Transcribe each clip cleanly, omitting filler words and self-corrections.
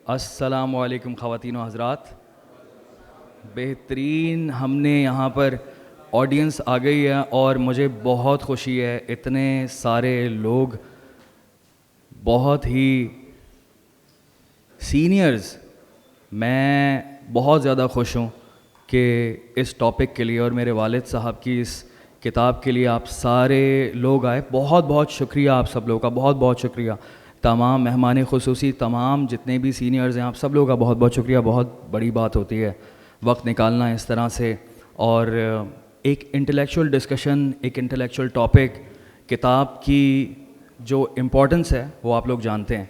السلام علیکم خواتین و حضرات. بہترین ہم نے یہاں پر آڈینس آ گئی ہے اور مجھے بہت خوشی ہے. اتنے سارے لوگ بہت ہی سینئرز. میں بہت زیادہ خوش ہوں کہ اس ٹاپک کے لیے اور میرے والد صاحب کی اس کتاب کے لیے آپ سارے لوگ آئے. بہت بہت شکریہ آپ سب لوگوں کا, بہت بہت شکریہ. تمام مہمان خصوصی, تمام جتنے بھی سینئرز ہیں, آپ سب لوگوں کا بہت بہت شکریہ. بہت بڑی بات ہوتی ہے وقت نکالنا اس طرح سے, اور ایک انٹلیکچوئل ڈسکشن, ایک انٹلیکچوئل ٹاپک. کتاب کی جو امپورٹنس ہے وہ آپ لوگ جانتے ہیں.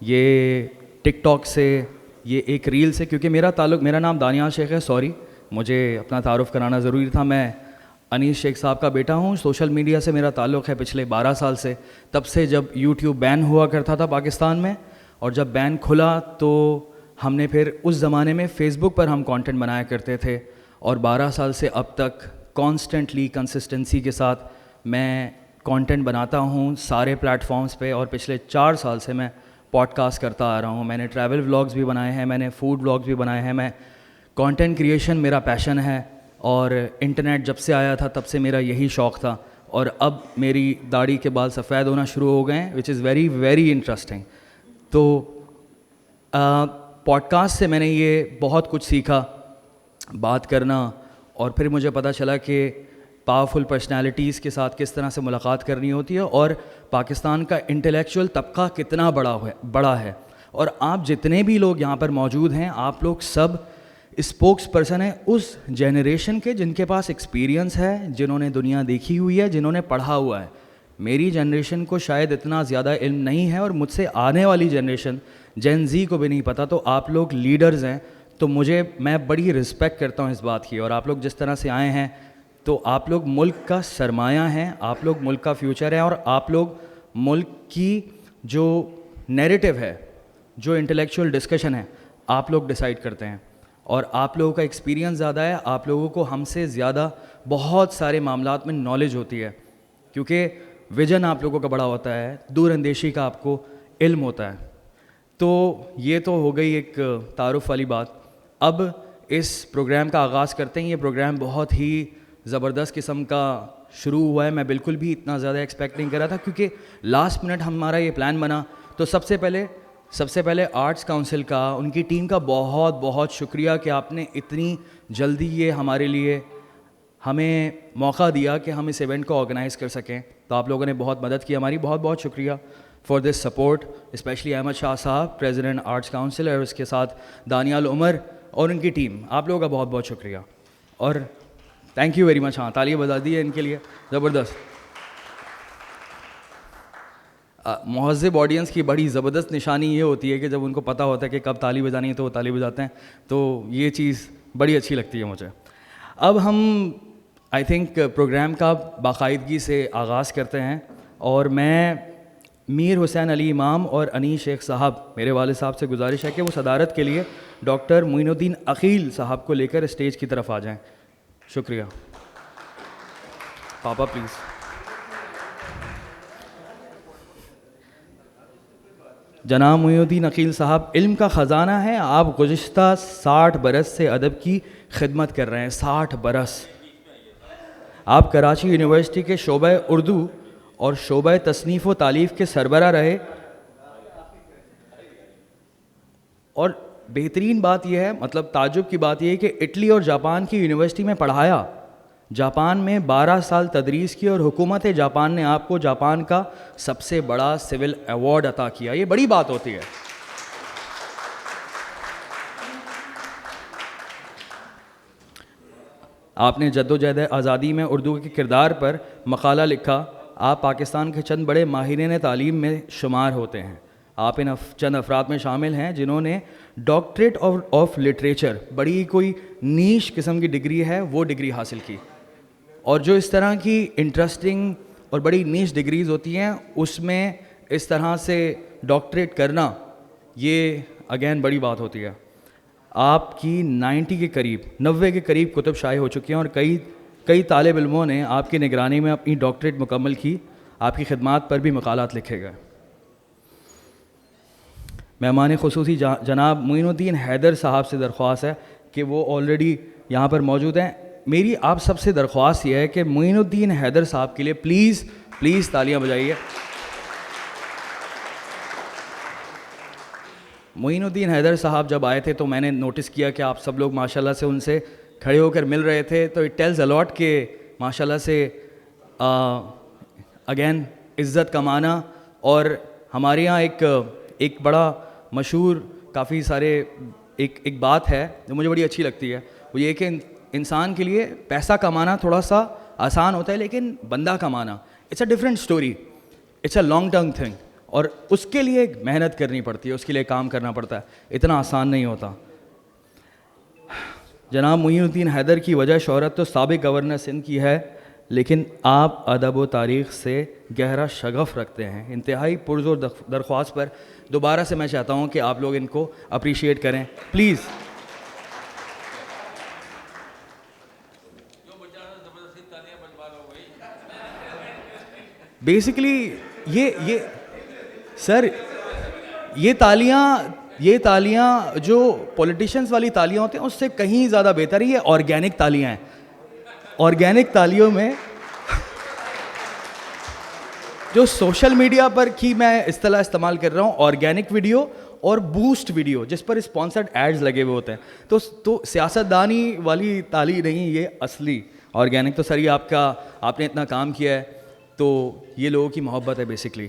یہ ٹک ٹاک سے, یہ ایک ریل سے, کیونکہ میرا نام دانیال شیخ ہے. سوری, مجھے اپنا تعارف کرانا ضروری تھا. میں انیس شیخ صاحب کا بیٹا ہوں. سوشل میڈیا سے میرا تعلق ہے پچھلے 12 سال سے, تب سے جب یوٹیوب بین ہوا کرتا تھا پاکستان میں, اور جب بین کھلا تو ہم نے پھر اس زمانے میں فیس بک پر ہم کانٹینٹ بنایا کرتے تھے, اور 12 سال سے اب تک کانسٹنٹلی کنسسٹنسی کے ساتھ میں کانٹینٹ بناتا ہوں سارے پلیٹ فارمز پہ. اور پچھلے 4 سال سے میں پوڈ کاسٹ کرتا آ رہا ہوں. میں نے ٹریول ولاگز بھی بنائے ہیں, میں نے فوڈ ولاگز بھی بنائے ہیں. میں کانٹینٹ کریشن میرا پیشن ہے, اور انٹرنیٹ جب سے آیا تھا تب سے میرا یہی شوق تھا. اور اب میری داڑھی کے بال سفید ہونا شروع ہو گئے ہیں, وچ از ویری ویری انٹرسٹنگ. تو پوڈ کاسٹ سے میں نے یہ بہت کچھ سیکھا, بات کرنا, اور پھر مجھے پتہ چلا کہ پاورفل پرسنالٹیز کے ساتھ کس طرح سے ملاقات کرنی ہوتی ہے, اور پاکستان کا انٹلیکچوئل طبقہ کتنا بڑا ہے. اور آپ جتنے بھی لوگ یہاں پر موجود ہیں, آپ لوگ سب اسپوکس پرسن ہیں اس جنریشن کے جن کے پاس ایکسپیرینس ہے, جنہوں نے دنیا دیکھی ہوئی ہے, جنہوں نے پڑھا ہوا ہے. میری جنریشن کو شاید اتنا زیادہ علم نہیں ہے, اور مجھ سے آنے والی جنریشن جین زی کو بھی نہیں پتہ. تو آپ لوگ لیڈرز ہیں, تو میں بڑی رسپیکٹ کرتا ہوں اس بات کی. اور آپ لوگ جس طرح سے آئے ہیں, تو آپ لوگ ملک کا سرمایہ ہیں, آپ لوگ ملک کا فیوچر ہیں, اور آپ لوگ ملک کی جو نیریٹو ہے, جو انٹلیکچوئل ڈسکشن ہے, آپ لوگ ڈیسائیڈ کرتے ہیں. اور آپ لوگوں کا ایکسپیرینس زیادہ ہے, آپ لوگوں کو ہم سے زیادہ بہت سارے معاملات میں نالج ہوتی ہے, کیونکہ ویژن آپ لوگوں کا بڑا ہوتا ہے, دور اندیشی کا آپ کو علم ہوتا ہے. تو یہ تو ہو گئی ایک تعارف والی بات. اب اس پروگرام کا آغاز کرتے ہیں. یہ پروگرام بہت ہی زبردست قسم کا شروع ہوا ہے. میں بالکل بھی اتنا زیادہ ایکسپیکٹ نہیں کر رہا تھا, کیونکہ لاسٹ منٹ ہمارا یہ پلان بنا. تو سب سے پہلے آرٹس کاؤنسل کا, ان کی ٹیم کا بہت بہت شکریہ کہ آپ نے اتنی جلدی یہ ہمارے لیے ہمیں موقع دیا کہ ہم اس ایونٹ کو آرگنائز کر سکیں. تو آپ لوگوں نے بہت مدد کی ہماری, بہت بہت شکریہ for this support. Especially Ahmad Shah صاحب, پریزیڈنٹ آرٹس کاؤنسل, اور اس کے ساتھ دانیال عمر اور ان کی ٹیم, آپ لوگوں کا بہت بہت شکریہ, اور تھینک یو ویری مچ. ہاں, تالیاں بجا دی ہے ان کے لیے, زبردست. مہذب آڈینس کی بڑی زبردست نشانی یہ ہوتی ہے کہ جب ان کو پتہ ہوتا ہے کہ کب تالی بجانی ہے تو وہ تالی بجاتے ہیں. تو یہ چیز بڑی اچھی لگتی ہے مجھے. اب ہم آئی تھنک پروگرام کا باقاعدگی سے آغاز کرتے ہیں, اور میں میر حسین علی امام اور انیس شیخ صاحب, میرے والد صاحب سے گزارش ہے کہ وہ صدارت کے لیے ڈاکٹر معین الدین عقیل صاحب کو لے کر اسٹیج کی طرف آ جائیں. شکریہ. پاپا پلیز. جناب معین الدین عقیل صاحب, علم کا خزانہ ہے. آپ گزشتہ 60 برس سے ادب کی خدمت کر رہے ہیں. 60 برس. آپ کراچی یونیورسٹی کے شعبہ اردو اور شعبہ تصنیف و تالیف کے سربراہ رہے, اور بہترین بات یہ ہے, مطلب تعجب کی بات یہ ہے کہ اٹلی اور جاپان کی یونیورسٹی میں پڑھایا, جاپان میں 12 سال تدریس کی, اور حکومت جاپان نے آپ کو جاپان کا سب سے بڑا سول ایوارڈ عطا کیا. یہ بڑی بات ہوتی ہے. آپ نے جدوجہد آزادی میں اردو کے کردار پر مقالہ لکھا. آپ پاکستان کے چند بڑے ماہرین تعلیم میں شمار ہوتے ہیں. آپ ان چند افراد میں شامل ہیں جنہوں نے ڈاکٹریٹ آف لٹریچر, بڑی کوئی نیش قسم کی ڈگری ہے, وہ ڈگری حاصل کی. اور جو اس طرح کی انٹرسٹنگ اور بڑی نیش ڈگریز ہوتی ہیں, اس میں اس طرح سے ڈاکٹریٹ کرنا, یہ اگین بڑی بات ہوتی ہے. آپ کی 90 کے قریب کتب شائع ہو چکی ہیں, اور کئی طالب علموں نے آپ کی نگرانی میں اپنی ڈاکٹریٹ مکمل کی. آپ کی خدمات پر بھی مقالات لکھے گئے. مہمان خصوصی جناب معین الدین حیدر صاحب سے درخواست ہے کہ وہ آلریڈی یہاں پر موجود ہیں. میری آپ سب سے درخواست یہ ہے کہ معین الدین حیدر صاحب کے لیے پلیز پلیز تالیاں بجائیے. معین الدین حیدر صاحب جب آئے تھے تو میں نے نوٹس کیا کہ آپ سب لوگ ماشاءاللہ سے ان سے کھڑے ہو کر مل رہے تھے, تو اٹ ٹیلز الاٹ کہ ماشاءاللہ سے اگین عزت کمانا. اور ہمارے یہاں ایک بڑا مشہور کافی سارے ایک بات ہے جو مجھے بڑی اچھی لگتی ہے, وہ یہ کہ انسان کے لیے پیسہ کمانا تھوڑا سا آسان ہوتا ہے, لیکن بندہ کمانا it's a different story, it's a long term thing, اور اس کے لیے محنت کرنی پڑتی ہے, اس کے لیے کام کرنا پڑتا ہے, اتنا آسان نہیں ہوتا. جناب معین الدین حیدر کی وجہ شہرت تو سابق گورنر سندھ کی ہے, لیکن آپ ادب و تاریخ سے گہرا شغف رکھتے ہیں. انتہائی پرزور درخواست پر دوبارہ سے میں چاہتا ہوں کہ آپ لوگ ان کو اپریشیٹ کریں پلیز. بیسکلی یہ سر یہ تالیاں جو پولیٹیشینس والی تالیاں ہوتے ہیں اس سے کہیں زیادہ بہتر ہے. یہ آرگینک تالیاں ہیں. آرگینک تالیوں میں جو سوشل میڈیا پر کی میں اصطلاح استعمال کر رہا ہوں, آرگینک ویڈیو اور بوسٹ ویڈیو جس پر اسپانسرڈ ایڈز لگے ہوئے ہوتے ہیں, تو سیاستدانی والی تالی نہیں, یہ اصلی آرگینک. تو سر یہ آپ نے اتنا کام کیا ہے تو یہ لوگوں کی محبت ہے بیسکلی.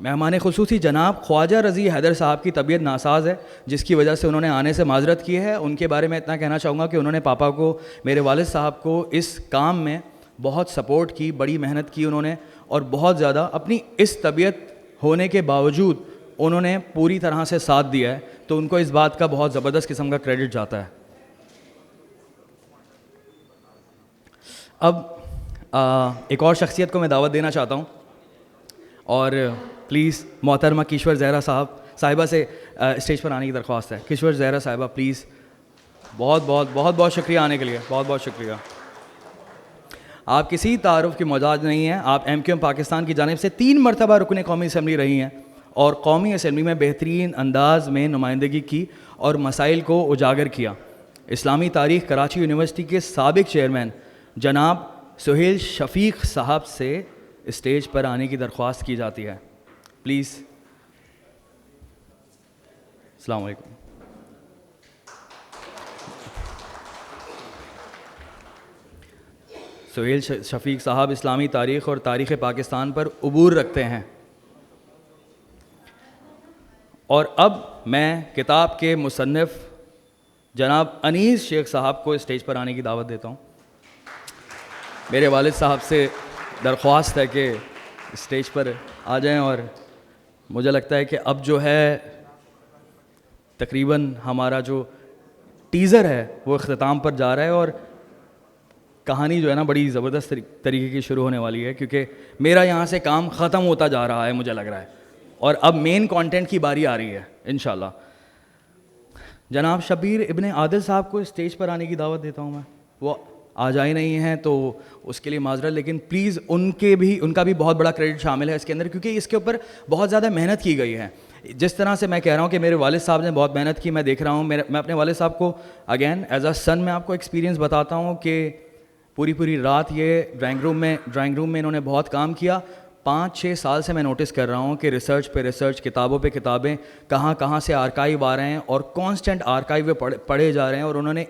مہمان خصوصی جناب خواجہ رضی حیدر صاحب کی طبیعت ناساز ہے, جس کی وجہ سے انہوں نے آنے سے معذرت کی ہے. ان کے بارے میں اتنا کہنا چاہوں گا کہ انہوں نے پاپا کو, میرے والد صاحب کو اس کام میں بہت سپورٹ کی, بڑی محنت کی انہوں نے, اور بہت زیادہ اپنی اس طبیعت ہونے کے باوجود انہوں نے پوری طرح سے ساتھ دیا ہے, تو ان کو اس بات کا بہت زبردست قسم کا کریڈٹ جاتا ہے. اب ایک اور شخصیت کو میں دعوت دینا چاہتا ہوں, اور پلیز محترمہ کشور زہرا صاحبہ سے اسٹیج پر آنے کی درخواست ہے. کشور زہرا صاحبہ پلیز. بہت بہت بہت بہت شکریہ آنے کے لیے, بہت بہت شکریہ. آپ کسی تعارف کی محتاج نہیں ہیں. آپ ایم کیو ایم پاکستان کی جانب سے 3 مرتبہ رکن قومی اسمبلی رہی ہیں, اور قومی اسمبلی میں بہترین انداز میں نمائندگی کی اور مسائل کو اجاگر کیا. اسلامی تاریخ کراچی یونیورسٹی کے سابق چیئرمین جناب سہیل شفیق صاحب سے اسٹیج پر آنے کی درخواست کی جاتی ہے پلیز. السلام علیکم. سہیل شفیق صاحب اسلامی تاریخ اور تاریخ پاکستان پر عبور رکھتے ہیں, اور اب میں کتاب کے مصنف جناب انیس شیخ صاحب کو اسٹیج پر آنے کی دعوت دیتا ہوں. میرے والد صاحب سے درخواست ہے کہ اسٹیج پر آ جائیں, اور مجھے لگتا ہے کہ اب جو ہے تقریباً ہمارا جو ٹیزر ہے وہ اختتام پر جا رہا ہے, اور کہانی جو ہے نا بڑی زبردست طریقے کی شروع ہونے والی ہے, کیونکہ میرا یہاں سے کام ختم ہوتا جا رہا ہے مجھے لگ رہا ہے, اور اب مین کانٹینٹ کی باری آ رہی ہے انشاءاللہ. جناب شبیر ابن عادل صاحب کو اسٹیج پر آنے کی دعوت دیتا ہوں میں. وہ آ جائے نہیں ہیں تو اس کے لیے معذرت, لیکن پلیز ان کا بھی بہت بڑا کریڈٹ شامل ہے اس کے اندر, کیونکہ اس کے اوپر بہت زیادہ محنت کی گئی ہے. جس طرح سے میں کہہ رہا ہوں کہ میرے والد صاحب نے بہت محنت کی, میں دیکھ رہا ہوں, میں اپنے والد صاحب کو اگین ایز اے سن میں آپ کو ایکسپیرینس بتاتا ہوں کہ پوری رات یہ ڈرائنگ روم میں انہوں نے بہت کام کیا. 5-6 سال سے میں نوٹس کر رہا ہوں کہ ریسرچ پہ ریسرچ, کتابوں پہ کتابیں, کہاں سے آرکائیو آ رہے ہیں, اور کانسٹنٹ آرکائیو پڑھے جا رہے ہیں, اور انہوں نے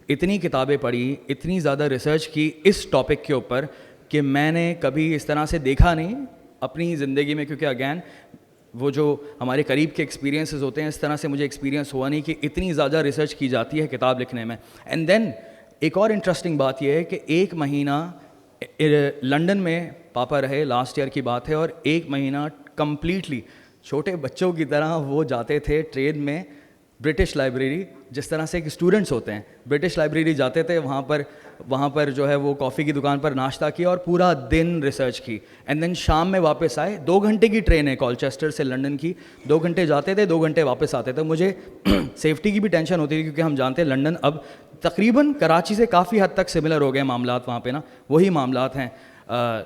اتنی کتابیں پڑھی, اتنی زیادہ ریسرچ کی اس ٹاپک کے اوپر کہ میں نے کبھی اس طرح سے دیکھا نہیں اپنی زندگی میں, کیونکہ اگین وہ جو ہمارے قریب کے ایکسپیرینسز ہوتے ہیں اس طرح سے مجھے ایکسپیرینس ہوا نہیں کہ اتنی زیادہ ریسرچ کی جاتی ہے کتاب لکھنے میں. اینڈ دین ایک اور انٹرسٹنگ بات یہ ہے کہ 1 مہینہ لنڈن میں پاپا رہے, لاسٹ ایئر کی بات ہے, اور 1 مہینہ کمپلیٹلی چھوٹے بچوں کی طرح وہ جاتے تھے ٹرین میں برٹش لائبریری, جس طرح سے کہ اسٹوڈنٹس ہوتے ہیں برٹش لائبریری جاتے تھے, وہاں پر جو ہے وہ کافی کی دکان پر ناشتہ کیا اور پورا دن ریسرچ کی. اینڈ دین شام میں واپس آئے. 2 گھنٹے کی ٹرین ہے کولچسٹر سے لنڈن کی, 2 گھنٹے جاتے تھے, 2 گھنٹے واپس آتے تھے. مجھے سیفٹی کی بھی ٹینشن ہوتی تھی, کیونکہ ہم جانتے ہیں لنڈن اب تقریباً کراچی سے کافی حد تک سملر ہو گئے معاملات وہاں پہ نا, وہی معاملات ہیں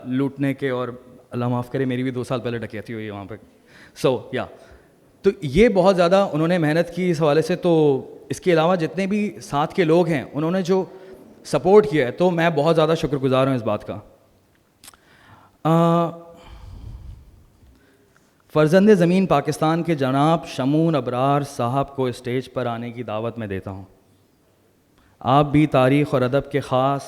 لوٹنے کے, اور اللہ معاف کرے میری بھی 2 سال پہلے ڈکیتی ہوئی ہے وہاں پہ. یا تو یہ بہت زیادہ انہوں نے محنت کی اس حوالے سے. تو اس کے علاوہ جتنے بھی ساتھ کے لوگ ہیں انہوں نے جو سپورٹ کیا ہے تو میں بہت زیادہ شکر گزار ہوں اس بات کا. فرزند زمین پاکستان کے جناب شمون ابرار صاحب کو اسٹیج پر آنے کی دعوت میں دیتا ہوں. آپ بھی تاریخ اور ادب کے خاص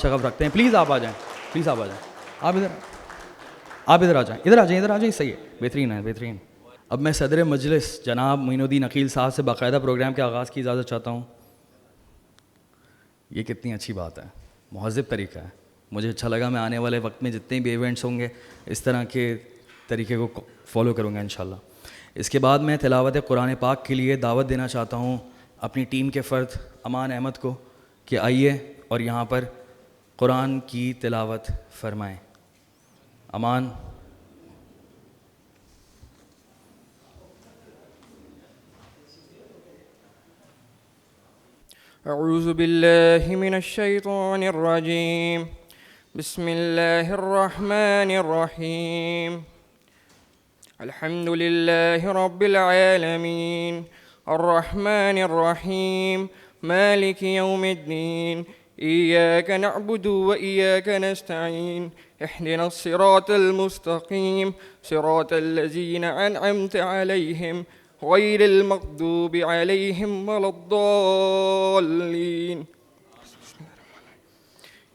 شغف رکھتے ہیں. پلیز آپ آ جائیں, پلیز آپ آ جائیں, آپ ادھر آ جائیں, صحیح ہے, بہترین ہے, بہترین. اب میں صدر مجلس جناب معین الدین عقیل صاحب سے باقاعدہ پروگرام کے آغاز کی اجازت چاہتا ہوں. یہ کتنی اچھی بات ہے, مہذب طریقہ ہے. مجھے اچھا لگا, میں آنے والے وقت میں جتنے بھی ایونٹس ہوں گے اس طرح کے طریقے کو فالو کروں گا انشاءاللہ. اس کے بعد میں تلاوت قرآن پاک کے لیے دعوت دینا چاہتا ہوں اپنی ٹیم کے فرد امان احمد کو کہ آئیے اور یہاں پر قرآن کی تلاوت فرمائیں. امان. اعوذ باللہ من الشیطان الرجیم. بسم اللہ الرحمن الرحیم. الحمد للہ رب العالمین الرحمن الرحیم مالک یوم الدین. إياك نعبد وإياك نستعين. اهدنا الصراط المستقيم صراط الذين أنعمت عليهم غير المغضوب عليهم ولا الضالين.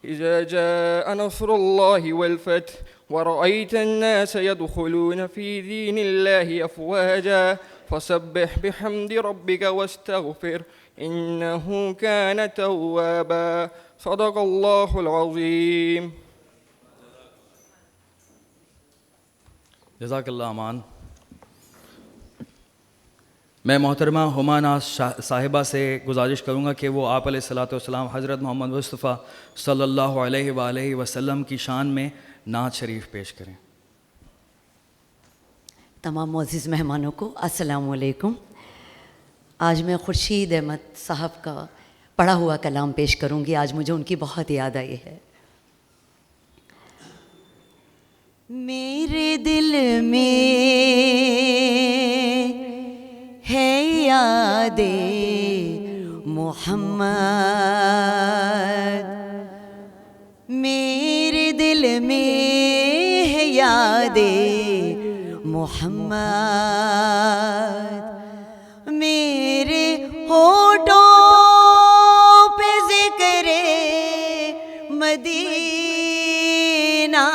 إذا جاء نصر الله والفتح ورأيت الناس يدخلون في دين الله أفواجا فسبح بحمد ربك واستغفر إنه كان توابا. صدق الله العظيم. جزاک اللہ امان. میں محترمہ ہما ناز صاحبہ سے گزارش کروں گا کہ وہ آپ علیہ الصلاۃ والسلام حضرت محمد مصطفیٰ صلی اللہ علیہ وآلہ وسلم کی شان میں نعت شریف پیش کریں. تمام معزز مہمانوں کو السلام علیکم. آج میں خورشید احمد صاحب کا پڑھا ہوا کلام پیش کروں گی. آج مجھے ان کی بہت یاد آئی ہے. میرے دل میں ہے یاد محمد, میرے دل میں ہے یاد محمد, میرے ہونٹوں پہ ذکر مدینہ,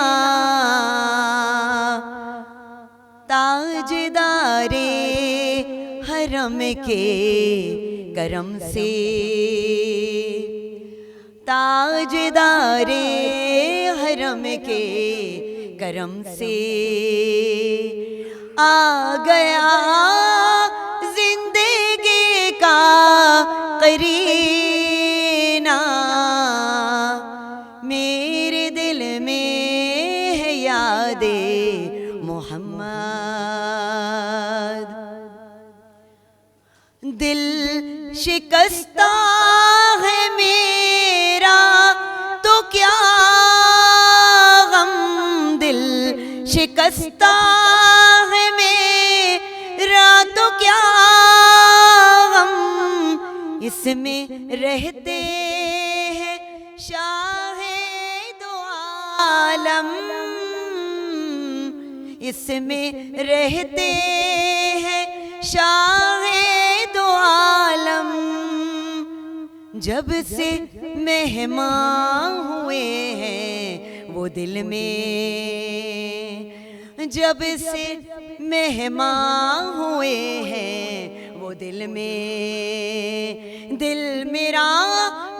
تاجدار حرم کے کرم سے, تاجدار حرم کے کرم سے آ گیا زندگی کا قرینہ. میرے دل میں ہے یاد محمد. دل شکستہ ہے میرا تو کیا غم, دل شکستہ ہے میرا تو کیا غم, اس میں رہتے ہیں شاہ دو عالم, اس میں رہتے ہیں شاہ دو عالم. جب سے مہمان ہوئے ہیں وہ دل میں, جب سے مہمان ہوئے ہیں وہ دل میں, دل میرا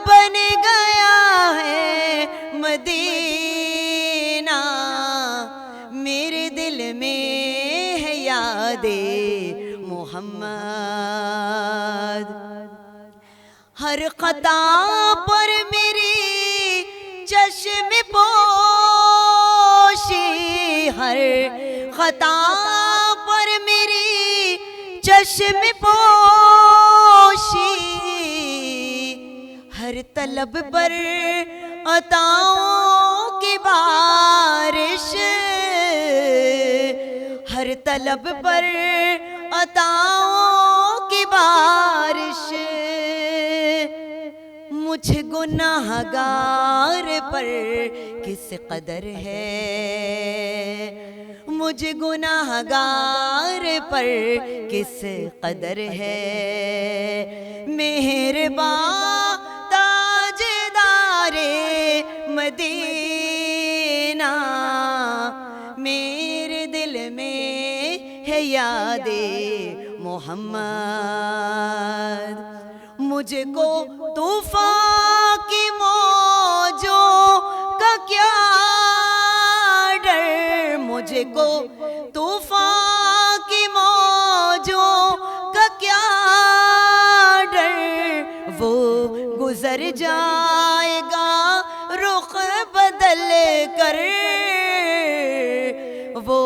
بن گیا ہے مدینہ. میرے دل میں ہے یاد محمد. ہر خطا پر میری چشم پوشی, ہر خطا پر میری چشم پوشی, ہر طلب پر عطاؤں کی بارش, ہر طلب طلب پر عطاؤں کی بارش مجھ گناہگار پر کس قدر ہے، مجھ گناہگار پر کس قدر ہے، مہرباں تاجدار مدینہ میرے دل میں ہے یاد محمد، مجھ کو طوفان کی موجوں کا کیا ڈر، مجھ کو طوفان کی موجوں کا کیا ڈر، وہ گزر جائے گا رخ بدل کر، وہ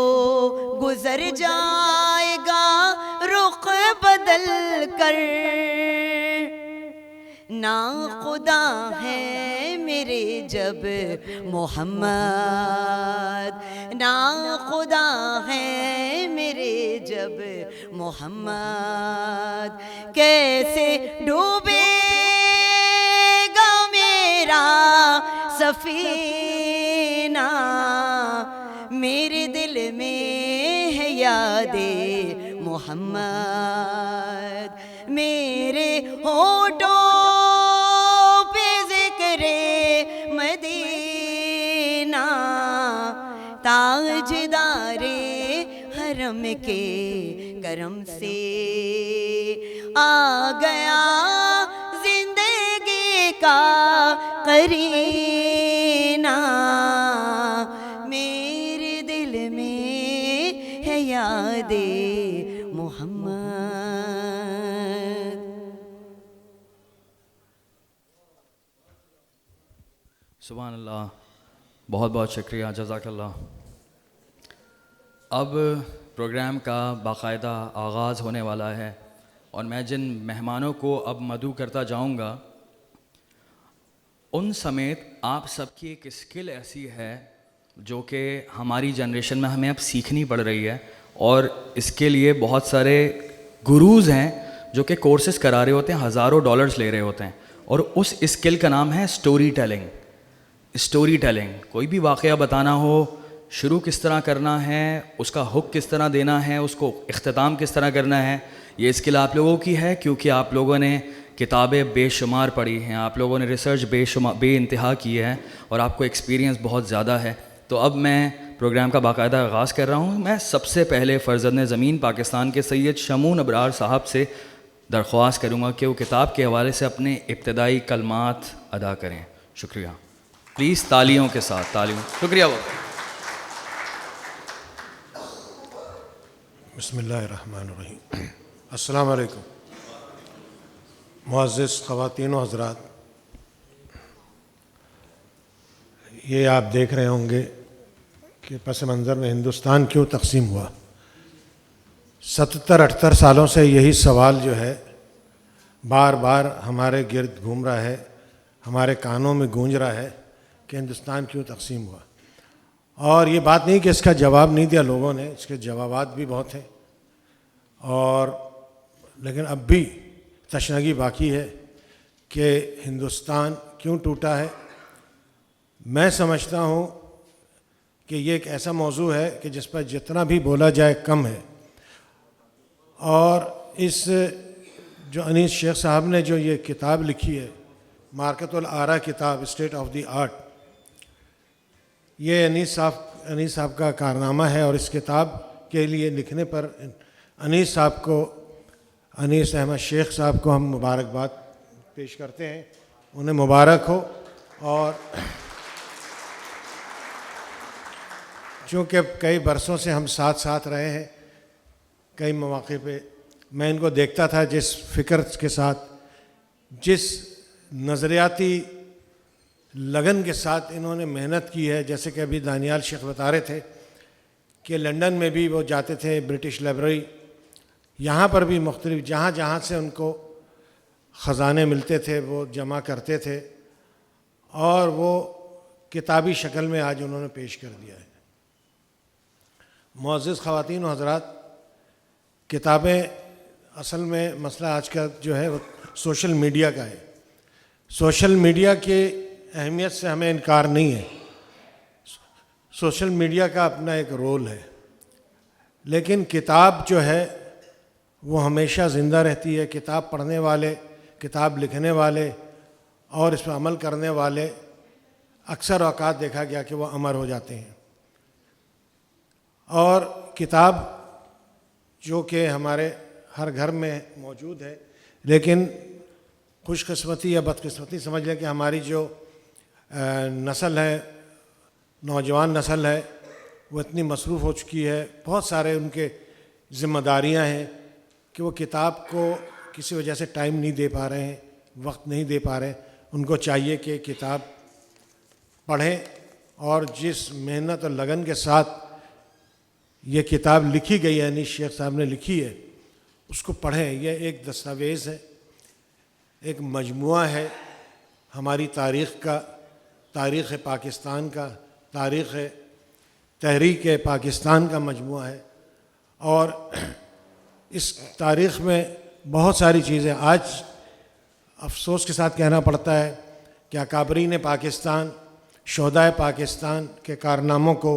گزر جائے گا رخ بدل کر، نا خدا ہے میرے جب محمد، نا خدا ہے میرے جب محمد، کیسے ڈوبے گا میرا سفینہ، میرے دل میں ہے یاد محمد، میرے ہونٹوں پہ ذکر مدینہ، تاجدار حرم کے کرم سے آ گیا زندگی کا قرینہ، میرے دل میں ہے یاد محمد۔ سبحان اللہ، بہت بہت شکریہ، جزاک اللہ۔ اب پروگرام کا باقاعدہ آغاز ہونے والا ہے، اور میں جن مہمانوں کو اب مدعو کرتا جاؤں گا ان سمیت آپ سب کی ایک اسکل ایسی ہے جو کہ ہماری جنریشن میں ہمیں اب سیکھنی پڑ رہی ہے، اور اس کے لیے بہت سارے گروز ہیں جو کہ کورسز کرا رہے ہوتے ہیں، ہزاروں ڈالرز لے رہے ہوتے ہیں، اور اس اسکل کا نام ہے اسٹوری ٹیلنگ۔ اسٹوری ٹیلنگ، کوئی بھی واقعہ بتانا ہو، شروع کس طرح کرنا ہے، اس کا ہک کس طرح دینا ہے، اس کو اختتام کس طرح کرنا ہے، یہ اسکل آپ لوگوں کی ہے، کیونکہ آپ لوگوں نے کتابیں بے شمار پڑھی ہیں، آپ لوگوں نے ریسرچ بے انتہا کی ہے، اور آپ کو ایکسپیرینس بہت زیادہ ہے۔ تو اب میں پروگرام کا باقاعدہ آغاز کر رہا ہوں۔ میں سب سے پہلے فرزند زمین پاکستان کے سید شمون ابرار صاحب سے درخواست کروں گا کہ وہ کتاب کے حوالے سے اپنے ابتدائی کلمات ادا کریں۔ شکریہ، پلیز تالیوں کے ساتھ، تالیوں، شکریہ بہت۔ بسم اللہ الرحمن الرحیم۔ السلام علیکم معزز خواتین و حضرات، یہ آپ دیکھ رہے ہوں گے کہ پس منظر میں ہندوستان کیوں تقسیم ہوا۔ 77-78 سالوں سے یہی سوال جو ہے بار بار ہمارے گرد گھوم رہا ہے، ہمارے کانوں میں گونج رہا ہے کہ ہندوستان کیوں تقسیم ہوا، اور یہ بات نہیں کہ اس کا جواب نہیں دیا لوگوں نے، اس کے جوابات بھی بہت ہیں، اور لیکن اب بھی تشنگی باقی ہے کہ ہندوستان کیوں ٹوٹا ہے۔ میں سمجھتا ہوں کہ یہ ایک ایسا موضوع ہے کہ جس پر جتنا بھی بولا جائے کم ہے، اور اس جو انیس شیخ صاحب نے جو یہ کتاب لکھی ہے، مارکت الآراء کتاب، اسٹیٹ آف دی آرٹ، یہ انیس صاحب کا کارنامہ ہے، اور اس کتاب کے لیے لکھنے پر انیس صاحب کو، انیس احمد شیخ صاحب کو ہم مبارکباد پیش کرتے ہیں، انہیں مبارک ہو۔ اور چونکہ کئی برسوں سے ہم ساتھ رہے ہیں، کئی مواقع پہ میں ان کو دیکھتا تھا جس فکر کے ساتھ، جس نظریاتی لگن کے ساتھ انہوں نے محنت کی ہے، جیسے کہ ابھی دانیال شیخ بتا رہے تھے کہ لنڈن میں بھی وہ جاتے تھے، برٹش لائبریری، یہاں پر بھی مختلف جہاں سے ان کو خزانے ملتے تھے وہ جمع کرتے تھے، اور وہ کتابی شکل میں آج انہوں نے پیش کر دیا ہے۔ معزز خواتین و حضرات، کتابیں اصل میں مسئلہ آج کا جو ہے وہ سوشل میڈیا کا ہے. سوشل میڈیا کی اہمیت سے ہمیں انکار نہیں ہے. سوشل میڈیا کا اپنا ایک رول ہے, لیکن کتاب جو ہے وہ ہمیشہ زندہ رہتی ہے. کتاب پڑھنے والے, کتاب لکھنے والے اور اس پہ عمل کرنے والے اکثر اوقات دیکھا گیا کہ وہ امر ہو جاتے ہیں. اور کتاب جو کہ ہمارے ہر گھر میں موجود ہے, لیکن خوش قسمتی یا بدقسمتی سمجھ لیں کہ ہماری جو نسل ہے, نوجوان نسل ہے, وہ اتنی مصروف ہو چکی ہے, بہت سارے ان کے ذمہ داریاں ہیں کہ وہ کتاب کو کسی وجہ سے ٹائم نہیں دے پا رہے ہیں, وقت نہیں دے پا رہے ہیں. ان کو چاہیے کہ کتاب پڑھیں اور جس محنت اور لگن کے ساتھ یہ کتاب لکھی گئی ہے, یعنی شیخ صاحب نے لکھی ہے, اس کو پڑھیں. یہ ایک دستاویز ہے, ایک مجموعہ ہے ہماری تاریخ کا, تاریخ پاکستان کا, تاریخ تحریک پاکستان کا مجموعہ ہے. اور اس تاریخ میں بہت ساری چیزیں آج افسوس کے ساتھ کہنا پڑتا ہے کہ اکابرین پاکستان, شہدائے پاکستان کے کارناموں کو,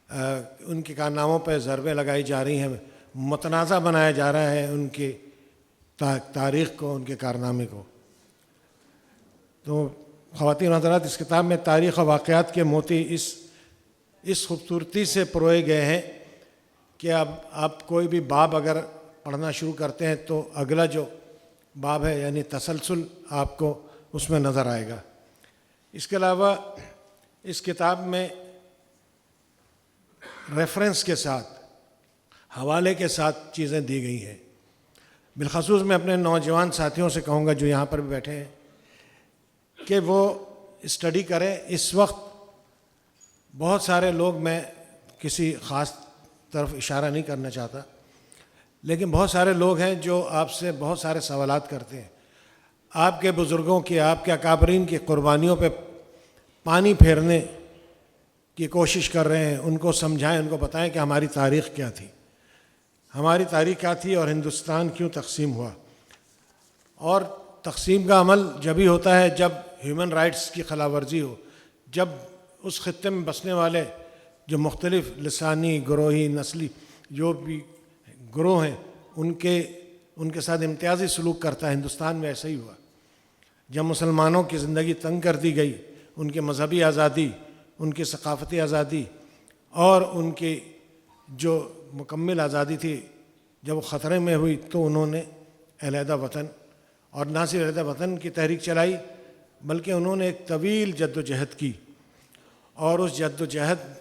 ان کے کارناموں پہ ضربیں لگائی جا رہی ہیں, متنازع بنایا جا رہا ہے ان کی تاریخ کو, ان کے کارنامے کو. تو خواتین و حضرات, اس کتاب میں تاریخ و واقعات کے موتی اس خوبصورتی سے پروئے گئے ہیں کہ اب آپ کوئی بھی باب اگر پڑھنا شروع کرتے ہیں تو اگلا جو باب ہے یعنی تسلسل آپ کو اس میں نظر آئے گا. اس کے علاوہ اس کتاب میں ریفرنس کے ساتھ, حوالے کے ساتھ چیزیں دی گئی ہیں. بالخصوص میں اپنے نوجوان ساتھیوں سے کہوں گا جو یہاں پر بھی بیٹھے ہیں کہ وہ اسٹڈی کریں. اس وقت بہت سارے لوگ, میں کسی خاص طرف اشارہ نہیں کرنا چاہتا, لیکن بہت سارے لوگ ہیں جو آپ سے بہت سارے سوالات کرتے ہیں. آپ کے بزرگوں کی, آپ کے اکابرین کی قربانیوں پہ پانی پھیرنے کی کوشش کر رہے ہیں. ان کو سمجھائیں, ان کو بتائیں کہ ہماری تاریخ کیا تھی, ہماری تاریخ کیا تھی اور ہندوستان کیوں تقسیم ہوا. اور تقسیم کا عمل جبھی ہوتا ہے جب ہیومن رائٹس کی خلاف ورزی ہو, جب اس خطے میں بسنے والے جو مختلف لسانی, گروہی, نسلی جو بھی گروہ ہیں ان کے ساتھ امتیازی سلوک کرتا ہے. ہندوستان میں ایسا ہی ہوا جب مسلمانوں کی زندگی تنگ کر دی گئی, ان کی مذہبی آزادی, ان کی ثقافتی آزادی اور ان کی جو مکمل آزادی تھی جب وہ خطرے میں ہوئی, تو انہوں نے علیحدہ وطن, اور نہ صرف علیحدہ وطن کی تحریک چلائی بلکہ انہوں نے ایک طویل جد و جہد کی, اور اس جد و جہد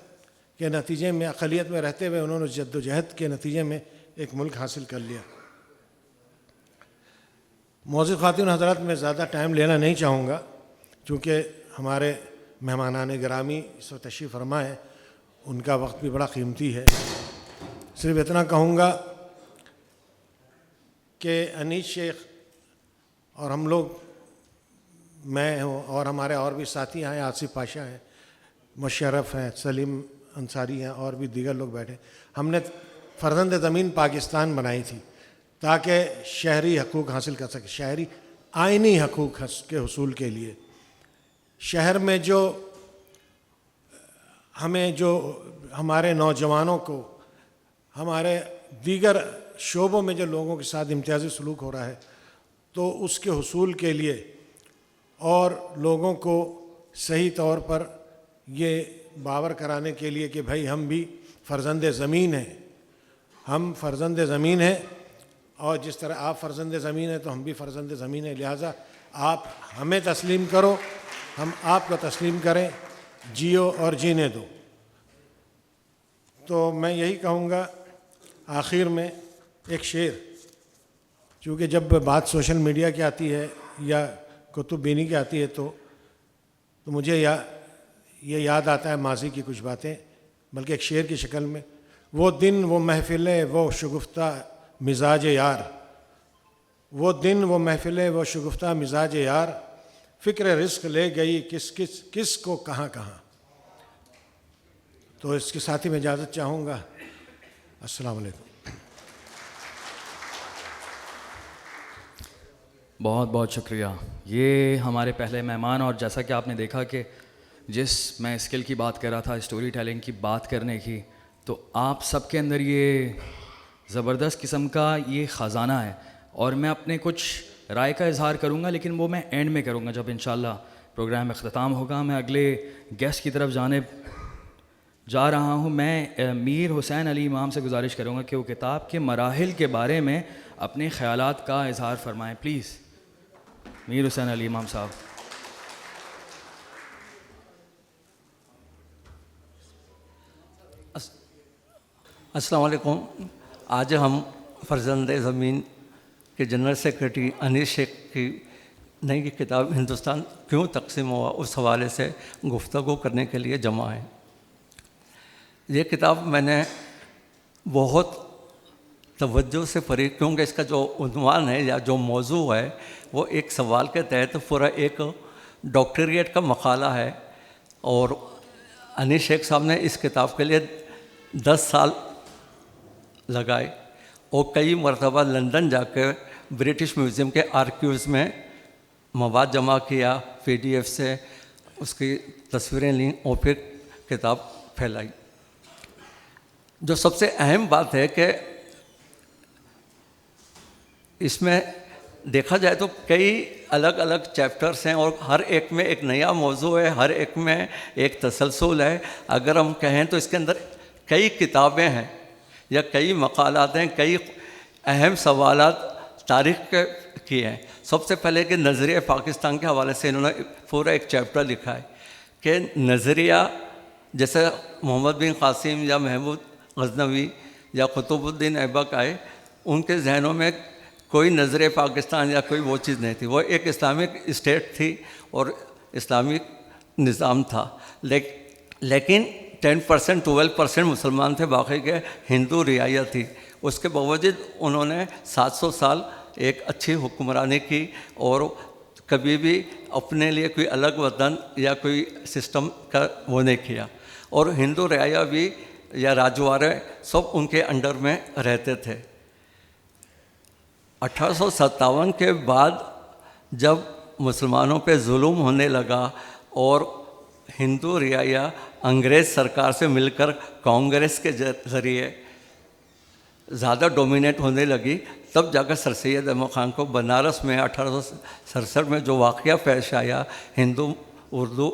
کے نتیجے میں, اقلیت میں رہتے ہوئے انہوں نے اس جد و جہد کے نتیجے میں ایک ملک حاصل کر لیا. معزز خواتین حضرات, میں زیادہ ٹائم لینا نہیں چاہوں گا چونکہ ہمارے مہمانان گرامی اس وقت تشریف فرما ہے, ان کا وقت بھی بڑا قیمتی ہے. صرف اتنا کہوں گا کہ انیس شیخ اور ہم لوگ, میں ہوں اور ہمارے اور بھی ساتھی ہیں, آصف پاشا ہیں, مشرف ہیں, سلیم انصاری ہیں, اور بھی دیگر لوگ بیٹھے. ہم نے فرزند زمین پاکستان بنائی تھی تاکہ شہری حقوق حاصل کر سکے, شہری آئینی حقوق کے حصول کے لیے. شہر میں جو ہمارے نوجوانوں کو, ہمارے دیگر شعبوں میں جو لوگوں کے ساتھ امتیازی سلوک ہو رہا ہے, تو اس کے حصول کے لیے اور لوگوں کو صحیح طور پر یہ باور کرانے کے لیے کہ بھائی ہم بھی فرزند زمین ہیں, ہم فرزند زمین ہیں, اور جس طرح آپ فرزند زمین ہیں تو ہم بھی فرزند زمین ہیں, لہٰذا آپ ہمیں تسلیم کرو, ہم آپ کو تسلیم کریں, جیو اور جینے دو. تو میں یہی کہوں گا آخر میں ایک شعر, چونکہ جب بات سوشل میڈیا کی آتی ہے یا کتب بینی کی آتی ہے تو مجھے یہ یاد آتا ہے ماضی کی کچھ باتیں, بلکہ ایک شعر کی شکل میں. وہ دن وہ محفلیں وہ شگفتہ مزاج یار, وہ دن وہ محفلیں وہ شگفتہ مزاج یار, فکر رزق لے گئی کس کو کہاں کہاں. تو اس کے ساتھ ہی میں اجازت چاہوں گا. السلام علیکم. بہت بہت شکریہ. یہ ہمارے پہلے مہمان، اور جیسا کہ آپ نے دیکھا کہ میں اسکل کی بات کر رہا تھا، اسٹوری ٹیلنگ کی بات کرنے کی، تو آپ سب کے اندر یہ زبردست قسم کا یہ خزانہ ہے. اور میں اپنے کچھ رائے کا اظہار کروں گا، لیکن وہ میں اینڈ میں کروں گا جب انشاءاللہ پروگرام اختتام ہوگا. میں اگلے گیسٹ کی طرف جا رہا ہوں. میں میر حسین علی امام سے گزارش کروں گا کہ وہ کتاب کے مراحل کے بارے میں اپنے خیالات کا اظہار فرمائیں. پلیز میر حسین علی امام صاحب. السلام علیکم. آج ہم فرزند زمین کے جنرل سیکرٹری انیس شیخ کی نئی کتاب ہندوستان کیوں تقسیم ہوا اس حوالے سے گفتگو کرنے کے لیے جمع ہیں. یہ کتاب میں نے بہت توجہ سے پڑھی، کیونکہ اس کا جو عنوان ہے یا جو موضوع ہے وہ ایک سوال کے تحت پورا ایک ڈاکٹریٹ کا مقالہ ہے. اور انیس شیخ صاحب نے اس کتاب کے لیے 10 سال لگائے اور کئی مرتبہ لندن جا کے برٹش میوزیم کے آرکیوز میں مواد جمع کیا، PDF سے اس کی تصویریں لیں اور پھر کتاب پھیلائی. جو سب سے اہم بات ہے کہ اس میں دیکھا جائے تو کئی الگ الگ چیپٹرس ہیں اور ہر ایک میں ایک نیا موضوع ہے، ہر ایک میں ایک تسلسل ہے. اگر ہم کہیں تو اس کے اندر کئی کتابیں ہیں یا کئی مقالات ہیں، کئی اہم سوالات تاریخ کے کیے ہیں. سب سے پہلے کہ نظریہ پاکستان کے حوالے سے انہوں نے پورا ایک چیپٹر لکھا ہے کہ نظریہ جیسے محمد بن قاسم یا محمود غزنوی یا قطب الدین ایبک آئے، ان کے ذہنوں میں کوئی نظریہ پاکستان یا کوئی وہ چیز نہیں تھی. وہ ایک اسلامک اسٹیٹ تھی اور اسلامک نظام تھا، لیکن 10% 12% مسلمان تھے، باقی کے ہندو رعایا تھی. اس کے باوجود انہوں نے 700 سال ایک اچھی حکمرانی کی اور کبھی بھی اپنے لیے کوئی الگ وطن یا کوئی سسٹم کا وہ نہیں کیا. اور ہندو رعایا بھی یا راجوارے سب ان کے انڈر میں رہتے تھے. 1857 کے بعد جب مسلمانوں پہ ظلم ہونے لگا اور ہندو رعایا انگریز سرکار سے مل کر کانگریس کے ذریعے زیادہ ڈومینیٹ ہونے لگی، تب جا کر سر سید احمد خان کو بنارس میں 1867 میں جو واقعہ پیش آیا ہندو اردو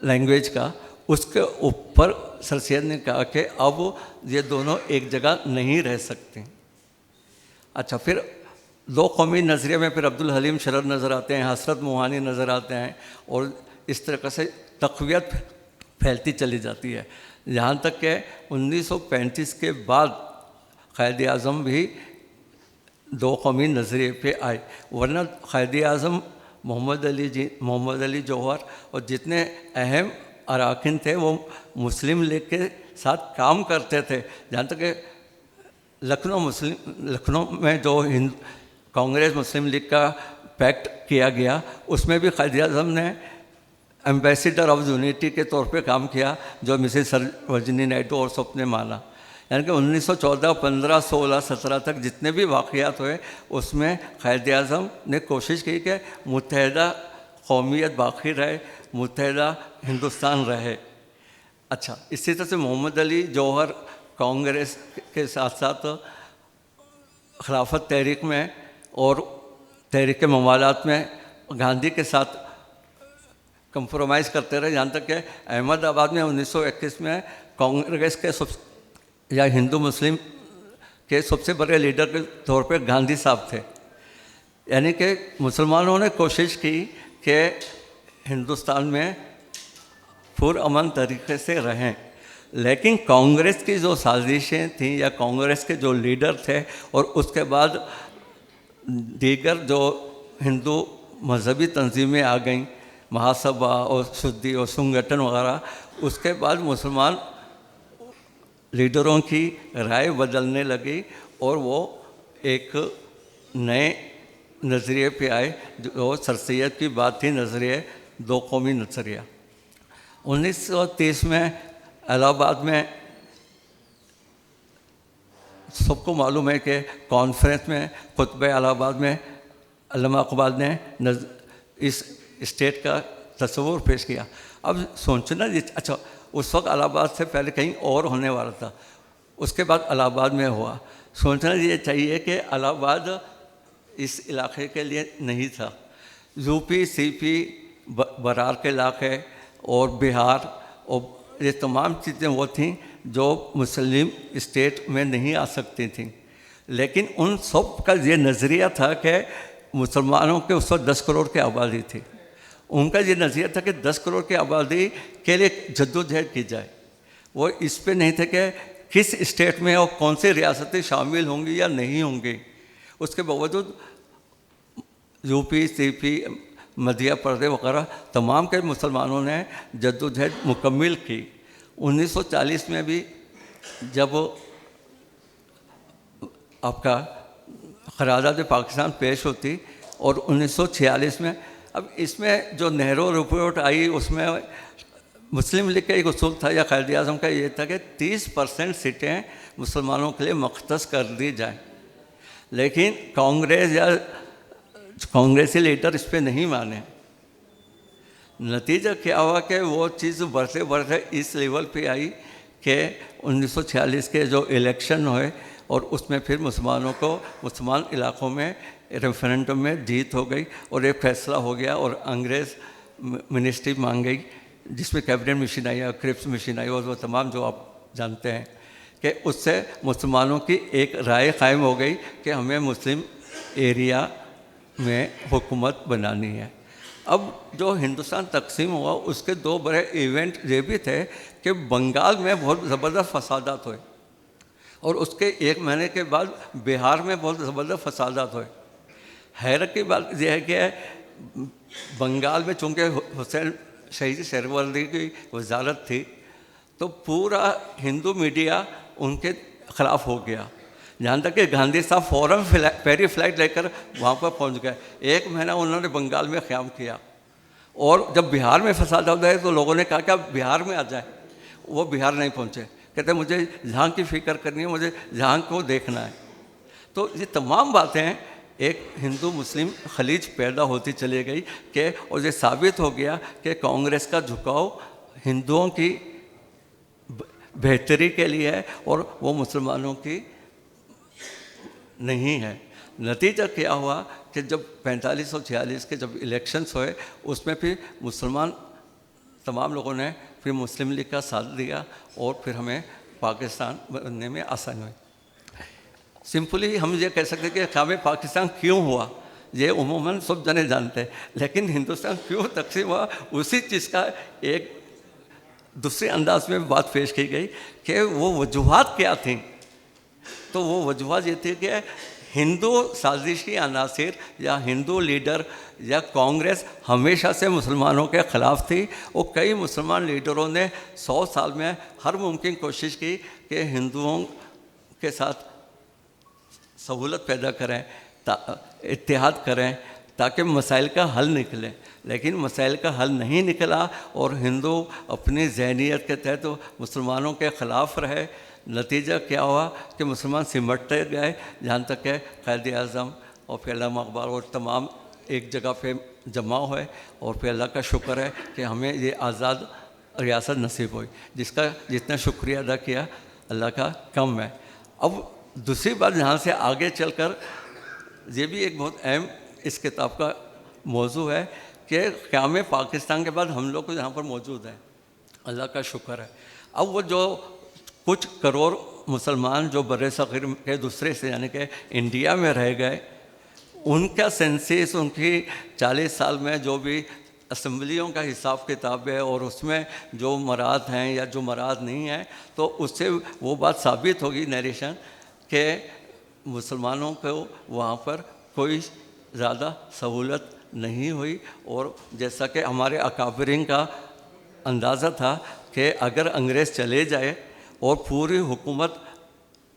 لینگویج کا، اس کے اوپر سر سید نے کہا کہ اب یہ دونوں ایک جگہ نہیں رہ سکتے. اچھا، پھر دو قومی نظریے میں پھر عبدالحلیم شرر نظر آتے ہیں، حسرت موہانی نظر آتے ہیں، اور اس طریقے سے تقویت پھیلتی چلی جاتی ہے. یہاں تک کہ 1935 کے بعد قائد اعظم بھی دو قومی نظریے پہ آئے، ورنہ قائد اعظم محمد علی جوہر اور جتنے اہم اراکین تھے وہ مسلم لیگ کے ساتھ کام کرتے تھے. جہاں تک کہ لکھنؤ میں جو کانگریس مسلم لیگ کا پیکٹ کیا گیا، اس میں بھی قائد اعظم نے ایمبیسیڈر آف یونٹی کے طور پہ کام کیا، جو مسز سروجنی نائیڈو اور سب نے مانا. یعنی کہ 1914 15 16 17 تک جتنے بھی واقعات ہوئے اس میں قائد اعظم نے کوشش کی کہ متحدہ قومیت باقی رہے، متحدہ ہندوستان رہے. اچھا، اسی طرح سے محمد علی جوہر کانگریس کے ساتھ ساتھ خلافت تحریک میں اور تحریک موالات میں گاندھی کے ساتھ کمپرومائز کرتے رہے، یہاں تک کہ احمد آباد میں 1921 میں کانگریس کے یا ہندو مسلم کے سب سے بڑے لیڈر کے طور پہ گاندھی صاحب تھے. یعنی کہ مسلمانوں نے کوشش کی کہ ہندوستان میں پرامن طریقے سے رہیں، لیکن کانگریس کی جو سازشیں تھیں یا کانگریس کے جو لیڈر تھے اور اس کے بعد دیگر جو ہندو مذہبی تنظیمیں آ گئیں، مہاسبھا اور شدھی اور سنگٹن وغیرہ، اس کے بعد مسلمان لیڈروں کی رائے بدلنے لگی اور وہ ایک نئے نظریے پہ آئے جو سر سید کی بات تھی، نظریہ دو قومی نظریہ. 1930 میں الہ آباد میں سب کو معلوم ہے کہ کانفرنس میں خطبہ الہ آباد میں علامہ اقبال نے اس اسٹیٹ کا تصور پیش کیا. اب سوچنا اچھا اس وقت الہ آباد سے پہلے کہیں اور ہونے والا تھا, اس کے بعد الہ آباد میں ہوا. سوچنا یہ چاہیے کہ الہ آباد اس علاقے کے لیے نہیں تھا. یو پی, سی پی, برار کے علاقے اور بہار اور یہ تمام چیزیں وہ تھیں جو مسلم اسٹیٹ میں نہیں آ سکتی تھیں, لیکن ان سب کا یہ نظریہ تھا کہ مسلمانوں کے اس وقت 10 کروڑ کی آبادی تھی. ان کا یہ نظریہ تھا کہ 10 کروڑ کی آبادی کے لیے جدوجہد کی جائے. وہ اس پہ نہیں تھے کہ کس اسٹیٹ میں اور کون سی ریاستیں شامل ہوں گی یا نہیں ہوں گی. اس کے باوجود یو پی, سی پی, مدھیہ پردیش وغیرہ تمام کے مسلمانوں نے جدوجہد مکمل کی. 1940 میں بھی جب آپ کا قرارداد پاکستان پیش ہوتی اور 1946 میں, اب اس میں جو نہرو رپورٹ آئی اس میں مسلم لیگ کا ایک اصول تھا یا قائد اعظم کا یہ تھا کہ 30% سیٹیں مسلمانوں کے لیے مختص کر دی جائیں, لیکن کانگریس یا کانگریسی لیڈر اس پہ نہیں مانے. نتیجہ کیا ہوا کہ وہ چیز بڑھتے بڑھتے اس لیول پہ آئی کہ 1946 کے جو الیکشن ہوئے اور اس میں پھر مسلمانوں کو مسلمان علاقوں میں ریفرینڈم میں جیت ہو گئی اور ایک فیصلہ ہو گیا اور انگریز منسٹری مانگ گئی جس میں کیبنٹ مشین آئی اور کرپس مشین آئی اور وہ تمام جو آپ جانتے ہیں کہ اس سے مسلمانوں کی ایک رائے قائم ہو گئی کہ ہمیں مسلم ایریا میں حکومت بنانی ہے. اب جو ہندوستان تقسیم ہوا اس کے 2 بڑے ایونٹ یہ بھی تھے کہ بنگال میں بہت زبردست فسادات ہوئے اور اس کے 1 مہینے کے بعد بہار میں بہت زبردست فسادات ہوئے. حیرت کی بات یہ ہے کہ بنگال میں چونکہ حسین شہید شہروردی کی وزارت تھی تو پورا ہندو میڈیا ان کے خلاف ہو گیا, جہاں تک کہ گاندھی صاحب فوراً پہلی فلائٹ لے کر وہاں پر پہنچ گئے. 1 مہینہ انہوں نے بنگال میں قیام کیا اور جب بہار میں فساد ہے تو لوگوں نے کہا کہ آپ بہار میں آ جائیں. وہ بہار نہیں پہنچے, کہتے مجھے جہاں کی فکر کرنی ہے, مجھے جہاں کو دیکھنا ہے. تو یہ تمام باتیں ایک ہندو مسلم خلیج پیدا ہوتی چلی گئی کہ اور یہ ثابت ہو گیا کہ کانگریس کا جھکاؤ ہندوؤں کی بہتری کے لیے ہے اور وہ مسلمانوں کی نہیں ہے. نتیجہ کیا ہوا کہ جب 45 اور 46 کے جب الیکشنز ہوئے اس میں پھر مسلمان تمام لوگوں نے پھر مسلم لیگ کا ساتھ دیا اور پھر ہمیں پاکستان بننے میں آسانی ہوئی. سمپلی ہم یہ کہہ سکتے کہ قیام پاکستان کیوں ہوا یہ عموماً سب جنے جانتے ہیں, لیکن ہندوستان کیوں تقسیم ہوا اسی چیز کا ایک دوسرے انداز میں بات پیش کی گئی کہ وہ وجوہات کیا تھیں. تو وہ وجوہات یہ تھی کہ ہندو سازشی عناصر یا ہندو لیڈر یا کانگریس ہمیشہ سے مسلمانوں کے خلاف تھی اور کئی مسلمان لیڈروں نے 100 سال میں ہر ممکن کوشش کی کہ ہندوؤں کے ساتھ سہولت پیدا کریں, اتحاد کریں تاکہ مسائل کا حل نکلے, لیکن مسائل کا حل نہیں نکلا اور ہندو اپنی ذہنیت کے تحت مسلمانوں کے خلاف رہے. نتیجہ کیا ہوا کہ مسلمان سمٹتے گئے جہاں تک کہ قائد اعظم اور پھر علامہ اقبال اور تمام ایک جگہ پہ جمع ہوئے اور پھر اللہ کا شکر ہے کہ ہمیں یہ آزاد ریاست نصیب ہوئی جس کا جتنا شکریہ ادا کیا اللہ کا کم ہے. اب دوسری بات یہاں سے آگے چل کر یہ بھی ایک بہت اہم اس کتاب کا موضوع ہے کہ قیام پاکستان کے بعد ہم لوگ یہاں پر موجود ہیں, اللہ کا شکر ہے. اب وہ جو کچھ کروڑ مسلمان جو بر صغیر کے دوسرے سے یعنی کہ انڈیا میں رہ گئے ان کا سینسس ان کی 40 سال میں جو بھی اسمبلیوں کا حساب کتاب ہے اور اس میں جو مراد ہیں یا جو مراد نہیں ہیں تو اس سے وہ بات ثابت ہوگی نیریشن کہ مسلمانوں کو وہاں پر کوئی زیادہ سہولت نہیں ہوئی. اور جیسا کہ ہمارے اکابرین کا اندازہ تھا کہ اگر انگریز چلے جائے اور پوری حکومت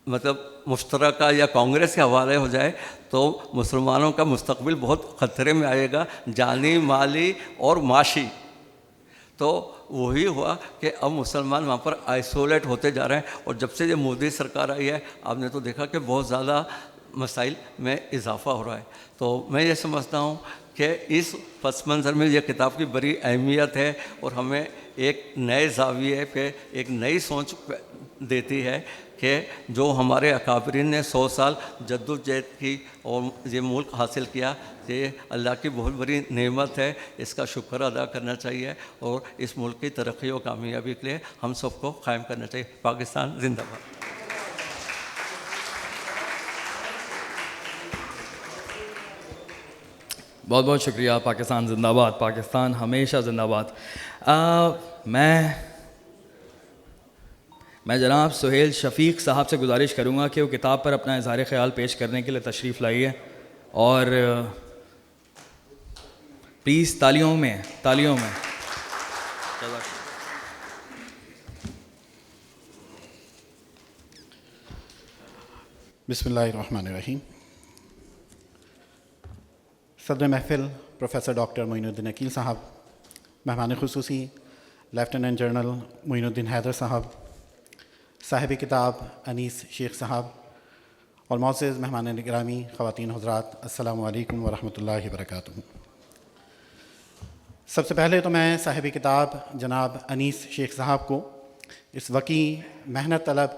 مطلب مشترکہ یا کانگریس کے حوالے ہو جائے تو مسلمانوں کا مستقبل بہت خطرے میں آئے گا, جانی, مالی اور معاشی. تو وہی ہوا کہ اب مسلمان وہاں پر آئسولیٹ ہوتے جا رہے ہیں. اور جب سے یہ مودی سرکار آئی ہے آپ نے تو دیکھا کہ بہت زیادہ مسائل میں اضافہ ہو رہا ہے. تو میں یہ سمجھتا ہوں کہ اس پس منظر میں یہ کتاب کی بڑی اہمیت ہے اور ہمیں ایک نئے زاویے پہ ایک نئی سوچ دیتی ہے کہ جو ہمارے اکابرین نے 100 سال جدوجہد کی اور یہ ملک حاصل کیا، یہ اللہ کی بہت بڑی نعمت ہے. اس کا شکر ادا کرنا چاہیے اور اس ملک کی ترقی و کامیابی کے لیے ہم سب کو قائم کرنا چاہیے. پاکستان زندہ باد. بہت بہت شکریہ. پاکستان زندہ باد. پاکستان ہمیشہ زندہ باد. میں جناب سہیل شفیق صاحب سے گزارش کروں گا کہ وہ کتاب پر اپنا اظہار خیال پیش کرنے کے لیے تشریف لائیے اور پلیز تالیوں میں. بسم اللہ الرحمن الرحیم. صدر محفل پروفیسر ڈاکٹر معین الدین عقیل صاحب، مہمان خصوصی لیفٹیننٹ جنرل معین الدین حیدر صاحب، صاحب کتاب انیس شیخ صاحب اور معزز مہمان گرامی خواتین حضرات، السلام علیکم ورحمۃ اللہ وبرکاتہ. سب سے پہلے تو میں صاحب کتاب جناب انیس شیخ صاحب کو اس وقی محنت طلب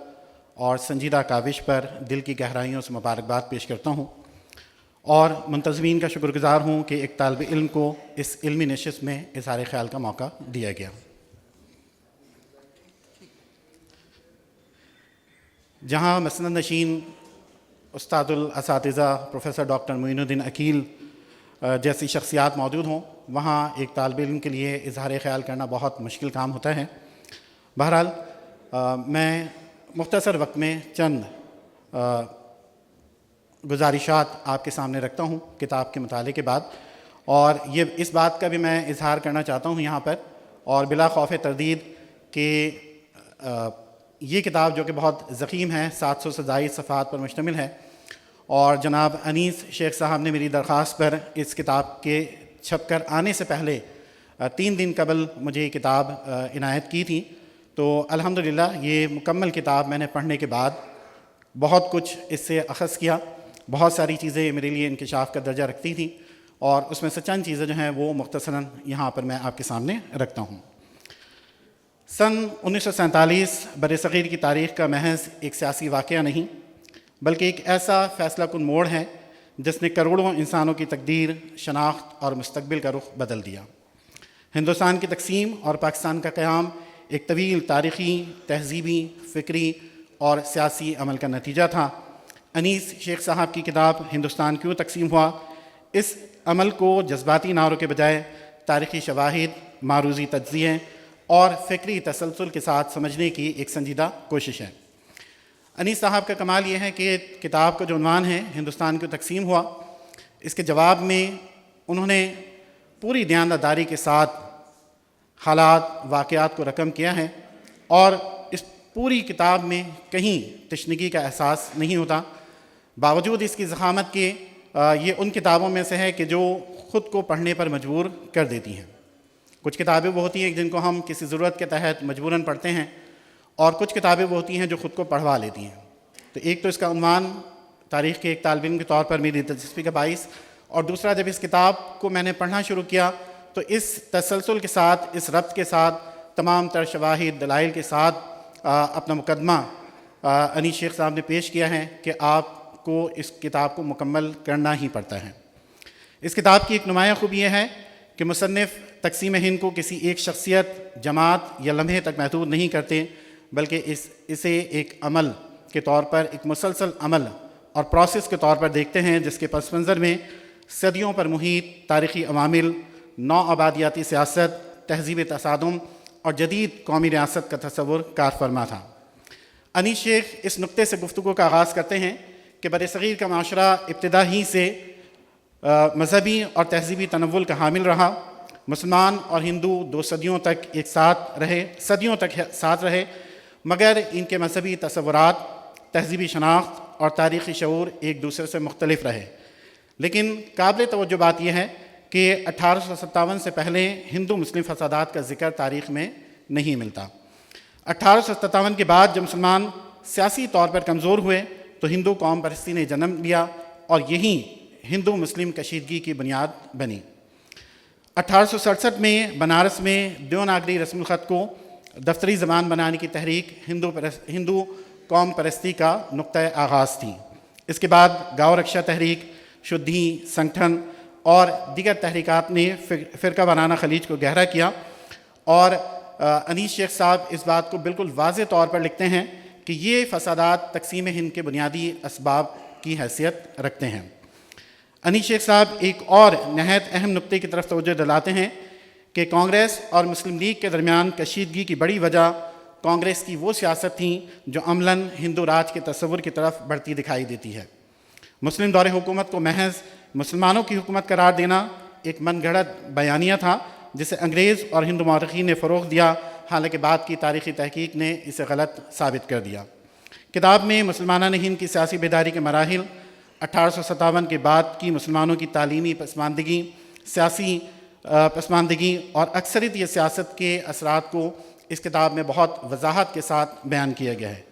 اور سنجیدہ کاوش پر دل کی گہرائیوں سے مبارکباد پیش کرتا ہوں اور منتظمین کا شکر گزار ہوں کہ ایک طالب علم کو اس علمی نشست میں اظہار خیال کا موقع دیا گیا. جہاں مسند نشین استاد الاساتذہ پروفیسر ڈاکٹر معین الدین عقیل جیسی شخصیات موجود ہوں، وہاں ایک طالب علم کے لیے اظہار خیال کرنا بہت مشکل کام ہوتا ہے. بہرحال میں مختصر وقت میں چند گزارشات آپ کے سامنے رکھتا ہوں کتاب کے مطالعے کے بعد، اور یہ اس بات کا بھی میں اظہار کرنا چاہتا ہوں یہاں پر اور بلا خوف تردید کہ یہ کتاب جو کہ بہت ضخیم ہے، 700 سے زائد صفحات پر مشتمل ہے، اور جناب انیس شیخ صاحب نے میری درخواست پر اس کتاب کے چھپ کر آنے سے پہلے 3 دن قبل مجھے یہ کتاب عنایت کی تھی. تو الحمدللہ یہ مکمل کتاب میں نے پڑھنے کے بعد بہت کچھ اس سے اخذ کیا. بہت ساری چیزیں میرے لیے انکشاف کا درجہ رکھتی تھیں اور اس میں سے چند چیزیں جو ہیں وہ مختصراً یہاں پر میں آپ کے سامنے رکھتا ہوں. سن 1947 برصغیر کی تاریخ کا محض ایک سیاسی واقعہ نہیں بلکہ ایک ایسا فیصلہ کن موڑ ہے جس نے کروڑوں انسانوں کی تقدیر، شناخت اور مستقبل کا رخ بدل دیا. ہندوستان کی تقسیم اور پاکستان کا قیام ایک طویل تاریخی، تہذیبی، فکری اور سیاسی عمل کا نتیجہ تھا. انیس شیخ صاحب کی کتاب ہندوستان کیوں تقسیم ہوا اس عمل کو جذباتی نعروں کے بجائے تاریخی شواہد، معروضی تجزیے اور فکری تسلسل کے ساتھ سمجھنے کی ایک سنجیدہ کوشش ہے. انیس صاحب کا کمال یہ ہے کہ کتاب کا جو عنوان ہے ہندوستان کیوں تقسیم ہوا، اس کے جواب میں انہوں نے پوری دیانتداری کے ساتھ حالات، واقعات کو رقم کیا ہے اور اس پوری کتاب میں کہیں تشنگی کا احساس نہیں ہوتا. باوجود اس کی ضخامت کے یہ ان کتابوں میں سے ہے کہ جو خود کو پڑھنے پر مجبور کر دیتی ہیں. کچھ کتابیں وہ ہوتی ہیں جن کو ہم کسی ضرورت کے تحت مجبوراً پڑھتے ہیں اور کچھ کتابیں وہ ہوتی ہیں جو خود کو پڑھوا لیتی ہیں. تو ایک تو اس کا عنوان تاریخ کے ایک طالب علم کے طور پر میری دلچسپی کا باعث، اور دوسرا جب اس کتاب کو میں نے پڑھنا شروع کیا تو اس تسلسل کے ساتھ، اس ربط کے ساتھ، تمام تر شواہد، دلائل کے ساتھ اپنا مقدمہ انیس شیخ صاحب نے پیش کیا ہے کہ آپ کو اس کتاب کو مکمل کرنا ہی پڑتا ہے. اس کتاب کی ایک نمایاں خوبی یہ ہے کہ مصنف تقسیم ہند کو کسی ایک شخصیت، جماعت یا لمحے تک محدود نہیں کرتے بلکہ اسے ایک عمل کے طور پر، ایک مسلسل عمل اور پروسیس کے طور پر دیکھتے ہیں جس کے پس منظر میں صدیوں پر محیط تاریخی عوامل، نو آبادیاتی سیاست، تہذیب تصادم اور جدید قومی ریاست کا تصور کار فرما تھا. انیس شیخ اس نقطے سے گفتگو کا آغاز کرتے ہیں کہ برصغیر کا معاشرہ ابتدا ہی سے مذہبی اور تہذیبی تنوع کا حامل رہا. مسلمان اور ہندو 2 صدیوں تک ایک ساتھ رہے مگر ان کے مذہبی تصورات، تہذیبی شناخت اور تاریخی شعور ایک دوسرے سے مختلف رہے. لیکن قابل توجہ بات یہ ہے کہ 1857 سے پہلے ہندو مسلم فسادات کا ذکر تاریخ میں نہیں ملتا. 1857 کے بعد جب مسلمان سیاسی طور پر کمزور ہوئے تو ہندو قوم پرستی نے جنم لیا اور یہی ہندو مسلم کشیدگی کی بنیاد بنی۔ 1867 میں بنارس میں دیوناگری رسم الخط کو دفتری زبان بنانے کی تحریک ہندو قوم پرستی کا نقطۂ آغاز تھی۔ اس کے بعد گاؤ رکشا تحریک، شدھی، سنگٹھن اور دیگر تحریکات نے فرقہ وارانہ خلیج کو گہرا کیا، اور انیس شیخ صاحب اس بات کو بالکل واضح طور پر لکھتے ہیں کہ یہ فسادات تقسیم ہند کے بنیادی اسباب کی حیثیت رکھتے ہیں۔ انیس شیخ صاحب ایک اور نہایت اہم نقطے کی طرف توجہ دلاتے ہیں کہ کانگریس اور مسلم لیگ کے درمیان کشیدگی کی بڑی وجہ کانگریس کی وہ سیاست تھی جو عملاً ہندو راج کے تصور کی طرف بڑھتی دکھائی دیتی ہے۔ مسلم دور حکومت کو محض مسلمانوں کی حکومت قرار دینا ایک من گھڑت بیانیہ تھا جسے انگریز اور ہندو مورخین نے فروغ دیا، حالانکہ بعد کی تاریخی تحقیق نے اسے غلط ثابت کر دیا۔ کتاب میں مسلمانان ہند کی سیاسی بیداری کے مراحل، 1857 کے بعد کی مسلمانوں کی تعلیمی پسماندگی، سیاسی پسماندگی اور اکثریتی سیاست کے اثرات کو اس کتاب میں بہت وضاحت کے ساتھ بیان کیا گیا ہے۔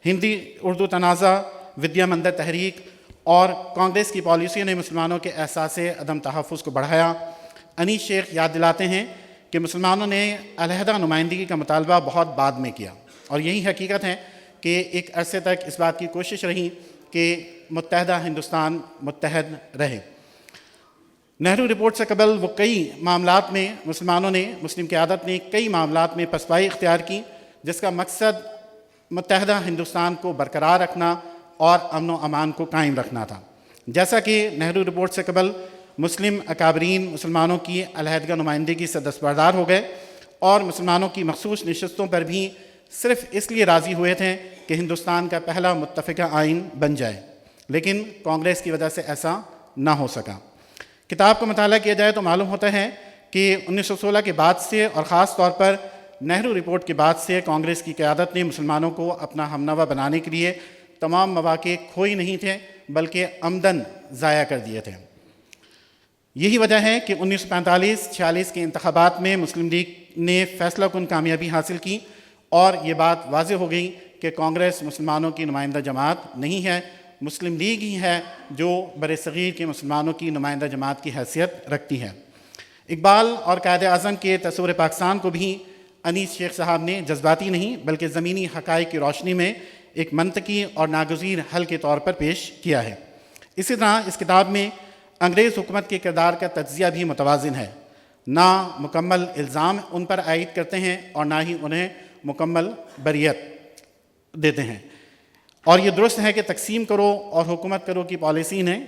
ہندی اردو تنازع، ودیا مندر تحریک اور کانگریس کی پالیسیوں نے مسلمانوں کے احساس عدم تحفظ کو بڑھایا۔ انیس شیخ یاد دلاتے ہیں کہ مسلمانوں نے علیحدہ نمائندگی کا مطالبہ بہت بعد میں کیا، اور یہی حقیقت ہے کہ ایک عرصے تک اس بات کی کوشش رہی کہ متحدہ ہندوستان متحد رہے۔ نہرو رپورٹ سے قبل وہ کئی معاملات میں مسلمانوں نے، مسلم قیادت نے کئی معاملات میں پسپائی اختیار کی، جس کا مقصد متحدہ ہندوستان کو برقرار رکھنا اور امن و امان کو قائم رکھنا تھا۔ جیسا کہ نہرو رپورٹ سے قبل مسلم اکابرین مسلمانوں کی علیحدگی نمائندگی سے دستبردار ہو گئے اور مسلمانوں کی مخصوص نشستوں پر بھی صرف اس لیے راضی ہوئے تھے کہ ہندوستان کا پہلا متفقہ آئین بن جائے، لیکن کانگریس کی وجہ سے ایسا نہ ہو سکا۔ کتاب کا مطالعہ کیا جائے تو معلوم ہوتا ہے کہ 1916 کے بعد سے اور خاص طور پر نہرو رپورٹ کے بعد سے کانگریس کی قیادت نے مسلمانوں کو اپنا ہمنوا بنانے کے لیے تمام مواقع کھوئی نہیں تھے بلکہ عمدن ضائع کر دیے تھے۔ یہی وجہ ہے کہ 1945-46 کے انتخابات میں مسلم لیگ نے فیصلہ کن کامیابی حاصل کی، اور یہ بات واضح ہو گئی کہ کانگریس مسلمانوں کی نمائندہ جماعت نہیں ہے، مسلم لیگ ہی ہے جو برصغیر کے مسلمانوں کی نمائندہ جماعت کی حیثیت رکھتی ہے۔ اقبال اور قائد اعظم کے تصور پاکستان کو بھی انیس شیخ صاحب نے جذباتی نہیں بلکہ زمینی حقائق کی روشنی میں ایک منطقی اور ناگزیر حل کے طور پر پیش کیا ہے۔ اسی طرح اس کتاب میں انگریز حکومت کے کردار کا تجزیہ بھی متوازن ہے، نہ مکمل الزام ان پر عائد کرتے ہیں اور نہ ہی انہیں مکمل بریت دیتے ہیں۔ اور یہ درست ہے کہ تقسیم کرو اور حکومت کرو کی پالیسی نے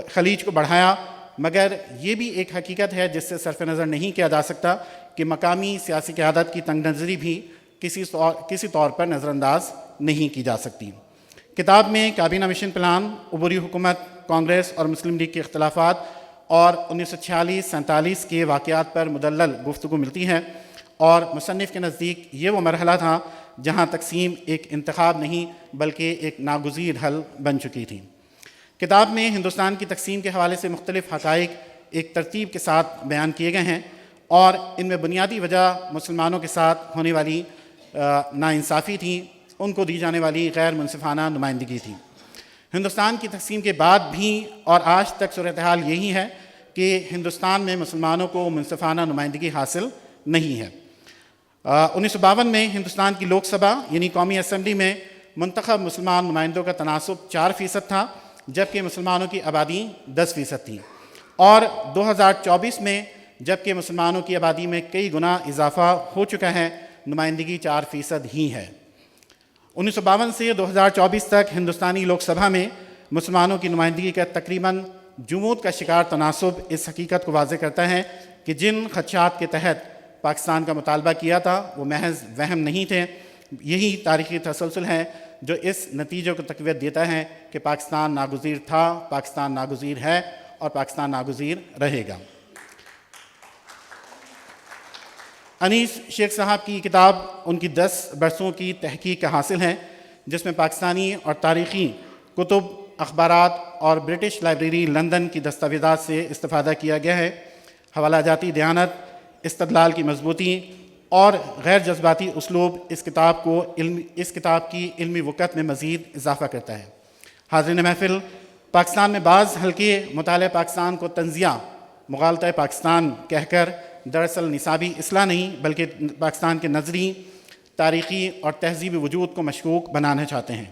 خلیج کو بڑھایا، مگر یہ بھی ایک حقیقت ہے جس سے صرف نظر نہیں کیا جا سکتا کہ مقامی سیاسی قیادت کی تنگ نظری بھی کسی طور پر نظر انداز نہیں کی جا سکتی۔ کتاب میں کابینہ مشن پلان، عبوری حکومت، کانگریس اور مسلم لیگ کے اختلافات اور 1946-47 کے واقعات پر مدلل گفتگو ملتی ہے، اور مصنف کے نزدیک یہ وہ مرحلہ تھا جہاں تقسیم ایک انتخاب نہیں بلکہ ایک ناگزیر حل بن چکی تھی۔ کتاب میں ہندوستان کی تقسیم کے حوالے سے مختلف حقائق ایک ترتیب کے ساتھ بیان کیے گئے ہیں، اور ان میں بنیادی وجہ مسلمانوں کے ساتھ ہونے والی ناانصافی تھی، ان کو دی جانے والی غیر منصفانہ نمائندگی تھی۔ ہندوستان کی تقسیم کے بعد بھی اور آج تک صورتحال یہی ہے کہ ہندوستان میں مسلمانوں کو منصفانہ نمائندگی حاصل نہیں ہے۔ 1952 میں ہندوستان کی لوک سبھا یعنی قومی اسمبلی میں منتخب مسلمان نمائندوں کا تناسب 4% تھا، جبکہ مسلمانوں کی آبادی 10% تھی، اور 2024 میں جبکہ مسلمانوں کی آبادی میں کئی گنا اضافہ ہو چکا ہے، نمائندگی 4% ہی ہے۔ 1952 سے 2024 تک ہندوستانی لوک سبھا میں مسلمانوں کی نمائندگی کا تقریباً جمود کا شکار تناسب اس حقیقت کو واضح کرتا ہے کہ جن خدشات کے تحت پاکستان کا مطالبہ کیا تھا وہ محض وہم نہیں تھے۔ یہی تاریخی تسلسل ہے جو اس نتیجے کو تقویت دیتا ہے کہ پاکستان ناگزیر تھا، پاکستان ناگزیر ہے اور پاکستان ناگزیر رہے گا۔ انیس شیخ صاحب کی کتاب ان کی 10 برسوں کی تحقیق کا حاصل ہے، جس میں پاکستانی اور تاریخی کتب، اخبارات اور برٹش لائبریری لندن کی دستاویزات سے استفادہ کیا گیا ہے۔ حوالہ جاتی دیانت، استدلال کی مضبوطی اور غیر جذباتی اسلوب اس کتاب کی علمی وقت میں مزید اضافہ کرتا ہے۔ حاضرین محفل، پاکستان میں بعض حلقے مطالعہ پاکستان کو تنزیہ مغالطہ پاکستان کہہ کر دراصل نصابی اصلاح نہیں بلکہ پاکستان کے نظری، تاریخی اور تہذیبی وجود کو مشکوک بنانا چاہتے ہیں۔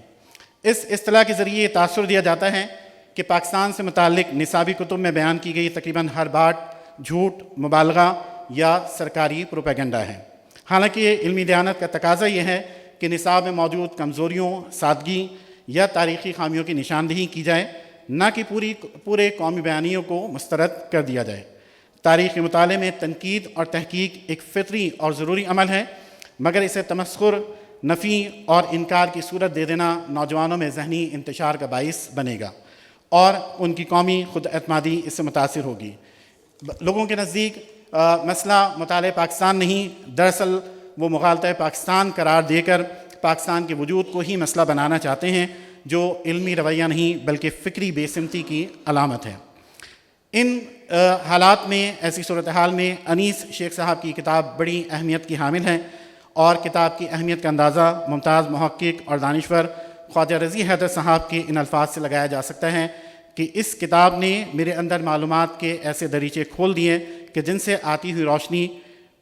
اس اصطلاح کے ذریعے یہ تاثر دیا جاتا ہے کہ پاکستان سے متعلق نصابی کتب میں بیان کی گئی تقریباً ہر بات جھوٹ، مبالغہ یا سرکاری پروپیگنڈا ہے، حالانکہ علمی دیانت کا تقاضا یہ ہے کہ نصاب میں موجود کمزوریوں، سادگی یا تاریخی خامیوں کی نشاندہی کی جائے، نہ کہ پورے قومی بیانیوں کو مسترد کر دیا جائے۔ تاریخ کے مطالعے میں تنقید اور تحقیق ایک فطری اور ضروری عمل ہے، مگر اسے تمسخر، نفی اور انکار کی صورت دے دینا نوجوانوں میں ذہنی انتشار کا باعث بنے گا اور ان کی قومی خود اعتمادی اس سے متاثر ہوگی۔ لوگوں کے نزدیک مسئلہ مطالعہ پاکستان نہیں، دراصل وہ مغالطہ پاکستان قرار دے کر پاکستان کے وجود کو ہی مسئلہ بنانا چاہتے ہیں، جو علمی رویہ نہیں بلکہ فکری بے سمتی کی علامت ہے۔ ان حالات میں، ایسی صورتحال میں انیس شیخ صاحب کی کتاب بڑی اہمیت کی حامل ہے، اور کتاب کی اہمیت کا اندازہ ممتاز محقق اور دانشور خواجہ رضی حیدر صاحب کے ان الفاظ سے لگایا جا سکتا ہے کہ اس کتاب نے میرے اندر معلومات کے ایسے دریچے کھول دیے کہ جن سے آتی ہوئی روشنی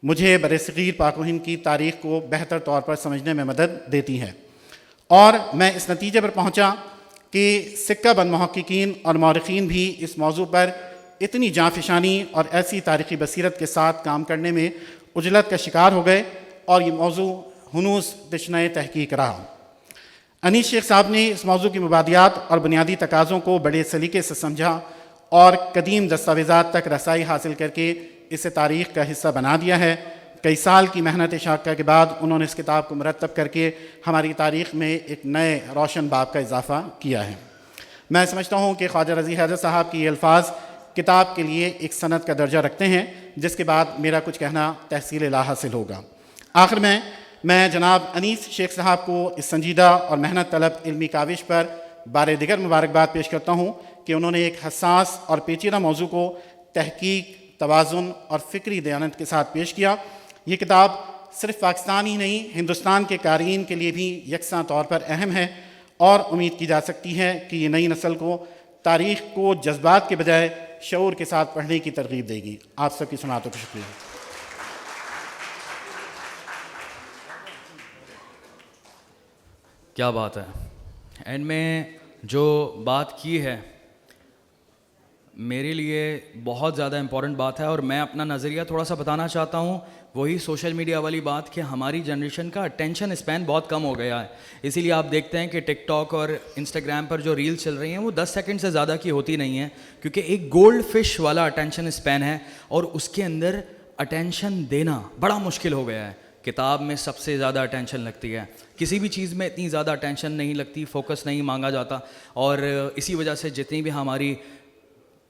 مجھے برصغیر پاک و ہند کی تاریخ کو بہتر طور پر سمجھنے میں مدد دیتی ہے، اور میں اس نتیجے پر پہنچا کہ سکہ بند محققین اور مورخین بھی اس موضوع پر اتنی جانفشانی اور ایسی تاریخی بصیرت کے ساتھ کام کرنے میں عجلت کا شکار ہو گئے، اور یہ موضوع ہنوز تشنہ تحقیق رہا۔ انیس شیخ صاحب نے اس موضوع کی مبادیات اور بنیادی تقاضوں کو بڑے سلیقے سے سمجھا اور قدیم دستاویزات تک رسائی حاصل کر کے اسے تاریخ کا حصہ بنا دیا ہے۔ کئی سال کی محنت شاقہ کے بعد انہوں نے اس کتاب کو مرتب کر کے ہماری تاریخ میں ایک نئے روشن باب کا اضافہ کیا ہے۔ میں سمجھتا ہوں کہ خواجہ رضی حیدر صاحب کی یہ الفاظ کتاب کے لیے ایک سند کا درجہ رکھتے ہیں، جس کے بعد میرا کچھ کہنا تحصیل لا حاصل ہوگا۔ آخر میں جناب انیس شیخ صاحب کو اس سنجیدہ اور محنت طلب علمی کاوش پر بار دیگر مبارکباد پیش کرتا ہوں کہ انہوں نے ایک حساس اور پیچیدہ موضوع کو تحقیق، توازن اور فکری دیانت کے ساتھ پیش کیا۔ یہ کتاب صرف پاکستان ہی نہیں، ہندوستان کے قارئین کے لیے بھی یکساں طور پر اہم ہے، اور امید کی جا سکتی ہے کہ یہ نئی نسل کو تاریخ کو جذبات کے بجائے شعور کے ساتھ پڑھنے کی ترغیب دے گی۔ آپ سب کی سماعتوں کا شکریہ۔ کیا بات ہے، اینڈ میں جو بات کی ہے میرے لیے بہت زیادہ امپورٹنٹ بات ہے، اور میں اپنا نظریہ تھوڑا سا بتانا چاہتا ہوں، وہی سوشل میڈیا والی بات کہ ہماری جنریشن کا اٹینشن اسپین بہت کم ہو گیا ہے۔ اسی لیے آپ دیکھتے ہیں کہ ٹک ٹاک اور انسٹاگرام پر جو ریلز چل رہی ہیں وہ 10 سیکنڈ سے زیادہ کی ہوتی نہیں ہیں، کیونکہ ایک گولڈ فش والا اٹینشن اسپین ہے، اور اس کے اندر اٹینشن دینا بڑا مشکل ہو گیا ہے۔ کتاب میں سب سے زیادہ اٹینشن لگتی ہے، کسی بھی چیز میں اتنی زیادہ اٹینشن نہیں لگتی، فوکس نہیں مانگا جاتا، اور اسی وجہ سے جتنی بھی ہماری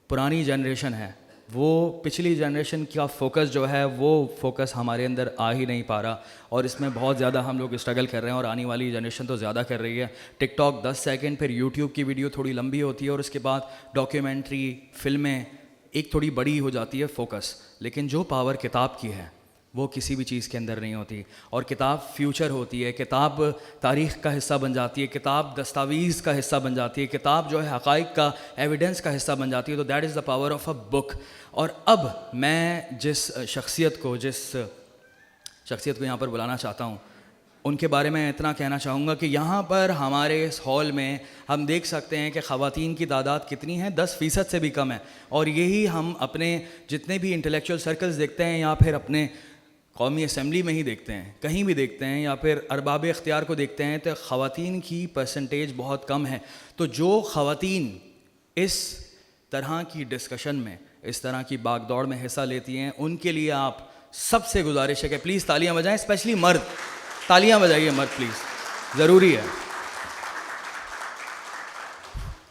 پرانی جنریشن ہے وہ پچھلی جنریشن کا فوکس جو ہے وہ فوکس ہمارے اندر آ ہی نہیں پا رہا، اور اس میں بہت زیادہ ہم لوگ اسٹرگل کر رہے ہیں، اور آنے والی جنریشن تو زیادہ کر رہی ہے۔ ٹک ٹاک 10 سیکنڈ، پھر یوٹیوب کی ویڈیو تھوڑی لمبی ہوتی ہے، اور اس کے بعد ڈاکیومنٹری، فلمیں ایک تھوڑی بڑی ہو جاتی ہے فوکس، لیکن جو پاور کتاب کی ہے وہ کسی بھی چیز کے اندر نہیں ہوتی، اور کتاب فیوچر ہوتی ہے، کتاب تاریخ کا حصہ بن جاتی ہے، کتاب دستاویز کا حصہ بن جاتی ہے، کتاب جو ہے حقائق کا ایویڈنس کا حصہ بن جاتی ہے۔ تو that is the power of a book. اور اب میں جس شخصیت کو یہاں پر بلانا چاہتا ہوں، ان کے بارے میں اتنا کہنا چاہوں گا کہ یہاں پر ہمارے اس ہال میں ہم دیکھ سکتے ہیں کہ خواتین کی تعداد کتنی ہے، 10% سے بھی کم ہے، اور یہی ہم اپنے جتنے بھی انٹلیکچوئل سرکلز دیکھتے ہیں، یا پھر اپنے قومی اسمبلی میں ہی دیکھتے ہیں، کہیں بھی دیکھتے ہیں، یا پھر ارباب اختیار کو دیکھتے ہیں، تو خواتین کی پرسنٹیج بہت کم ہے۔ تو جو خواتین اس طرح کی ڈسکشن میں، اس طرح کی باغ دوڑ میں حصہ لیتی ہیں، ان کے لیے آپ سب سے گزارش ہے کہ پلیز تالیاں بجائیں، اسپیشلی مرد، تالیاں بجائیے مرد پلیز، ضروری ہے۔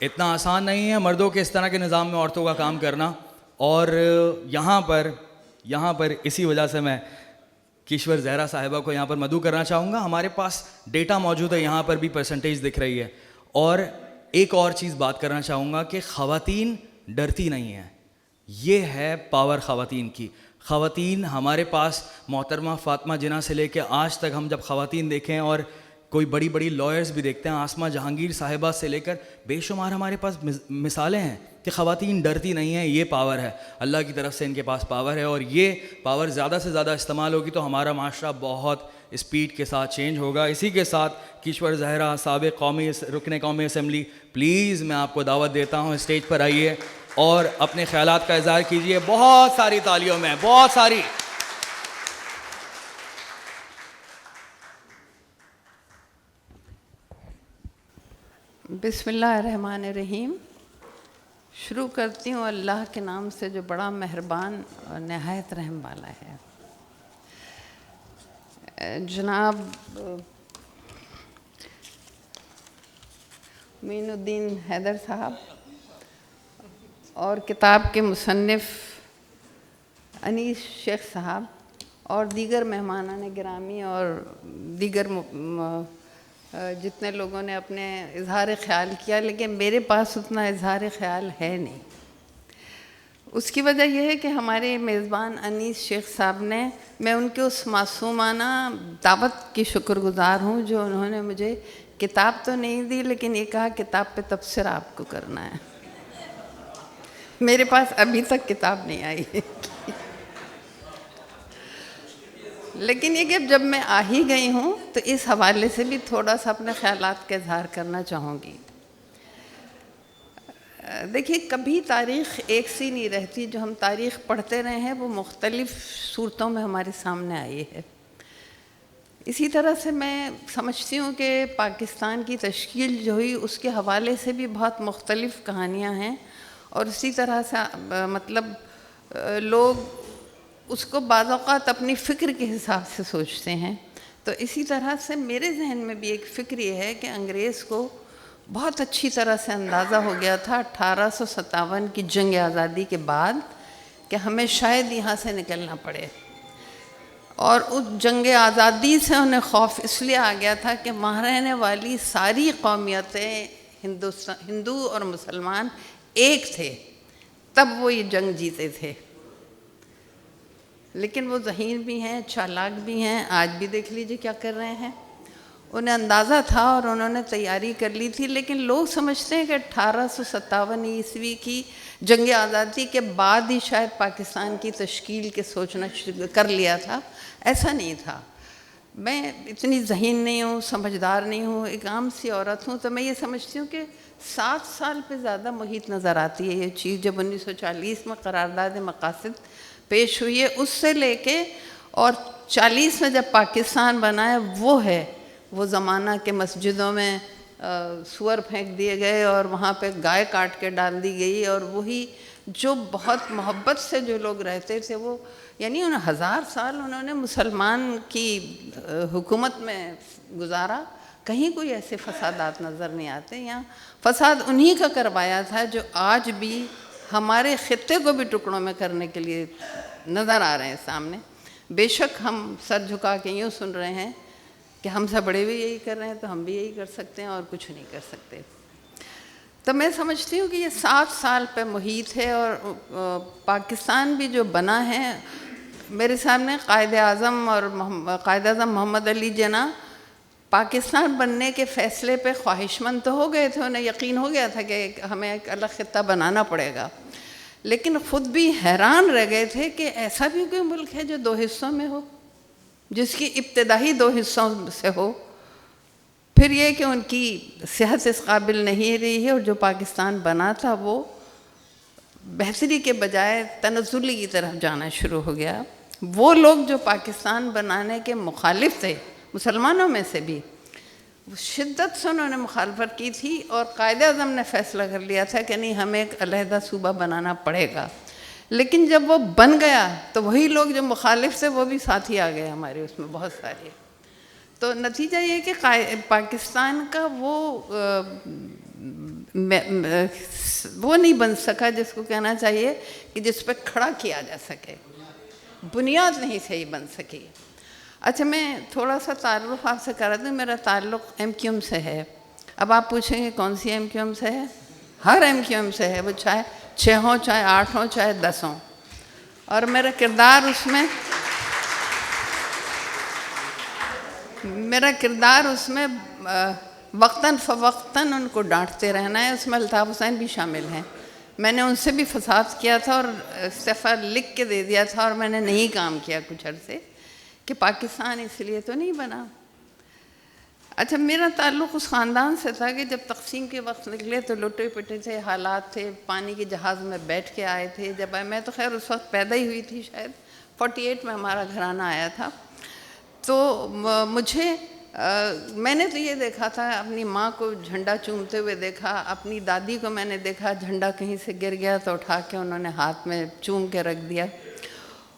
اتنا آسان نہیں ہے مردوں کے اس طرح کے نظام میں عورتوں کا کام کرنا، اور یہاں پر اسی وجہ سے میں کیشور زہرا صاحبہ کو یہاں پر مدعو کرنا چاہوں گا۔ ہمارے پاس ڈیٹا موجود ہے، یہاں پر بھی پرسنٹیج دکھ رہی ہے، اور ایک اور چیز بات کرنا چاہوں گا کہ خواتین ڈرتی نہیں ہیں، یہ ہے پاور خواتین کی۔ خواتین ہمارے پاس محترمہ فاطمہ جناح سے لے کے آج تک ہم جب خواتین دیکھیں، اور کوئی بڑی بڑی لائرز بھی دیکھتے ہیں, آسما جہانگیر صاحبہ سے لے کر بے شمار ہمارے پاس مثالیں ہیں کہ خواتین ڈرتی نہیں ہیں. یہ پاور ہے, اللہ کی طرف سے ان کے پاس پاور ہے, اور یہ پاور زیادہ سے زیادہ استعمال ہوگی تو ہمارا معاشرہ بہت اسپیڈ کے ساتھ چینج ہوگا. اسی کے ساتھ کیشور زہرا سابق رکن قومی اسمبلی, پلیز میں آپ کو دعوت دیتا ہوں, اسٹیج پر آئیے اور اپنے خیالات کا اظہار کیجیے. بہت ساری تالیوں میں, بہت ساری. بسم اللہ الرحمن الرحیم. شروع کرتی ہوں اللہ کے نام سے جو بڑا مہربان اور نہایت رحم والا ہے. جناب معین الدین حیدر صاحب اور کتاب کے مصنف انیس شیخ صاحب اور دیگر مہمانان گرامی اور دیگر جتنے لوگوں نے اپنے اظہار خیال کیا, لیکن میرے پاس اتنا اظہار خیال ہے نہیں. اس کی وجہ یہ ہے کہ ہمارے میزبان انیس شیخ صاحب نے, میں ان کے اس معصومانہ دعوت کی شکر گزار ہوں جو انہوں نے مجھے کتاب تو نہیں دی لیکن یہ کہا کتاب پہ تبصرہ آپ کو کرنا ہے. میرے پاس ابھی تک کتاب نہیں آئی ہے لیکن یہ کہ جب میں آ ہی گئی ہوں تو اس حوالے سے بھی تھوڑا سا اپنے خیالات کا اظہار کرنا چاہوں گی. دیکھیے, کبھی تاریخ ایک سی نہیں رہتی. جو ہم تاریخ پڑھتے رہے ہیں وہ مختلف صورتوں میں ہمارے سامنے آئی ہے. اسی طرح سے میں سمجھتی ہوں کہ پاکستان کی تشکیل جو ہوئی اس کے حوالے سے بھی بہت مختلف کہانیاں ہیں, اور اسی طرح سے مطلب لوگ اس کو بعض اوقات اپنی فکر کے حساب سے سوچتے ہیں. تو اسی طرح سے میرے ذہن میں بھی ایک فکر یہ ہے کہ انگریز کو بہت اچھی طرح سے اندازہ ہو گیا تھا 1857 کی جنگ آزادی کے بعد کہ ہمیں شاید یہاں سے نکلنا پڑے, اور اس جنگ آزادی سے انہیں خوف اس لیے آ گیا تھا کہ وہاں رہنے والی ساری قومیتیں ہندو اور مسلمان ایک تھے, تب وہ یہ جنگ جیتے تھے. لیکن وہ ذہین بھی ہیں, چالاک بھی ہیں. آج بھی دیکھ لیجئے کیا کر رہے ہیں. انہیں اندازہ تھا اور انہوں نے تیاری کر لی تھی, لیکن لوگ سمجھتے ہیں کہ 1857 عیسوی کی جنگ آزادی کے بعد ہی شاید پاکستان کی تشکیل کے سوچنا کر لیا تھا. ایسا نہیں تھا. میں اتنی ذہین نہیں ہوں, سمجھدار نہیں ہوں, ایک عام سی عورت ہوں, تو میں یہ سمجھتی ہوں کہ 7 سال پہ زیادہ محیط نظر آتی ہے یہ چیز. جب 1940 میں قرارداد مقاصد پیش ہوئی ہے, اس سے لے کے اور 40 میں جب پاکستان بنا ہے, وہ ہے وہ زمانہ کہ مسجدوں میں سور پھینک دیے گئے اور وہاں پہ گائے کاٹ کے ڈال دی گئی, اور وہی جو بہت محبت سے جو لوگ رہتے تھے وہ, یعنی 1000 سال انہوں نے مسلمان کی حکومت میں گزارا. کہیں کوئی ایسے فسادات نظر نہیں آتے. یہاں فساد انہی کا کروایا تھا جو آج بھی ہمارے خطے کو بھی ٹکڑوں میں کرنے کے لیے نظر آ رہے ہیں سامنے. بے شک ہم سر جھکا کے یوں سن رہے ہیں کہ ہم سے بڑے بھی یہی کر رہے ہیں تو ہم بھی یہی کر سکتے ہیں اور کچھ نہیں کر سکتے. تو میں سمجھتی ہوں کہ یہ 7 سال پہ محیط ہے, اور پاکستان بھی جو بنا ہے, میرے سامنے قائد اعظم محمد علی جناح پاکستان بننے کے فیصلے پہ خواہش مند تو ہو گئے تھے. انہیں یقین ہو گیا تھا کہ ہمیں ایک الگ خطہ بنانا پڑے گا, لیکن خود بھی حیران رہ گئے تھے کہ ایسا بھی کوئی ملک ہے جو 2 حصوں میں ہو, جس کی ابتدائی 2 حصوں سے ہو. پھر یہ کہ ان کی صحت اس قابل نہیں رہی ہے, اور جو پاکستان بنا تھا وہ بہتری کے بجائے تنزلی کی طرف جانا شروع ہو گیا. وہ لوگ جو پاکستان بنانے کے مخالف تھے, مسلمانوں میں سے بھی, شدت سے انہوں نے مخالفت کی تھی, اور قائد اعظم نے فیصلہ کر لیا تھا کہ نہیں, ہمیں ایک علیحدہ صوبہ بنانا پڑے گا. لیکن جب وہ بن گیا تو وہی لوگ جو مخالف تھے وہ بھی ساتھی آ گئے ہمارے اس میں بہت سارے. تو نتیجہ یہ کہ پاکستان کا وہ نہیں بن سکا جس کو کہنا چاہیے کہ جس پہ کھڑا کیا جا سکے. بنیاد نہیں صحیح بن سکی. اچھا, میں تھوڑا سا تعارف آپ سے کر رہا ہوں. میرا تعلق ایم کیو ایم سے ہے. اب آپ پوچھیں گے کون سی ایم کیو ایم سے ہے؟ ہر ایم کیو ایم سے ہے, وہ چاہے 6 ہوں, چاہے 8 ہوں, چاہے 10 ہوں. اور میرا کردار اس میں, میرا کردار اس میں وقتاً فوقتاً ان کو ڈانٹتے رہنا ہے، اس میں الطاف حسین بھی شامل ہیں. میں نے ان سے بھی فساد کیا تھا اور استعفیٰ لکھ کے دے دیا تھا، اور میں نے نہیں کام کیا کچھ عرصے کہ پاکستان اس لیے تو نہیں بنا. اچھا، میرا تعلق اس خاندان سے تھا کہ جب تقسیم کے وقت نکلے تو لٹے پٹے تھے، حالات تھے، پانی کے جہاز میں بیٹھ کے آئے تھے. جب میں تو خیر اس وقت پیدا ہی ہوئی تھی، شاید 48 میں ہمارا گھرانہ آیا تھا. تو مجھے میں نے تو یہ دیکھا تھا، اپنی ماں کو جھنڈا چومتے ہوئے دیکھا، اپنی دادی کو میں نے دیکھا جھنڈا کہیں سے گر گیا تو اٹھا کے انہوں نے ہاتھ میں چوم کے رکھ دیا.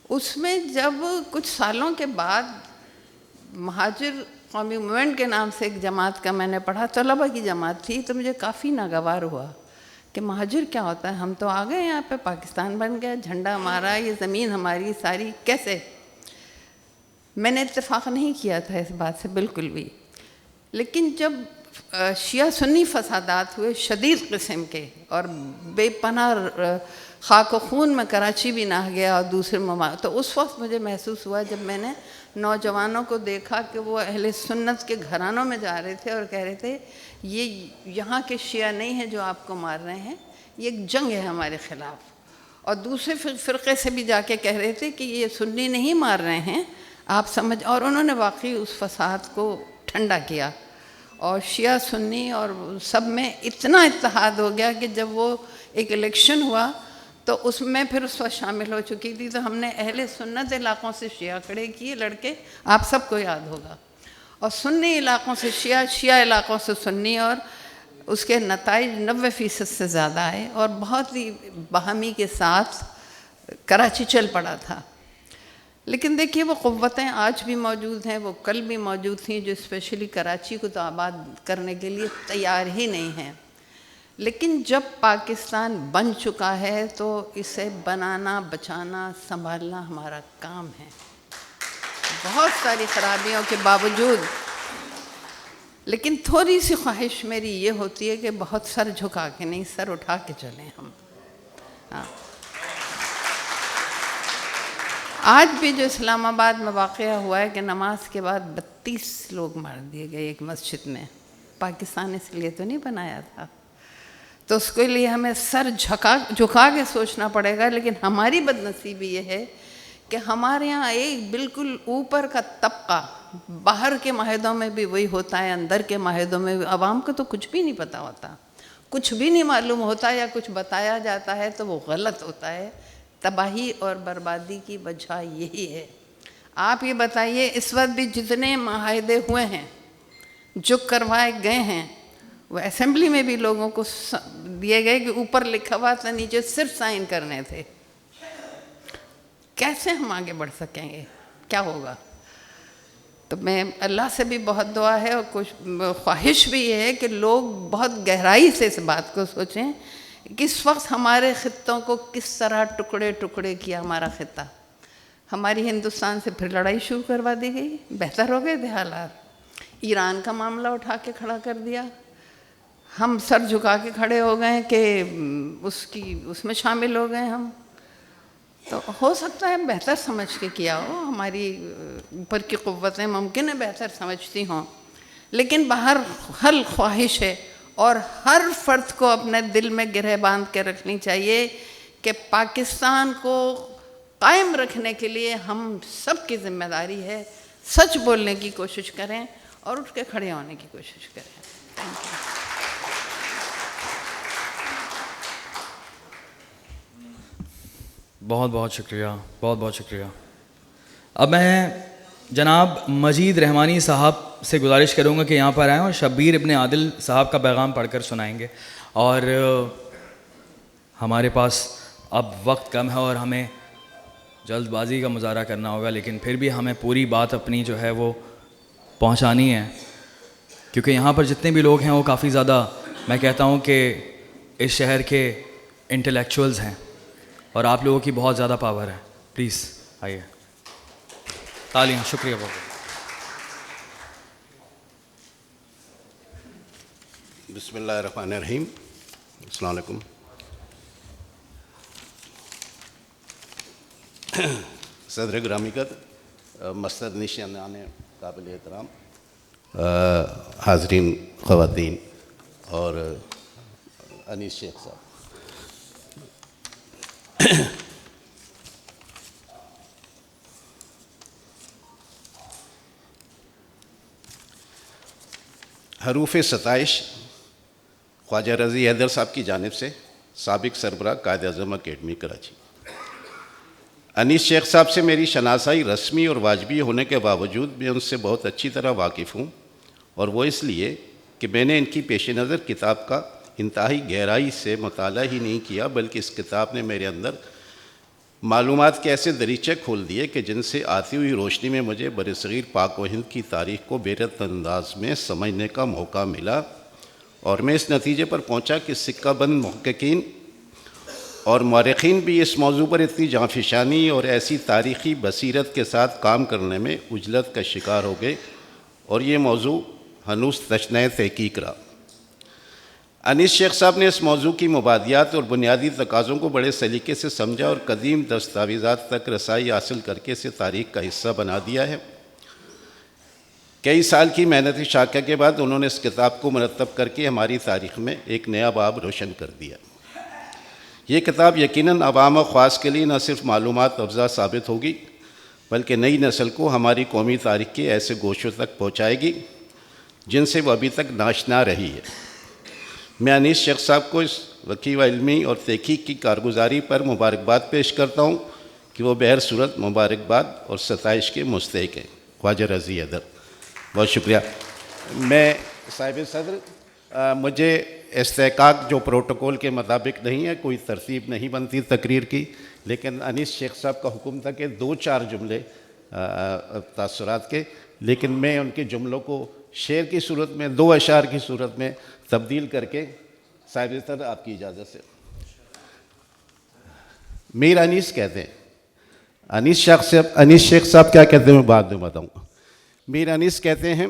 اس میں جب کچھ سالوں کے بعد مہاجر قومی موومنٹ کے نام سے ایک جماعت کا میں نے پڑھا، طلبہ کی جماعت تھی، تو مجھے کافی ناگوار ہوا کہ مہاجر کیا ہوتا ہے. ہم تو آ گئے یہاں پہ، پاکستان بن گیا، جھنڈا ہمارا، یہ زمین ہماری ساری، کیسے؟ میں نے اتفاق نہیں کیا تھا اس بات سے بالکل بھی. لیکن جب شیعہ سنی فسادات ہوئے شدید قسم کے، اور بے پناہ خاک و خون میں کراچی بھی نہ گیا اور دوسرے ممالک، تو اس وقت مجھے محسوس ہوا جب میں نے نوجوانوں کو دیکھا کہ وہ اہل سنت کے گھرانوں میں جا رہے تھے اور کہہ رہے تھے یہ یہاں کے شیعہ نہیں ہیں جو آپ کو مار رہے ہیں، یہ ایک جنگ ہے ہمارے خلاف. اور دوسرے فرقے سے بھی جا کے کہہ رہے تھے کہ یہ سنی نہیں مار رہے ہیں، آپ سمجھ. اور انہوں نے واقعی اس فساد کو ٹھنڈا کیا، اور شیعہ سنی اور سب میں اتنا اتحاد ہو گیا کہ جب وہ ایک الیکشن ہوا تو اس میں پھر اس وقت شامل ہو چکی تھی. تو ہم نے اہل سنت علاقوں سے شیعہ کھڑے کیے لڑکے، آپ سب کو یاد ہوگا، اور سنی علاقوں سے شیعہ، شیعہ علاقوں سے سنی، اور اس کے نتائج 90% سے زیادہ آئے، اور بہت ہی باہمی کے ساتھ کراچی چل پڑا تھا. لیکن دیکھیے وہ قوتیں آج بھی موجود ہیں، وہ کل بھی موجود تھیں، جو اسپیشلی کراچی کو تو آباد کرنے کے لیے تیار ہی نہیں ہیں. لیکن جب پاکستان بن چکا ہے تو اسے بنانا، بچانا، سنبھالنا ہمارا کام ہے، بہت ساری خرابیوں کے باوجود. لیکن تھوڑی سی خواہش میری یہ ہوتی ہے کہ بہت سر جھکا کے نہیں، سر اٹھا کے چلیں ہم. ہاں، آج بھی جو اسلام آباد میں واقعہ ہوا ہے کہ نماز کے بعد 32 لوگ مار دیے گئے ایک مسجد میں، پاکستان اس لیے تو نہیں بنایا تھا. تو اس کے لیے ہمیں سر جھکا کے سوچنا پڑے گا. لیکن ہماری بد نصیبی یہ ہے کہ ہمارے یہاں ایک بالکل اوپر کا طبقہ، باہر کے معاہدوں میں بھی وہی ہوتا ہے، اندر کے معاہدوں میں بھی عوام کو تو کچھ بھی نہیں پتہ ہوتا، کچھ بھی نہیں معلوم ہوتا، یا کچھ بتایا جاتا ہے تو وہ غلط ہوتا ہے. تباہی اور بربادی کی وجہ یہی ہے. آپ یہ بتائیے، اس وقت بھی جتنے معاہدے ہوئے ہیں، جو کروائے گئے ہیں، وہ اسمبلی میں بھی لوگوں کو دیے گئے کہ اوپر لکھا ہوا تھا، نیچے صرف سائن کرنے تھے. کیسے ہم آگے بڑھ سکیں گے؟ کیا ہوگا؟ تو میں اللہ سے بھی بہت دعا ہے، اور کچھ خواہش بھی یہ ہے کہ لوگ بہت گہرائی سے اس بات کو سوچیں کہ اس وقت ہمارے خطوں کو کس طرح ٹکڑے ٹکڑے کیا ہمارا خطہ. ہماری ہندوستان سے پھر لڑائی شروع کروا دی گئی، بہتر ہو گئے تھے حالات. ایران کا معاملہ اٹھا کے کھڑا کر دیا، ہم سر جھکا کے کھڑے ہو گئے کہ اس میں شامل ہو گئے ہم. تو ہو سکتا ہے بہتر سمجھ کے کیا ہو، ہماری اوپر کی قوتیں ممکن ہے بہتر سمجھتی ہوں، لیکن بہرحال خواہش ہے، اور ہر فرد کو اپنے دل میں گرہ باندھ کے رکھنی چاہیے کہ پاکستان کو قائم رکھنے کے لیے ہم سب کی ذمہ داری ہے. سچ بولنے کی کوشش کریں اور اٹھ کے کھڑے ہونے کی کوشش کریں. Thank you. بہت بہت شکریہ، بہت بہت شکریہ. اب میں جناب مجید رحمانی صاحب سے گزارش کروں گا کہ یہاں پر آئیں اور شبیر ابن عادل صاحب کا پیغام پڑھ کر سنائیں گے. اور ہمارے پاس اب وقت کم ہے اور ہمیں جلد بازی کا مظاہرہ کرنا ہوگا، لیکن پھر بھی ہمیں پوری بات اپنی جو ہے وہ پہنچانی ہے، کیونکہ یہاں پر جتنے بھی لوگ ہیں وہ کافی زیادہ، میں کہتا ہوں کہ اس شہر کے انٹلیکچوئلز ہیں، اور آپ لوگوں کی بہت زیادہ پاور ہے. پلیز آئیے. تالیاں. شکریہ بہت. بسم اللہ الرحمن الرحیم. السلام علیکم. صدر گرامی قدر، مستد نشانان قابل احترام، حاضرین خواتین اور انیس شیخ صاحب، حروف ستائش خواجہ رضی حیدر صاحب کی جانب سے، سابق سربراہ قائد اعظم اکیڈمی کراچی۔ انیس شیخ صاحب سے میری شناسائی رسمی اور واجبی ہونے کے باوجود میں ان سے بہت اچھی طرح واقف ہوں، اور وہ اس لیے کہ میں نے ان کی پیش نظر کتاب کا انتہائی گہرائی سے مطالعہ ہی نہیں کیا، بلکہ اس کتاب نے میرے اندر معلومات کے ایسے دریچے کھول دیے کہ جن سے آتی ہوئی روشنی میں مجھے برصغیر پاک و ہند کی تاریخ کو بے ربط انداز میں سمجھنے کا موقع ملا، اور میں اس نتیجے پر پہنچا کہ سکہ بند محققین اور مورخین بھی اس موضوع پر اتنی جانفشانی اور ایسی تاریخی بصیرت کے ساتھ کام کرنے میں عجلت کا شکار ہو گئے، اور یہ موضوع ہنوز تشنہ تحقیق رہا۔ انیس شیخ صاحب نے اس موضوع کی مبادیات اور بنیادی تقاضوں کو بڑے سلیقے سے سمجھا اور قدیم دستاویزات تک رسائی حاصل کر کے اسے تاریخ کا حصہ بنا دیا ہے۔ کئی سال کی محنتی شاقہ کے بعد انہوں نے اس کتاب کو مرتب کر کے ہماری تاریخ میں ایک نیا باب روشن کر دیا۔ یہ کتاب یقیناً عوام و خواص کے لیے نہ صرف معلومات افزا ثابت ہوگی، بلکہ نئی نسل کو ہماری قومی تاریخ کے ایسے گوشوں تک پہنچائے گی جن سے وہ ابھی تک ناشنا رہی ہے۔ میں انیس شیخ صاحب کو اس وسیع و علمی اور تحقیق کی کارگزاری پر مبارکباد پیش کرتا ہوں کہ وہ بہر صورت مبارکباد اور ستائش کے مستحق ہیں۔ خواجہ رضی حیدر، بہت شکریہ۔ میں صاحب صدر، مجھے استحقاق جو پروٹوکول کے مطابق نہیں ہے، کوئی ترتیب نہیں بنتی تقریر کی، لیکن انیس شیخ صاحب کا حکم تھا کہ 2-4 جملے تاثرات کے، لیکن میں ان کے جملوں کو شعر کی صورت میں 2 اشعار کی صورت میں تبدیل کر کے، صاحب صدر آپ کی اجازت سے، میر انیس کہتے ہیں۔ انیس شیخ صاحب کیا کہتے ہیں میں بعد میں بتاؤں گا۔ میر انیس کہتے ہیں،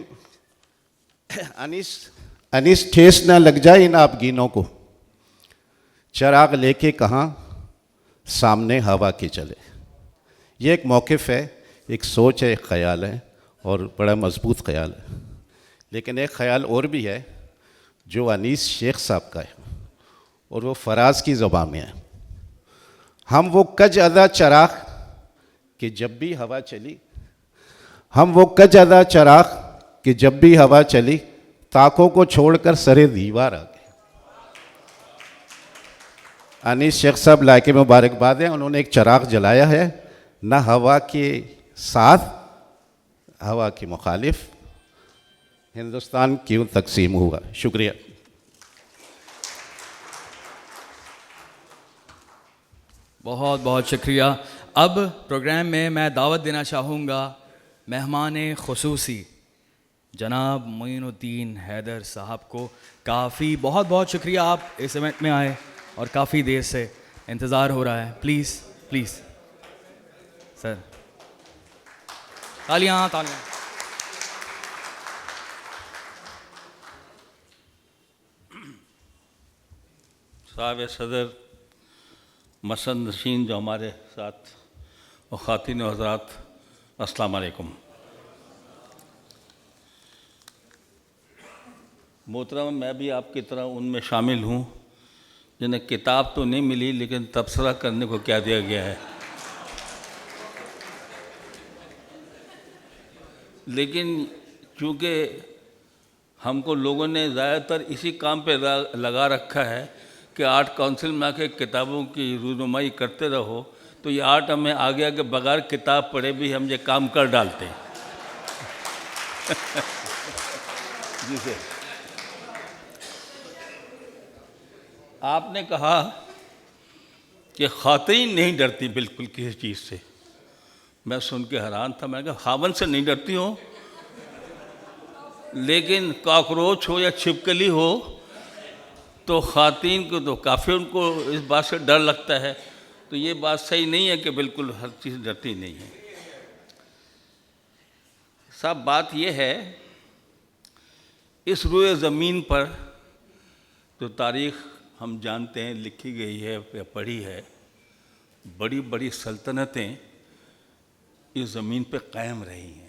انیس ٹھیس نہ لگ جائے ان آپ گینوں کو، چراغ لے کے کہاں سامنے ہوا کے چلے۔ یہ ایک موقف ہے، ایک سوچ ہے، ایک خیال ہے، اور بڑا مضبوط خیال ہے۔ لیکن ایک خیال اور بھی ہے جو انیس شیخ صاحب کا ہے، اور وہ فراز کی زبان میں ہے۔ ہم وہ کج ادا چراغ کہ جب بھی ہوا چلی، ہم وہ کج ادا چراغ کہ جب بھی ہوا چلی، طاقوں کو چھوڑ کر سرے دیوار آ گئے۔ انیس شیخ صاحب لائق مبارکباد ہیں، انہوں نے ایک چراغ جلایا ہے، نہ ہوا کے ساتھ، ہوا کے مخالف ہندوستان کیوں تقسیم ہوا۔ شکریہ۔ بہت بہت شکریہ۔ اب پروگرام میں دعوت دینا چاہوں گا مہمان خصوصی جناب معین الدین حیدر صاحب کو۔ کافی بہت بہت شکریہ، آپ اس ایونٹ میں آئے اور کافی دیر سے انتظار ہو رہا ہے۔ پلیز پلیز سر، تالیاں تالیاں۔ صاحب صدر، مسند نشین جو ہمارے ساتھ، اور خواتین و حضرات، السلام علیکم۔ محترم، میں بھی آپ کی طرح ان میں شامل ہوں جنہیں کتاب تو نہیں ملی لیکن تبصرہ کرنے کو کیا دیا گیا ہے۔ لیکن چونکہ ہم کو لوگوں نے زیادہ تر اسی کام پہ لگا رکھا ہے کہ آرٹ کونسل میں آ کے کتابوں کی رونمائی کرتے رہو، تو یہ آرٹ ہمیں آگے آگے بغیر کتاب پڑھے بھی ہم یہ کام کر ڈالتے ہیں۔ جی سر، آپ نے کہا کہ خواتین نہیں ڈرتی بالکل کسی چیز سے۔ میں سن کے حیران تھا، میں نے کہا خاوند سے نہیں ڈرتی ہوں، لیکن کاکروچ ہو یا چھپکلی ہو تو خواتین کو تو کافی ان کو اس بات سے ڈر لگتا ہے۔ تو یہ بات صحیح نہیں ہے کہ بالکل ہر چیز ڈرتی نہیں ہے۔ صاحب بات یہ ہے، اس روئے زمین پر جو تاریخ ہم جانتے ہیں، لکھی گئی ہے یا پڑھی ہے، بڑی بڑی سلطنتیں اس زمین پہ قائم رہی ہیں،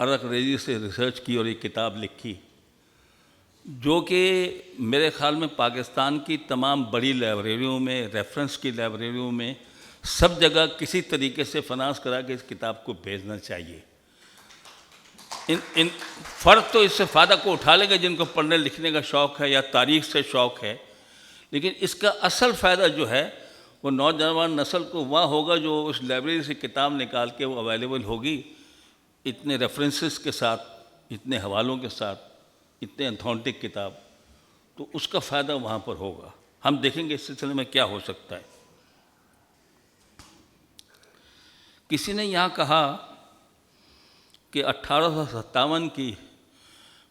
عرق ریزی سے ریسرچ کی اور یہ کتاب لکھی، جو کہ میرے خیال میں پاکستان کی تمام بڑی لائبریریوں میں، ریفرنس کی لائبریریوں میں سب جگہ کسی طریقے سے فنانس کرا کے اس کتاب کو بھیجنا چاہیے۔ ان فرق تو اس سے فائدہ کو اٹھا لیں گے جن کو پڑھنے لکھنے کا شوق ہے یا تاریخ سے شوق ہے، لیکن اس کا اصل فائدہ جو ہے وہ نوجوان نسل کو وہاں ہوگا جو اس لائبریری سے کتاب نکال کے وہ اویلیبل ہوگی، اتنے ریفرنسز کے ساتھ، اتنے حوالوں کے ساتھ، اتنے اتھینٹک کتاب، تو اس کا فائدہ وہاں پر ہوگا۔ ہم دیکھیں گے اس سلسلے میں کیا ہو سکتا ہے۔ کسی نے یہاں کہا کہ 1857 کی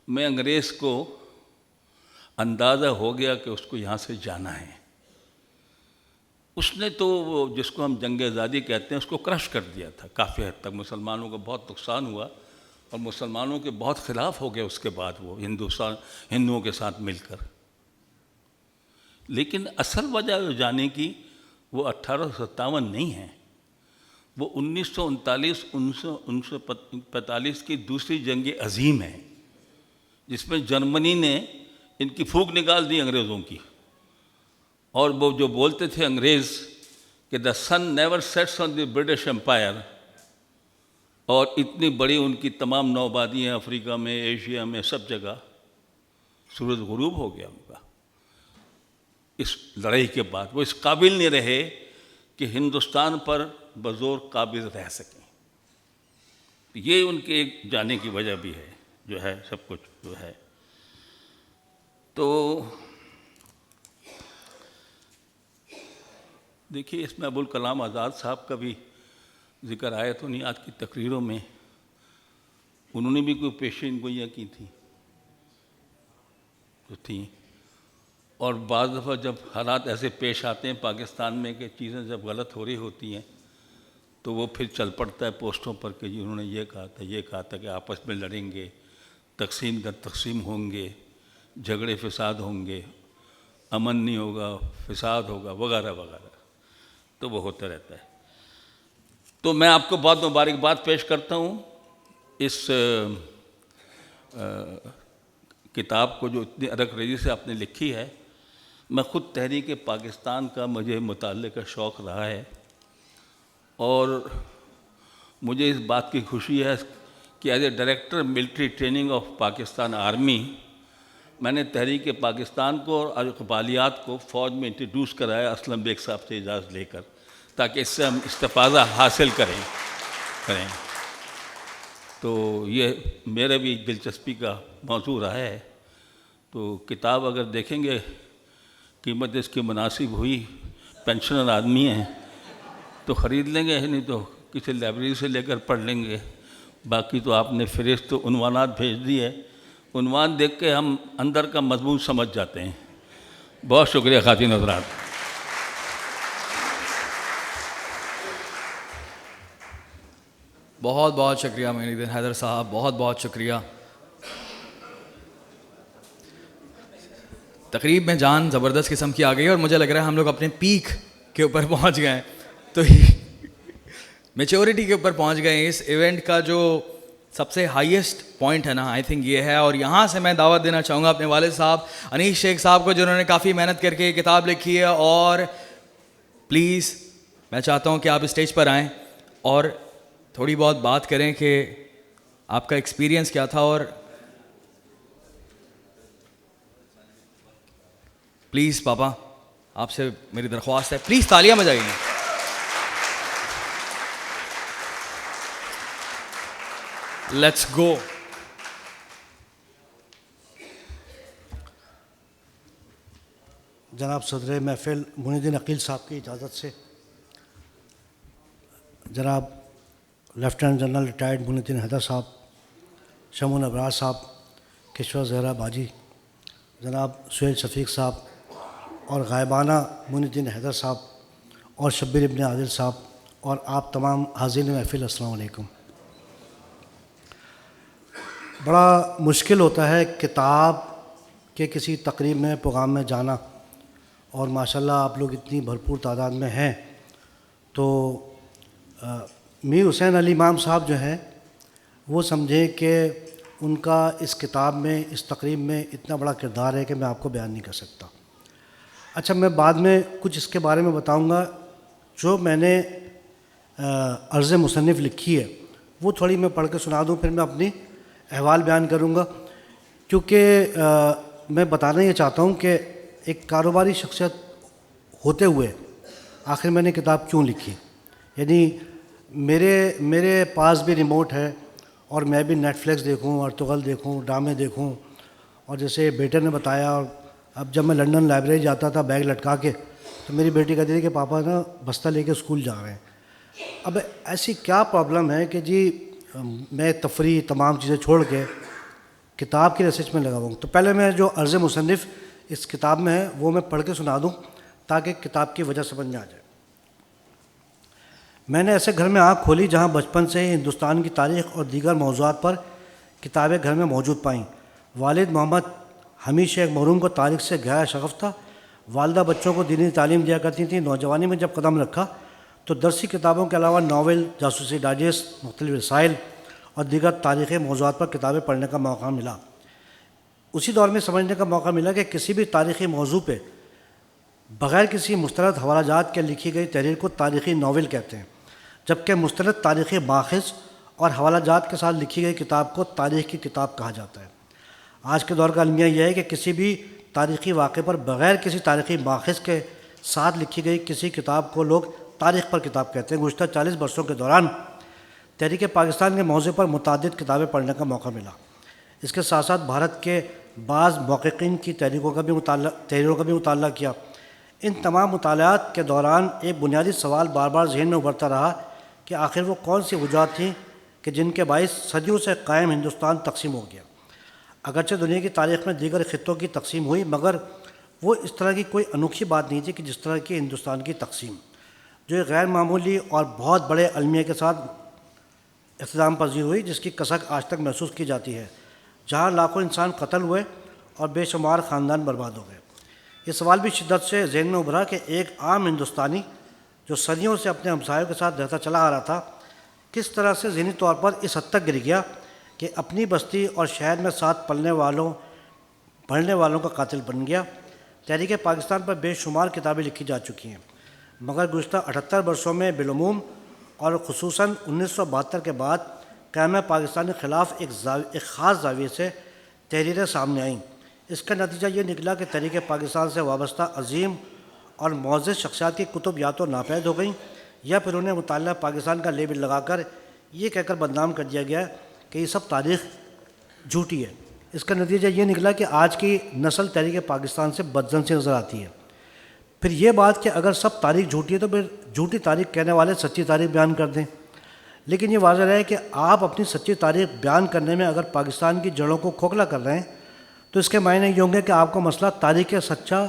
میں انگریز کو اندازہ ہو گیا کہ اس کو یہاں سے جانا ہے۔ اس نے تو وہ جس کو ہم جنگ آزادی کہتے ہیں اس کو کرش کر دیا تھا کافی حد تک، مسلمانوں کا بہت نقصان ہوا اور مسلمانوں کے بہت خلاف ہو گیا اس کے بعد وہ ہندوؤں کے ساتھ مل کر۔ لیکن اصل وجہ جانے کی وہ 1857 نہیں ہے، وہ 1939 1945 کی دوسری جنگ عظیم ہے، جس میں جرمنی نے ان کی پھونک نکال دی انگریزوں کی، اور وہ جو بولتے تھے انگریز کہ the sun never sets on the British empire, اور اتنی بڑی ان کی تمام نوآبادیاں افریقہ میں، ایشیا میں، سب جگہ سورج غروب ہو گیا ان کا اس لڑائی کے بعد۔ وہ اس قابل نہیں رہے کہ ہندوستان پر بزور قابض رہ سکیں۔ یہ ان کے ایک جانے کی وجہ بھی ہے جو ہے، سب کچھ جو ہے۔ تو دیکھیے اس میں ابوالکلام آزاد صاحب کا بھی ذکر آیا تو نہیں، آج کی تقریروں میں انہوں نے بھی کوئی پیشین گوئیاں کی تھیں جو تھیں، اور بعض دفعہ جب حالات ایسے پیش آتے ہیں پاکستان میں کہ چیزیں جب غلط ہو رہی ہوتی ہیں تو وہ پھر چل پڑتا ہے پوسٹوں پر کہ جی انہوں نے یہ کہا تھا کہ آپس میں لڑیں گے، تقسیم ہوں گے، جھگڑے فساد ہوں گے، امن نہیں ہوگا، فساد ہوگا، وغیرہ وغیرہ، تو وہ ہوتا رہتا ہے۔ تو میں آپ کو بہت مبارکباد پیش کرتا ہوں اس کتاب کو جو اتنی عرق ریزی سے آپ نے لکھی ہے۔ میں خود تحریک پاکستان کا مجھے مطالعے کا شوق رہا ہے، اور مجھے اس بات کی خوشی ہے کہ as a director military training of Pakistan army میں نے تحریک پاکستان کو اور اقبالیات کو فوج میں انٹروڈیوس کرایا اسلم بیگ صاحب سے اجازت لے کر، تاکہ اس سے ہم استفادہ حاصل کریں۔ تو یہ میرے بھی دلچسپی کا موضوع رہا ہے۔ تو کتاب اگر دیکھیں گے قیمت اس کی مناسب ہوئی، پینشنر آدمی ہیں تو خرید لیں گے، نہیں تو کسی لائبریری سے لے کر پڑھ لیں گے۔ باقی تو آپ نے فہرست عنوانات بھیج دی ہے، عنوان دیکھ کے ہم اندر کا مضمون سمجھ جاتے ہیں۔ بہت شکریہ خواتین حضرات۔ بہت بہت شکریہ معین الدین حیدر صاحب، بہت بہت شکریہ۔ تقریب میں جان زبردست قسم کی آ گئی، اور مجھے لگ رہا ہے ہم لوگ اپنے پیک کے اوپر پہنچ گئے ہیں، تو میچورٹی کے اوپر پہنچ گئے ہیں۔ اس ایونٹ کا جو سب سے ہائیسٹ پوائنٹ ہے نا، آئی تھنک یہ ہے، اور یہاں سے میں دعوت دینا چاہوں گا اپنے والد صاحب انیس شیخ صاحب کو، جنہوں نے کافی محنت کر کے یہ کتاب لکھی ہے۔ اور پلیز میں چاہتا ہوں کہ آپ اسٹیج پر آئیں اور تھوڑی بہت بات کریں کہ آپ کا ایکسپیرینس کیا تھا، اور پلیز پاپا آپ سے میری درخواست ہے، پلیز تالیاں بجائیے۔ Let's go. جناب صدر محفل معین الدین عقیل صاحب کی اجازت سے، جناب لیفٹیننٹ جنرل ریٹائرڈ معین الدین حیدر صاحب، شمون ابراز صاحب، کشور زہرا باجی، جناب سہیل شفیق صاحب، اور غائبانہ معین الدین حیدر صاحب اور شبیر ابن عادل صاحب، اور آپ تمام حاضرین محفل، السلام علیکم۔ بڑا مشکل ہوتا ہے کتاب کے کسی تقریب میں، پروگرام میں جانا، اور ماشاءاللہ آپ لوگ اتنی بھرپور تعداد میں ہیں۔ تو میر حسین علی امام صاحب جو ہیں وہ سمجھیں کہ ان کا اس کتاب میں، اس تقریب میں اتنا بڑا کردار ہے کہ میں آپ کو بیان نہیں کر سکتا۔ اچھا، میں بعد میں کچھ اس کے بارے میں بتاؤں گا۔ جو میں نے عرض مصنف لکھی ہے وہ تھوڑی میں پڑھ کے سنا دوں، پھر میں اپنی احوال بیان کروں گا، کیونکہ میں بتانا یہ چاہتا ہوں کہ ایک کاروباری شخصیت ہوتے ہوئے آخر میں نے کتاب کیوں لکھی۔ یعنی میرے پاس بھی ریموٹ ہے اور میں بھی نیٹ فلکس دیکھوں، ارطغرل دیکھوں، ڈرامے دیکھوں، اور جیسے بیٹے نے بتایا، اور اب جب میں لنڈن لائبریری جاتا تھا بیگ لٹکا کے، تو میری بیٹی کہتی تھی کہ پاپا نا بستہ لے کے اسکول جا رہے ہیں۔ اب ایسی کیا پرابلم ہے کہ جی میں تفریح تمام چیزیں چھوڑ کے کتاب کی ریسرچ میں لگا ہوں؟ تو پہلے میں جو عرض مصنف اس کتاب میں ہے وہ میں پڑھ کے سنا دوں تاکہ کتاب کی وجہ سمجھ میں آ جائے۔ میں نے ایسے گھر میں آنکھ کھولی جہاں بچپن سے ہی ہندوستان کی تاریخ اور دیگر موضوعات پر کتابیں گھر میں موجود پائیں۔ والد محمد حمید شیخ مرحوم کو تاریخ سے گہرا شغف تھا۔ والدہ بچوں کو دینی تعلیم دیا کرتی تھیں۔ نوجوانی میں جب قدم رکھا تو درسی کتابوں کے علاوہ ناول، جاسوسی ڈائجسٹ، مختلف رسائل اور دیگر تاریخی موضوعات پر کتابیں پڑھنے کا موقع ملا۔ اسی دور میں سمجھنے کا موقع ملا کہ کسی بھی تاریخی موضوع پہ بغیر کسی مستند حوالہ جات کے لکھی گئی تحریر کو تاریخی ناول کہتے ہیں، جبکہ مستند تاریخی ماخذ اور حوالہ جات کے ساتھ لکھی گئی کتاب کو تاریخ کی کتاب کہا جاتا ہے۔ آج کے دور کا المیہ یہ ہے کہ کسی بھی تاریخی واقعے پر بغیر کسی تاریخی ماخذ کے ساتھ لکھی گئی کسی کتاب کو لوگ تاریخ پر کتاب کہتے ہیں۔ گزشتہ 40 برسوں کے دوران تحریک پاکستان کے موضوع پر متعدد کتابیں پڑھنے کا موقع ملا۔ اس کے ساتھ ساتھ بھارت کے بعض محققین کی تحریروں کا بھی مطالعہ کیا۔ ان تمام مطالعات کے دوران ایک بنیادی سوال بار بار ذہن میں ابھرتا رہا کہ آخر وہ کون سی وجوہات تھیں کہ جن کے باعث صدیوں سے قائم ہندوستان تقسیم ہو گیا۔ اگرچہ دنیا کی تاریخ میں دیگر خطوں کی تقسیم ہوئی، مگر وہ اس طرح کی کوئی انوکھی بات نہیں تھی کہ جس طرح کی ہندوستان کی تقسیم، جو ایک غیر معمولی اور بہت بڑے المیہ کے ساتھ اختتام پذیر ہوئی، جس کی کسک آج تک محسوس کی جاتی ہے، جہاں لاکھوں انسان قتل ہوئے اور بے شمار خاندان برباد ہو گئے۔ یہ سوال بھی شدت سے ذہن میں ابھرا کہ ایک عام ہندوستانی جو صدیوں سے اپنے ہمسایوں کے ساتھ رہتا چلا آ رہا تھا، کس طرح سے ذہنی طور پر اس حد تک گر گیا کہ اپنی بستی اور شہر میں ساتھ پڑھنے والوں کا قاتل بن گیا۔ تحریک پاکستان پر بے شمار کتابیں لکھی جا چکی ہیں، مگر گزشتہ 78 برسوں میں بالعموم اور خصوصاً 1972 کے بعد قیام پاکستان کے خلاف ایک خاص زاویے سے تحریریں سامنے آئیں۔ اس کا نتیجہ یہ نکلا کہ تحریک پاکستان سے وابستہ عظیم اور معزز شخصیات کی کتب یا تو ناپید ہو گئیں یا پھر انہیں مطالعہ پاکستان کا لیبل لگا کر یہ کہہ کر بدنام کر دیا گیا کہ یہ سب تاریخ جھوٹی ہے۔ اس کا نتیجہ یہ نکلا کہ آج کی نسل تحریک پاکستان سے بدظن سی نظر آتی ہے۔ پھر یہ بات کہ اگر سب تاریخ جھوٹی ہے تو پھر جھوٹی تاریخ کہنے والے سچی تاریخ بیان کر دیں، لیکن یہ واضح رہے کہ آپ اپنی سچی تاریخ بیان کرنے میں اگر پاکستان کی جڑوں کو کھوکھلا کر رہے ہیں تو اس کے معنی یہ ہوں گے کہ آپ کو مسئلہ تاریخ کے سچا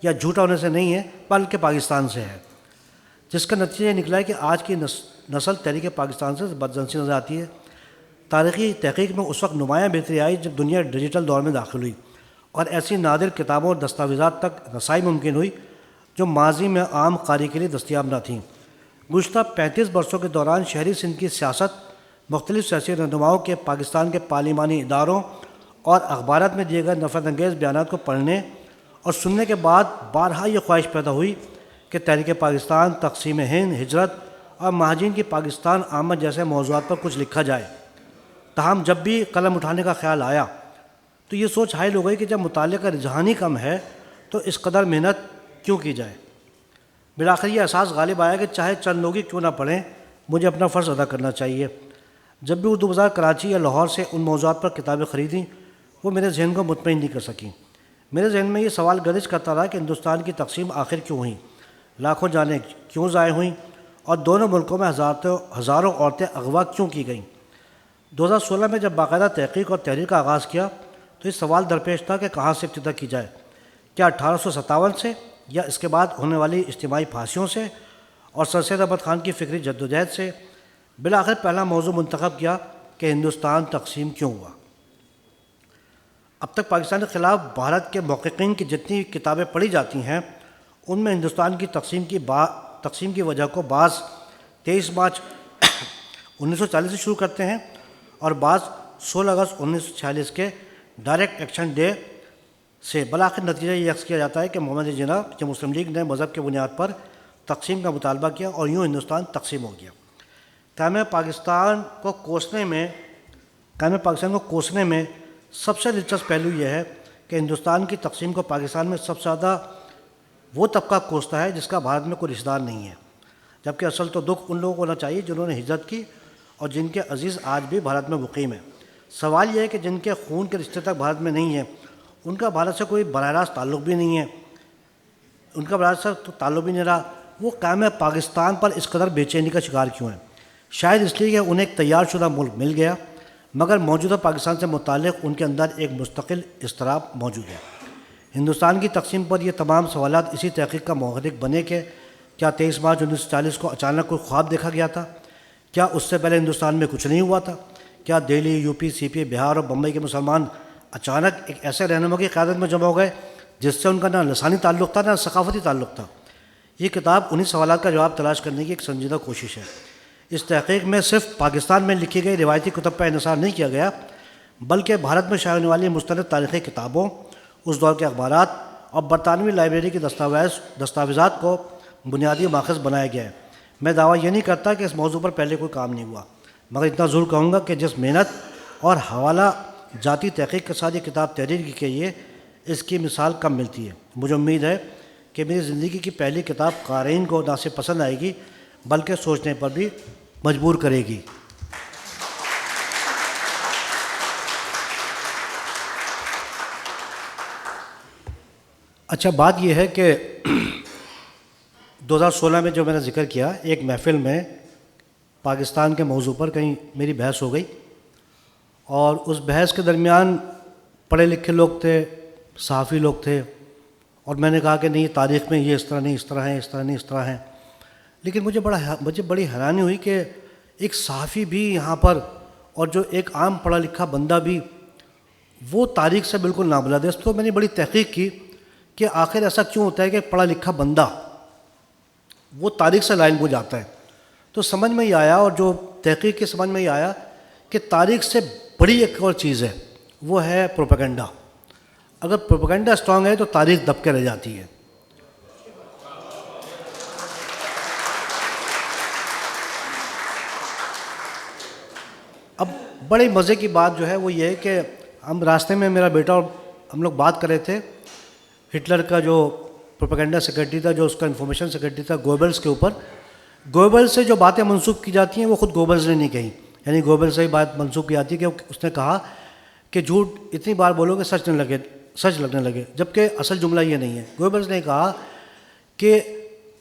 یا جھوٹا ہونے سے نہیں ہے بلکہ پاکستان سے ہے، جس کا نتیجہ یہ نکلا ہے کہ آج کی نسل تحریک پاکستان سے بدظن سی نظر آتی ہے۔ تاریخی تحقیق میں اس وقت نمایاں بہتری آئی جب دنیا ڈیجیٹل دور میں داخل ہوئی اور ایسی نادر کتابوں اور دستاویزات تک رسائی ممکن ہوئی جو ماضی میں عام قاری کے لیے دستیاب نہ تھیں۔ گزشتہ 35 برسوں کے دوران شہری سندھ کی سیاست، مختلف سیاسی رہنماؤں کے پاکستان کے پارلیمانی اداروں اور اخبارات میں دیے گئے نفرت انگیز بیانات کو پڑھنے اور سننے کے بعد بارہا یہ خواہش پیدا ہوئی کہ تحریک پاکستان، تقسیم ہند، ہجرت اور مہاجرین کی پاکستان آمد جیسے موضوعات پر کچھ لکھا جائے۔ تاہم جب بھی قلم اٹھانے کا خیال آیا تو یہ سوچ حائل ہو گئی کہ جب مطالعے کا رجحان ہی کم ہے تو اس قدر محنت کیوں کی جائے۔ بالآخر یہ احساس غالب آیا کہ چاہے چند لوگ ہی کیوں نہ پڑھیں، مجھے اپنا فرض ادا کرنا چاہیے۔ جب بھی اردو بازار کراچی یا لاہور سے ان موضوعات پر کتابیں خریدیں وہ میرے ذہن کو مطمئن نہیں کر سکیں۔ میرے ذہن میں یہ سوال گردش کرتا رہا کہ ہندوستان کی تقسیم آخر کیوں ہوئی، لاکھوں جانیں کیوں ضائع ہوئیں اور دونوں ملکوں میں ہزاروں عورتیں اغوا کیوں کی گئیں۔ 2016 میں جب باقاعدہ تحقیق اور تحریر کا آغاز کیا تو یہ سوال درپیش تھا کہ کہاں سے ابتدا کی جائے، کیا 1857 سے یا اس کے بعد ہونے والی اجتماعی پھانسیوں سے اور سر سید احمد خان کی فکری جدوجہد سے۔ بالآخر پہلا موضوع منتخب کیا کہ ہندوستان تقسیم کیوں ہوا۔ اب تک پاکستان کے خلاف بھارت کے محققین کی جتنی کتابیں پڑھی جاتی ہیں ان میں ہندوستان کی تقسیم کی وجہ کو بعض 23 مارچ 1940 سے شروع کرتے ہیں اور بعض 16 اگست 1946 کے ڈائریکٹ ایکشن ڈے سے بالآخر نتیجہ یہ عکس کیا جاتا ہے کہ محمد جناح کہ مسلم لیگ نے مذہب کی بنیاد پر تقسیم کا مطالبہ کیا اور یوں ہندوستان تقسیم ہو گیا۔ قیام پاکستان کو کوسنے میں سب سے دلچسپ پہلو یہ ہے کہ ہندوستان کی تقسیم کو پاکستان میں سب سے زیادہ وہ طبقہ کوستا ہے جس کا بھارت میں کوئی رشتہ دار نہیں ہے، جبکہ اصل تو دکھ ان لوگوں کو ہونا چاہیے جنہوں نے ہجرت کی اور جن کے عزیز آج بھی بھارت میں مقیم ہیں۔ سوال یہ ہے کہ جن کے خون کے رشتے تک بھارت میں نہیں ہیں، ان کا بھارت سے کوئی براہ راست تعلق بھی نہیں ہے، رہا، وہ قیام پاکستان پر اس قدر بے چینی کا شکار کیوں ہیں؟ شاید اس لیے کہ انہیں ایک تیار شدہ ملک مل گیا، مگر موجودہ پاکستان سے متعلق ان کے اندر ایک مستقل اضطراب موجود ہے۔ ہندوستان کی تقسیم پر یہ تمام سوالات اسی تحقیق کا محرک بنے کہ کیا 23 مارچ 1940 کو اچانک کوئی خواب دیکھا گیا تھا؟ کیا اس سے پہلے ہندوستان میں کچھ نہیں ہوا تھا؟ کیا دہلی، یو پی، سی پی، بہار اور بمبئی کے مسلمان اچانک ایک ایسے رہنما کی قیادت میں جمع ہو گئے جس سے ان کا نہ لسانی تعلق تھا نہ ثقافتی تعلق تھا؟ یہ کتاب انہی سوالات کا جواب تلاش کرنے کی ایک سنجیدہ کوشش ہے۔ اس تحقیق میں صرف پاکستان میں لکھی گئی روایتی کتب پر انحصار نہیں کیا گیا، بلکہ بھارت میں شائع ہونے والی مستند تاریخی کتابوں، اس دور کے اخبارات اور برطانوی لائبریری کی دستاویزات کو بنیادی ماخذ بنایا گیا ہے۔ میں دعویٰ یہ نہیں کرتا کہ اس موضوع پر پہلے کوئی کام نہیں ہوا، مگر اتنا ضرور کہوں گا کہ جس محنت اور حوالہ جاتی تحقیق کے ساتھ یہ کتاب تحریر کی گئی ہے، اس کی مثال کم ملتی ہے۔ مجھے امید ہے کہ میری زندگی کی پہلی کتاب قارئین کو نہ صرف پسند آئے گی بلکہ سوچنے پر بھی مجبور کرے گی۔ اچھا، بات یہ ہے کہ 2016 میں جو میں نے ذکر کیا، ایک محفل میں پاکستان کے موضوع پر کہیں میری بحث ہو گئی، اور اس بحث کے درمیان پڑھے لکھے لوگ تھے، صحافی لوگ تھے، اور میں نے کہا کہ نہیں، تاریخ میں یہ اس طرح نہیں، اس طرح ہے، اس طرح نہیں، اس طرح ہے۔ لیکن مجھے بڑی حیرانی ہوئی کہ ایک صحافی بھی یہاں پر، اور جو ایک عام پڑھا لکھا بندہ بھی، وہ تاریخ سے بالکل نابلد ہے۔ تو میں نے بڑی تحقیق کی کہ آخر ایسا کیوں ہوتا ہے کہ پڑھا لکھا بندہ وہ تاریخ سے لائن ہو جاتا ہے۔ تو سمجھ میں یہ آیا، اور جو تحقیق کی سمجھ میں یہ آیا کہ تاریخ سے بڑی ایک اور چیز ہے، وہ ہے پروپیگنڈا۔ اگر پروپیگنڈا اسٹرانگ ہے تو تاریخ دب کے رہ جاتی ہے۔ اب بڑے مزے کی بات جو ہے وہ یہ ہے کہ ہم راستے میں، میرا بیٹا اور ہم لوگ بات کر رہے تھے ہٹلر کا جو پروپیگنڈا سیکرٹری تھا، جو اس کا انفارمیشن سیکرٹری تھا، گوبلز کے اوپر۔ گوبلز سے جو باتیں منسوخ کی جاتی ہیں وہ خود گوبلز نے نہیں کہیں، یعنی گوبلز سے ہی بات منسوخ کی جاتی ہے کہ اس نے کہا کہ جھوٹ اتنی بار بولو کہ سچ لگنے لگے، جبکہ اصل جملہ یہ نہیں ہے۔ گوبلز نے کہا کہ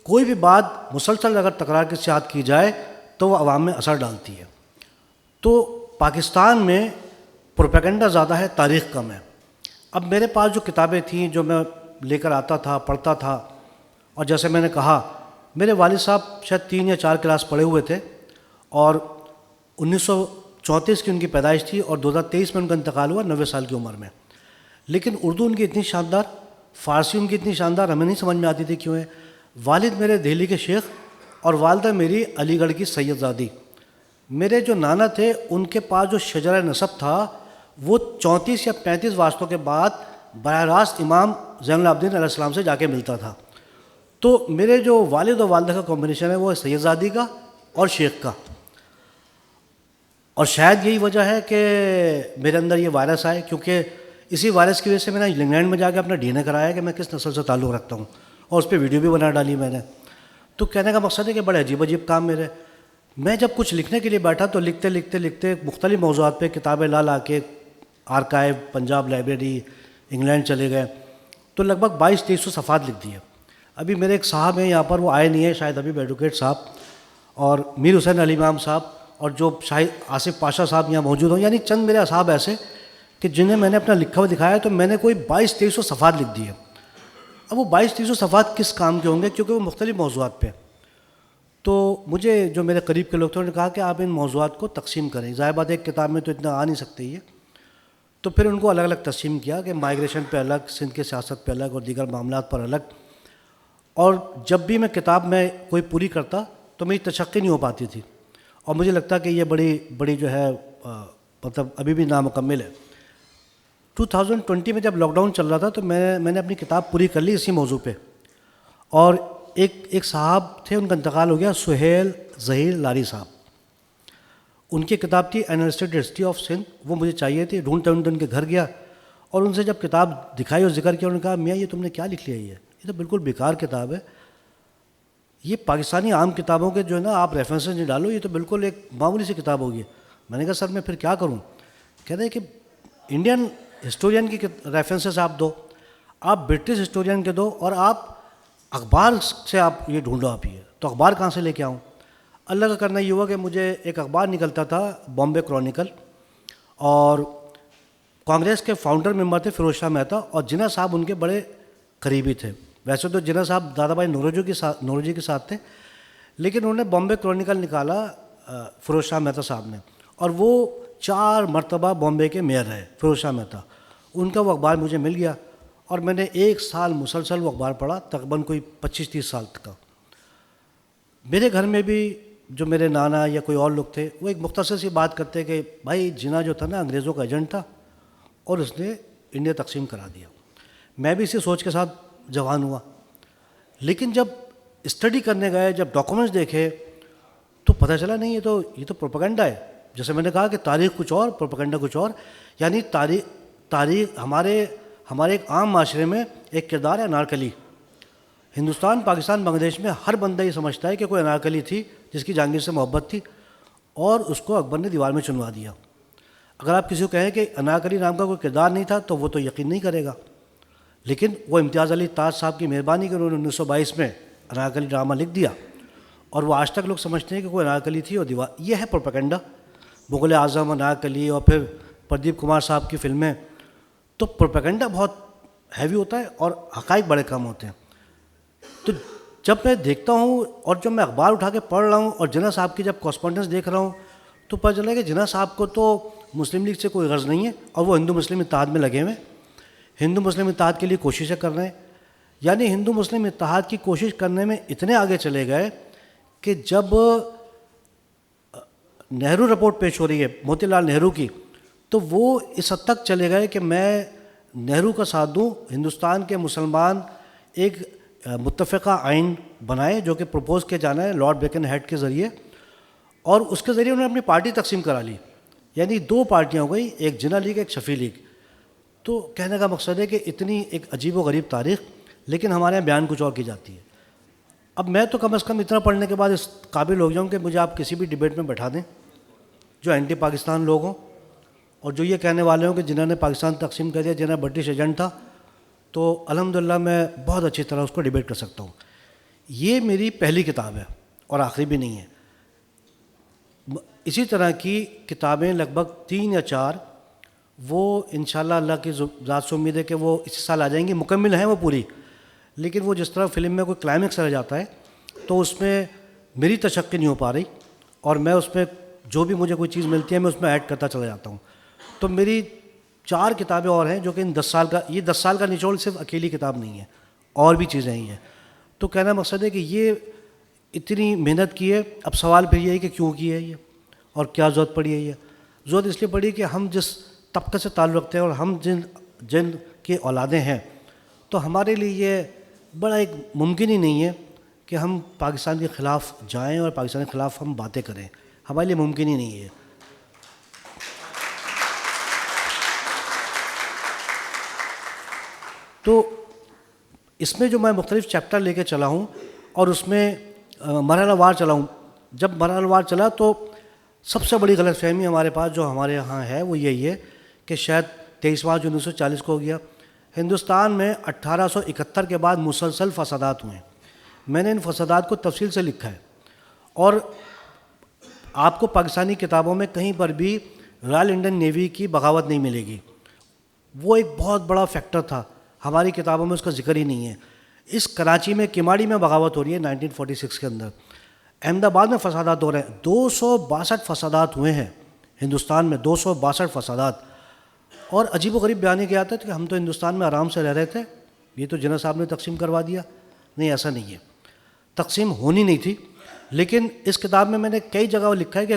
کوئی بھی بات مسلسل اگر تکرار کے ساتھ کی جائے تو وہ عوام میں اثر ڈالتی ہے۔ تو پاکستان میں پروپیگنڈا زیادہ ہے، تاریخ کم ہے۔ اب میرے پاس جو کتابیں تھیں جو میں لے کر آتا تھا، پڑھتا تھا، اور جیسے میں نے کہا میرے والد صاحب شاید 3 یا 4 کلاس پڑھے ہوئے تھے، اور 1934 کی ان کی پیدائش تھی، اور 2023 میں ان کا انتقال ہوا 90 سال کی عمر میں۔ لیکن اردو ان کی اتنی شاندار، فارسی ان کی اتنی شاندار، ہمیں نہیں سمجھ میں آتی تھی کیوں ہے۔ والد میرے دہلی کے شیخ اور والدہ میری علی گڑھ کی سید زادی۔ میرے جو نانا تھے ان کے پاس جو شجرہ نسب تھا وہ 34 یا 35 واسطوں کے بعد براہ راست امام زین العابدین علیہ السلام سے جا کے ملتا تھا۔ تو میرے جو والد اور والدہ کا کمبینیشن ہے وہ سید زادی کا اور شیخ کا، اور شاید یہی وجہ ہے کہ میرے اندر یہ وائرس آئے، کیونکہ اسی وائرس کی وجہ سے میں نے انگلینڈ میں جا کے اپنا ڈی این اے کرایا کہ میں کس نسل سے تعلق رکھتا ہوں، اور اس پہ ویڈیو بھی بنا ڈالی میں نے۔ تو کہنے کا مقصد ہے کہ بڑے عجیب عجیب کام میرے، میں جب کچھ لکھنے کے لیے بیٹھا تو لکھتے لکھتے لکھتے مختلف موضوعات پہ کتابیں لا کے آرکائیو، پنجاب لائبریری، انگلینڈ چلے گئے، تو لگ بھگ 2200-2300 صفحات لکھ دیے۔ ابھی میرے ایک صاحب ہیں یہاں پر، وہ آئے نہیں ہیں شاید ابھی، ایڈوکیٹ صاحب، اور میر حسین علی امام صاحب، اور جو شاہد آصف پاشا صاحب یہاں موجود ہوں، یعنی چند میرے اصحاب ایسے کہ جنہیں میں نے اپنا لکھا ہوا دکھایا تو میں نے کوئی 2200-2300 صفحات لکھ دیے۔ اب وہ 2200-2300 صفحات کس کام کے ہوں گے، کیونکہ وہ مختلف موضوعات پہ۔ تو مجھے جو میرے قریب کے لوگ تھے انہوں نے کہا کہ آپ ان موضوعات کو تقسیم کریں، ظاہر بات ایک کتاب میں تو اتنا آ نہیں سکتے یہ، تو پھر ان کو الگ الگ تقسیم کیا کہ مائیگریشن پہ الگ، سندھ کے سیاست پہ الگ، اور دیگر معاملات پر الگ۔ اور جب بھی میں کتاب میں کوئی پوری کرتا تو میری تشقی نہیں ہو پاتی تھی، اور مجھے لگتا کہ یہ بڑی جو ہے مطلب ابھی بھی نامکمل ہے. 2020 میں جب لاک ڈاؤن چل رہا تھا تو میں نے اپنی کتاب پوری کر لی اسی موضوع پہ. اور ایک صاحب تھے، ان کا انتقال ہو گیا، سہیل ظہیر لاری صاحب. ان کی کتاب تھی این السٹیڈ ہسٹری آف سندھ، وہ مجھے چاہیے تھی. ڈھونڈتے ڈھونڈتے ان کے گھر گیا اور ان سے جب کتاب دکھائی اور ذکر کیا، انہوں نے کہا میاں یہ تم نے کیا لکھ لیا، یہ تو بالکل بیکار کتاب ہے، یہ پاکستانی عام کتابوں کے جو ہے نا آپ ریفرنسز نہیں ڈالو، یہ تو بالکل ایک معمولی سی کتاب ہوگی. میں نے کہا سر میں پھر کیا کروں؟ کہتے ہیں کہ انڈین ہسٹورین کی ریفرنسز آپ دو، آپ برٹش ہسٹورین کے دو، اور آپ اخبار سے آپ یہ ڈھونڈو. آپ یہ تو اخبار کہاں سے لے کے آؤں؟ اللہ کا کرنا یہ ہوا کہ مجھے ایک اخبار نکلتا تھا بامبے کرونیکل، اور کانگریس کے فاؤنڈر ممبر تھے فیروز شاہ مہتا، اور جناح صاحب ان کے بڑے قریبی تھے. ویسے تو جناح صاحب دادا بھائی نوروجی کے ساتھ تھے، لیکن انہوں نے بامبے کرونیکل نکالا فیروز شاہ مہتا صاحب نے، اور وہ 4 مرتبہ بامبے کے میئر رہے فیروز شاہ مہتا. ان کا وہ اخبار مجھے مل گیا اور میں نے 1 سال مسلسل وہ اخبار پڑھا، تقریباً کوئی 25-30 سال تک کا. میرے گھر میں بھی جو میرے نانا یا کوئی اور لوگ تھے وہ ایک مختصر سی بات کرتے کہ بھائی جناح جو تھا نا انگریزوں کا ایجنٹ تھا اور اس نے انڈیا تقسیم کرا دیا. میں بھی اسی سوچ کے ساتھ جوان ہوا، لیکن جب اسٹڈی کرنے گئے، جب ڈاکومنٹس دیکھے تو پتہ چلا نہیں یہ تو پروپیگنڈا ہے. جیسے میں نے کہا کہ تاریخ کچھ اور، پروپیگنڈا کچھ اور. یعنی تاریخ ہمارے ایک عام معاشرے میں ایک کردار ہے انارکلی. ہندوستان، پاکستان، بنگلہ دیش میں ہر بندہ یہ سمجھتا ہے کہ کوئی انارکلی تھی جس کی جہانگیر سے محبت تھی اور اس کو اکبر نے دیوار میں چنوا دیا. اگر آپ کسی کو کہیں کہ انارکلی نام کا کوئی کردار نہیں تھا تو وہ تو یقین نہیں کرے گا. لیکن وہ امتیاز علی تاج صاحب کی مہربانی کہ انہوں نے 1922 میں انارکلی ڈرامہ لکھ دیا، اور وہ آج تک لوگ سمجھتے ہیں کہ کوئی انارکلی تھی اور دیوار. یہ ہے پروپیگنڈا. مغل اعظم، انارکلی، اور پھر پردیپ کمار صاحب کی فلمیں. تو پروپیگنڈا بہت ہیوی ہوتا ہے اور حقائق بڑے کم ہوتے ہیں. تو جب میں دیکھتا ہوں اور جب میں اخبار اٹھا کے پڑھ رہا ہوں اور جناح صاحب کی جب کورسپونڈنس دیکھ رہا ہوں تو پتہ چلا کہ جناح صاحب کو تو مسلم لیگ سے کوئی غرض نہیں ہے اور وہ ہندو مسلم اتحاد میں لگے ہوئے ہیں، ہندو مسلم اتحاد کے لیے کوششیں کر رہے ہیں. یعنی ہندو مسلم اتحاد کی کوشش کرنے میں اتنے آگے چلے گئے کہ جب نہرو رپورٹ پیش ہو رہی ہے موتی لال نہرو کی، تو وہ اس حد تک چلے گئے کہ میں نہرو کا ساتھ دوں، ہندوستان کے مسلمان ایک متفقہ آئین بنائے جو کہ پروپوز کیا جانا ہے لارڈ بیکن ہیڈ کے ذریعے، اور اس کے ذریعے انہوں نے اپنی پارٹی تقسیم کرا لی. یعنی 2 پارٹیاں ہو گئی، ایک جناح لیگ، ایک شفیع لیگ. تو کہنے کا مقصد ہے کہ اتنی ایک عجیب و غریب تاریخ، لیکن ہمارے یہاں بیان کچھ اور کی جاتی ہے. اب میں تو کم از کم اتنا پڑھنے کے بعد اس قابل ہو جاؤں کہ مجھے آپ کسی بھی ڈبیٹ میں بیٹھا دیں جو اینٹی پاکستان لوگ ہوں اور جو یہ کہنے والے ہوں کہ جنہوں نے پاکستان تقسیم کر دیا جناح برٹش ایجنٹ تھا، تو الحمدللہ میں بہت اچھی طرح اس کو ڈبیٹ کر سکتا ہوں. یہ میری پہلی کتاب ہے اور آخری بھی نہیں ہے. اسی طرح کی کتابیں لگ بھگ 3 یا 4 وہ انشاءاللہ اللہ کی ذات سے امید ہے کہ وہ اسی سال آ جائیں گی. مکمل ہیں وہ پوری، لیکن وہ جس طرح فلم میں کوئی کلائمیکس رہ جاتا ہے تو اس میں میری تشقی نہیں ہو پا رہی، اور میں اس میں جو بھی مجھے کوئی چیز ملتی ہے میں اس میں ایڈ کرتا چلا جاتا ہوں. تو میری 4 کتابیں اور ہیں جو کہ ان 10 سال کا، یہ 10 سال کا نچوڑ صرف اکیلی کتاب نہیں ہے، اور بھی چیزیں ہی ہیں. تو کہنا مقصد ہے کہ یہ اتنی محنت کی ہے. اب سوال پھر یہ ہے کہ کیوں کی ہے یہ اور کیا ضرورت پڑی ہے. یہ ضرورت اس لیے پڑی کہ ہم جس طبقے سے تعلق رکھتے ہیں اور ہم جن کی اولادیں ہیں، تو ہمارے لیے یہ بڑا ایک ممکن ہی نہیں ہے کہ ہم پاکستان کے خلاف جائیں اور پاکستان کے خلاف ہم باتیں کریں. ہمارے لیے ممکن ہی نہیں ہے. تو اس میں جو میں مختلف چیپٹر لے کے چلا ہوں اور اس میں مرحلہ وار چلا ہوں. جب مرحلہ وار چلا تو سب سے بڑی غلط فہمی ہمارے پاس جو ہمارے یہاں ہے وہ یہی ہے کہ شاید 23 مارچ 1940 کو ہو گیا. ہندوستان میں 1871 کے بعد مسلسل فسادات ہوئے ہیں. میں نے ان فسادات کو تفصیل سے لکھا ہے اور آپ کو پاکستانی کتابوں میں کہیں پر بھی رائل انڈین نیوی کی بغاوت نہیں ملے گی. وہ ایک بہت بڑا فیکٹر تھا، ہماری کتابوں میں اس کا ذکر ہی نہیں ہے. اس کراچی میں کماڑی میں بغاوت ہو رہی ہے 1946 کے اندر. احمد آباد میں فسادات ہو رہے ہیں. 262 فسادات ہوئے ہیں ہندوستان میں، 262 فسادات. اور عجیب و غریب بیان کیا جاتا ہے کہ ہم تو ہندوستان میں آرام سے رہ رہے تھے، یہ تو جناح صاحب نے تقسیم کروا دیا. نہیں، ایسا نہیں ہے. تقسیم ہونی نہیں تھی. لیکن اس کتاب میں نے کئی جگہ لکھا ہے کہ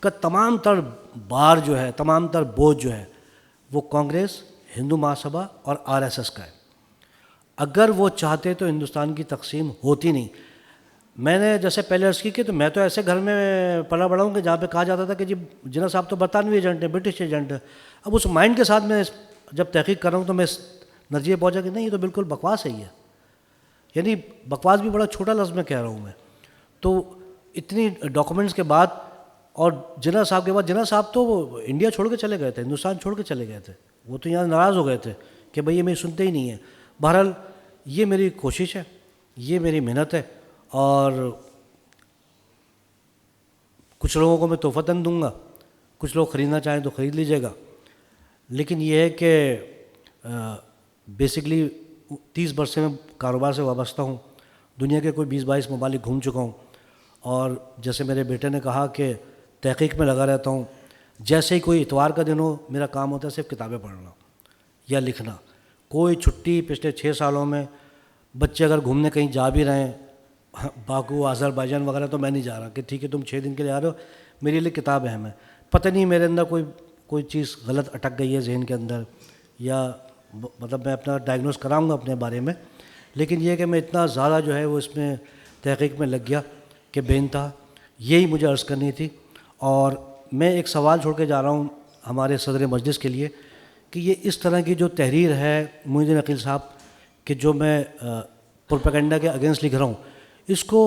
کا تمام تر بار جو ہے، تمام تر بوجھ جو ہے وہ کانگریس، ہندو مہاسبھا اور RSS کا ہے. اگر وہ چاہتے تو ہندوستان کی تقسیم ہوتی نہیں. میں نے جیسے پہلے عرض کی کہ تو میں تو ایسے گھر میں پلا بڑا ہوں کہ جہاں پہ کہا جاتا تھا کہ جی جناح صاحب تو برطانوی ایجنٹ ہیں، برٹش ایجنٹ ہیں. اب اس مائنڈ کے ساتھ میں جب تحقیق کر رہا ہوں تو میں اس نتیجے پہنچا کہ نہیں، یہ تو بالکل بکواس ہے. یعنی بکواس بھی بڑا چھوٹا لفظ میں کہہ رہا ہوں میں. تو اتنی ڈاکومنٹس کے بعد اور جناح صاحب کے بعد، جناح صاحب تو وہ انڈیا چھوڑ کے چلے گئے تھے، ہندوستان چھوڑ کے چلے گئے تھے. وہ تو یہاں ناراض ہو گئے تھے کہ بھئی یہ میری سنتے ہی نہیں ہیں. بہرحال یہ میری کوشش ہے، یہ میری محنت ہے، اور کچھ لوگوں کو میں تحفتاً دوں گا، کچھ لوگ خریدنا چاہیں تو خرید لیجیے گا. لیکن یہ ہے کہ بیسکلی 30 برس سے میں کاروبار سے وابستہ ہوں. دنیا کے کوئی 20-22 ممالک گھوم چکا ہوں، اور جیسے میرے بیٹے نے کہا کہ تحقیق میں لگا رہتا ہوں. جیسے ہی کوئی اتوار کا دن ہو میرا کام ہوتا ہے صرف کتابیں پڑھنا یا لکھنا. کوئی چھٹی پچھلے 6 سالوں میں، بچے اگر گھومنے کہیں جا بھی رہے ہیں باکو، آذربائیجان وغیرہ، تو میں نہیں جا رہا کہ ٹھیک ہے تم 6 دن کے لیے آ رہے ہو، میرے لیے کتاب اہم ہے. پتہ نہیں میرے اندر کوئی چیز غلط اٹک گئی ہے ذہن کے اندر، یا مطلب میں اپنا ڈائگنوز کراؤں گا اپنے بارے میں. لیکن یہ کہ میں اتنا زیادہ جو ہے وہ اس میں تحقیق میں لگ گیا کہ بے انتہا. یہی مجھے عرض کرنی تھی. اور میں ایک سوال چھوڑ کے جا رہا ہوں ہمارے صدر مجلس کے لیے کہ یہ اس طرح کی جو تحریر ہے معین الدین عقیل صاحب کہ جو میں پروپیگنڈا کے اگینسٹ لکھ رہا ہوں، اس کو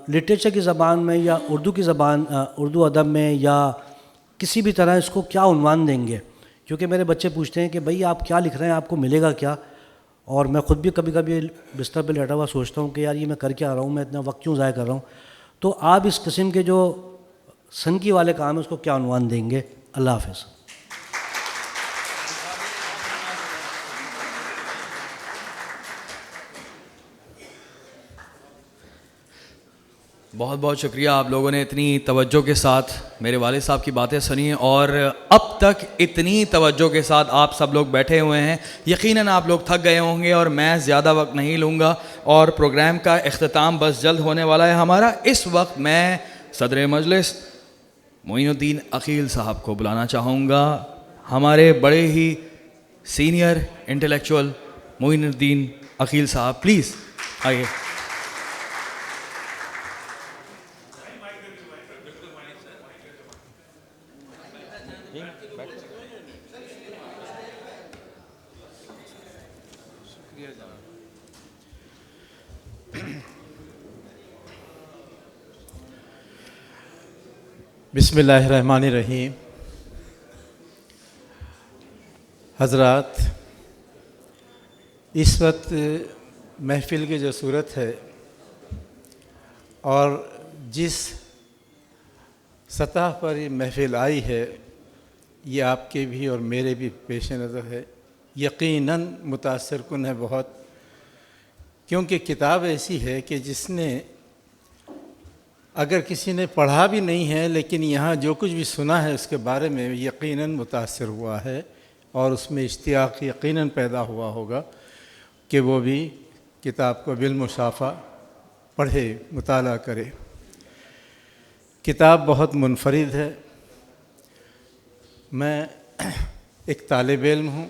لٹریچر کی زبان میں یا اردو کی زبان، اردو ادب میں یا کسی بھی طرح اس کو کیا عنوان دیں گے؟ کیونکہ میرے بچے پوچھتے ہیں کہ بھائی آپ کیا لکھ رہے ہیں، آپ کو ملے گا کیا؟ اور میں خود بھی کبھی کبھی بستر پہ لیٹا ہوا سوچتا ہوں کہ یار یہ میں کر کے آ رہا ہوں، میں اتنا وقت کیوں ضائع کر رہا ہوں؟ تو آپ اس قسم کے جو سنکی والے کام ہیں اس کو کیا عنوان دیں گے؟ اللہ حافظ. بہت بہت شکریہ، آپ لوگوں نے اتنی توجہ کے ساتھ میرے والد صاحب کی باتیں سنی، اور اب تک اتنی توجہ کے ساتھ آپ سب لوگ بیٹھے ہوئے ہیں. یقیناً آپ لوگ تھک گئے ہوں گے، اور میں زیادہ وقت نہیں لوں گا، اور پروگرام کا اختتام بس جلد ہونے والا ہے ہمارا. اس وقت میں صدر مجلس معین الدین عقیل صاحب کو بلانا چاہوں گا. ہمارے بڑے ہی سینئر انٹلیکچوئل معین الدین عقیل صاحب، پلیز آئیے. بسم اللہ الرحمن الرحیم. حضرات، اس وقت محفل کی جو صورت ہے اور جس سطح پر یہ محفل آئی ہے، یہ آپ کے بھی اور میرے بھی پیش نظر ہے. یقیناً متاثر کن ہے بہت، کیونکہ کتاب ایسی ہے کہ جس نے اگر کسی نے پڑھا بھی نہیں ہے لیکن یہاں جو کچھ بھی سنا ہے اس کے بارے میں یقیناً متاثر ہوا ہے، اور اس میں اشتیاق یقیناً پیدا ہوا ہوگا کہ وہ بھی کتاب کو بالمشافہ پڑھے، مطالعہ کرے. کتاب بہت منفرد ہے. میں ایک طالب علم ہوں،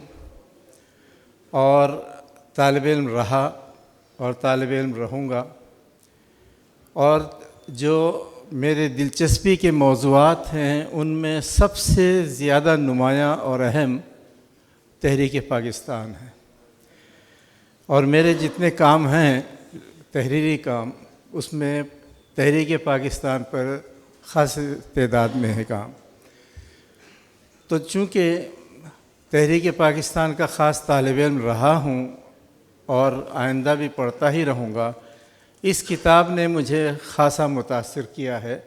اور طالب علم رہا اور طالب علم رہوں گا، اور جو میرے دلچسپی کے موضوعات ہیں ان میں سب سے زیادہ نمایاں اور اہم تحریک پاکستان ہے. اور میرے جتنے کام ہیں تحریری کام، اس میں تحریک پاکستان پر خاص تعداد میں ہے کام. تو چونکہ تحریک پاکستان کا خاص طالب علم رہا ہوں اور آئندہ بھی پڑھتا ہی رہوں گا، اس کتاب نے مجھے خاصا متاثر کیا ہے.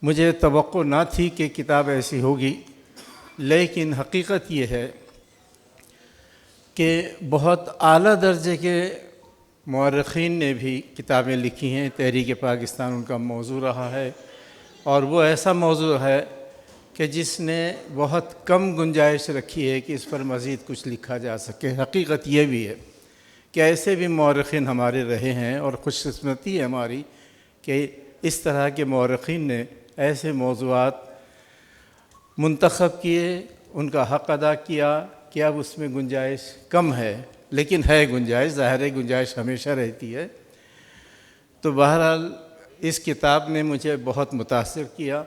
مجھے توقع نہ تھی کہ کتاب ایسی ہوگی، لیکن حقیقت یہ ہے کہ بہت اعلیٰ درجے کے مورخین نے بھی کتابیں لکھی ہیں. تحریک پاکستان ان کا موضوع رہا ہے، اور وہ ایسا موضوع ہے کہ جس نے بہت کم گنجائش رکھی ہے کہ اس پر مزید کچھ لکھا جا سکے. حقیقت یہ بھی ہے کہ ایسے بھی مورخین ہمارے رہے ہیں، اور خوش قسمتی ہے ہماری کہ اس طرح کے مورخین نے ایسے موضوعات منتخب کیے، ان کا حق ادا کیا کہ اب اس میں گنجائش کم ہے، لیکن ہے گنجائش، ظاہر ہے گنجائش ہمیشہ رہتی ہے۔ تو بہرحال اس کتاب نے مجھے بہت متاثر کیا،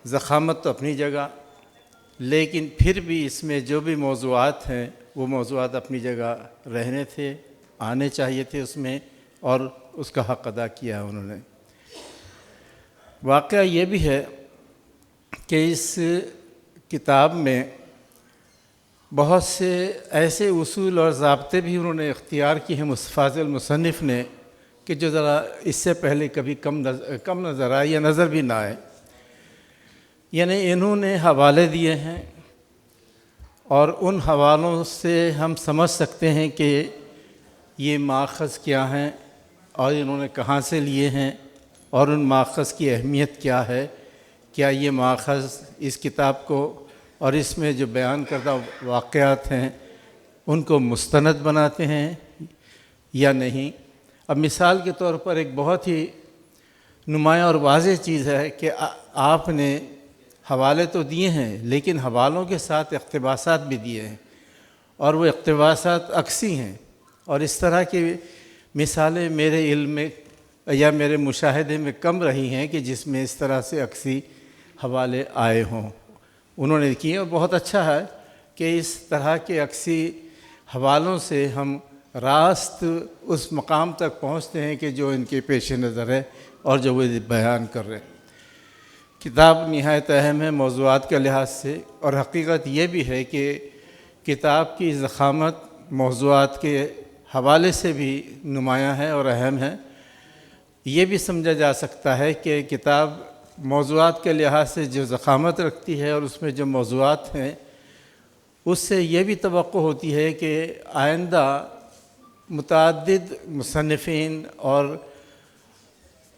ضخامت تو اپنی جگہ، لیکن پھر بھی اس میں جو بھی موضوعات ہیں وہ موضوعات اپنی جگہ رہنے تھے، آنے چاہیے تھے اس میں، اور اس کا حق ادا کیا انہوں نے۔ واقعہ یہ بھی ہے کہ اس کتاب میں بہت سے ایسے اصول اور ضابطے بھی انہوں نے اختیار کیے ہیں فاضل مصنف نے کہ جو ذرا اس سے پہلے کبھی کم نظر آئے یا نظر بھی نہ آئے۔ یعنی انہوں نے حوالے دیے ہیں، اور ان حوالوں سے ہم سمجھ سکتے ہیں کہ یہ ماخذ کیا ہیں اور انہوں نے کہاں سے لیے ہیں، اور ان ماخذ کی اہمیت کیا ہے۔ کیا یہ ماخذ اس کتاب کو اور اس میں جو بیان کردہ واقعات ہیں ان کو مستند بناتے ہیں یا نہیں۔ اب مثال کے طور پر ایک بہت ہی نمایاں اور واضح چیز ہے کہ آپ نے حوالے تو دیے ہیں، لیکن حوالوں کے ساتھ اقتباسات بھی دیے ہیں، اور وہ اقتباسات عکسی ہیں، اور اس طرح کی مثالیں میرے علم میں یا میرے مشاہدے میں کم رہی ہیں کہ جس میں اس طرح سے عکسی حوالے آئے ہوں۔ انہوں نے کیے، اور بہت اچھا ہے کہ اس طرح کے عکسی حوالوں سے ہم راست اس مقام تک پہنچتے ہیں کہ جو ان کے پیش نظر ہے اور جو وہ بیان کر رہے ہیں۔ کتاب نہایت اہم ہے موضوعات کے لحاظ سے، اور حقیقت یہ بھی ہے کہ کتاب کی ضخامت موضوعات کے حوالے سے بھی نمایاں ہے اور اہم ہے۔ یہ بھی سمجھا جا سکتا ہے کہ کتاب موضوعات کے لحاظ سے جو ضخامت رکھتی ہے اور اس میں جو موضوعات ہیں، اس سے یہ بھی توقع ہوتی ہے کہ آئندہ متعدد مصنفین اور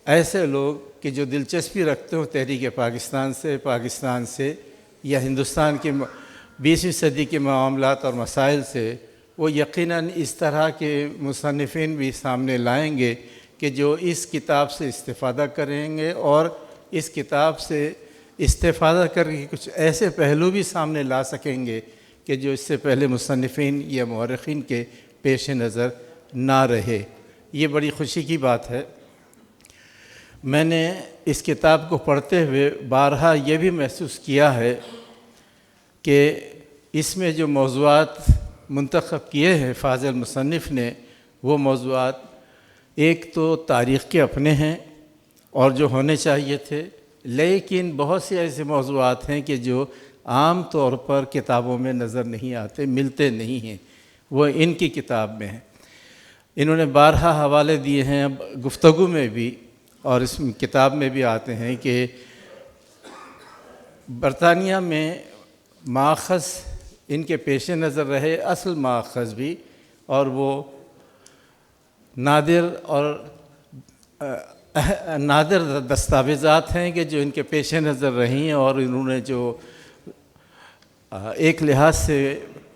ایسے لوگ کہ جو دلچسپی رکھتے ہوں تحریک پاکستان سے یا ہندوستان کے 20ویں صدی کے معاملات اور مسائل سے، وہ یقیناً اس طرح کے مصنفین بھی سامنے لائیں گے کہ جو اس کتاب سے استفادہ کریں گے، اور اس کتاب سے استفادہ کر کے کچھ ایسے پہلو بھی سامنے لا سکیں گے کہ جو اس سے پہلے مصنفین یا مورخین کے پیش نظر نہ رہے۔ یہ بڑی خوشی کی بات ہے۔ میں نے اس کتاب کو پڑھتے ہوئے بارہا یہ بھی محسوس کیا ہے کہ اس میں جو موضوعات منتخب کیے ہیں فاضل مصنف نے، وہ موضوعات ایک تو تاریخ کے اپنے ہیں اور جو ہونے چاہیے تھے، لیکن بہت سے ایسے موضوعات ہیں کہ جو عام طور پر کتابوں میں نظر نہیں آتے، ملتے نہیں ہیں، وہ ان کی کتاب میں ہیں۔ انہوں نے بارہا حوالے دیے ہیں، گفتگو میں بھی اور اس کتاب میں بھی آتے ہیں کہ برطانیہ میں ماخذ ان کے پیش نظر رہے، اصل ماخذ بھی، اور وہ نادر دستاویزات ہیں کہ جو ان کے پیش نظر رہیں، اور انہوں نے جو ایک لحاظ سے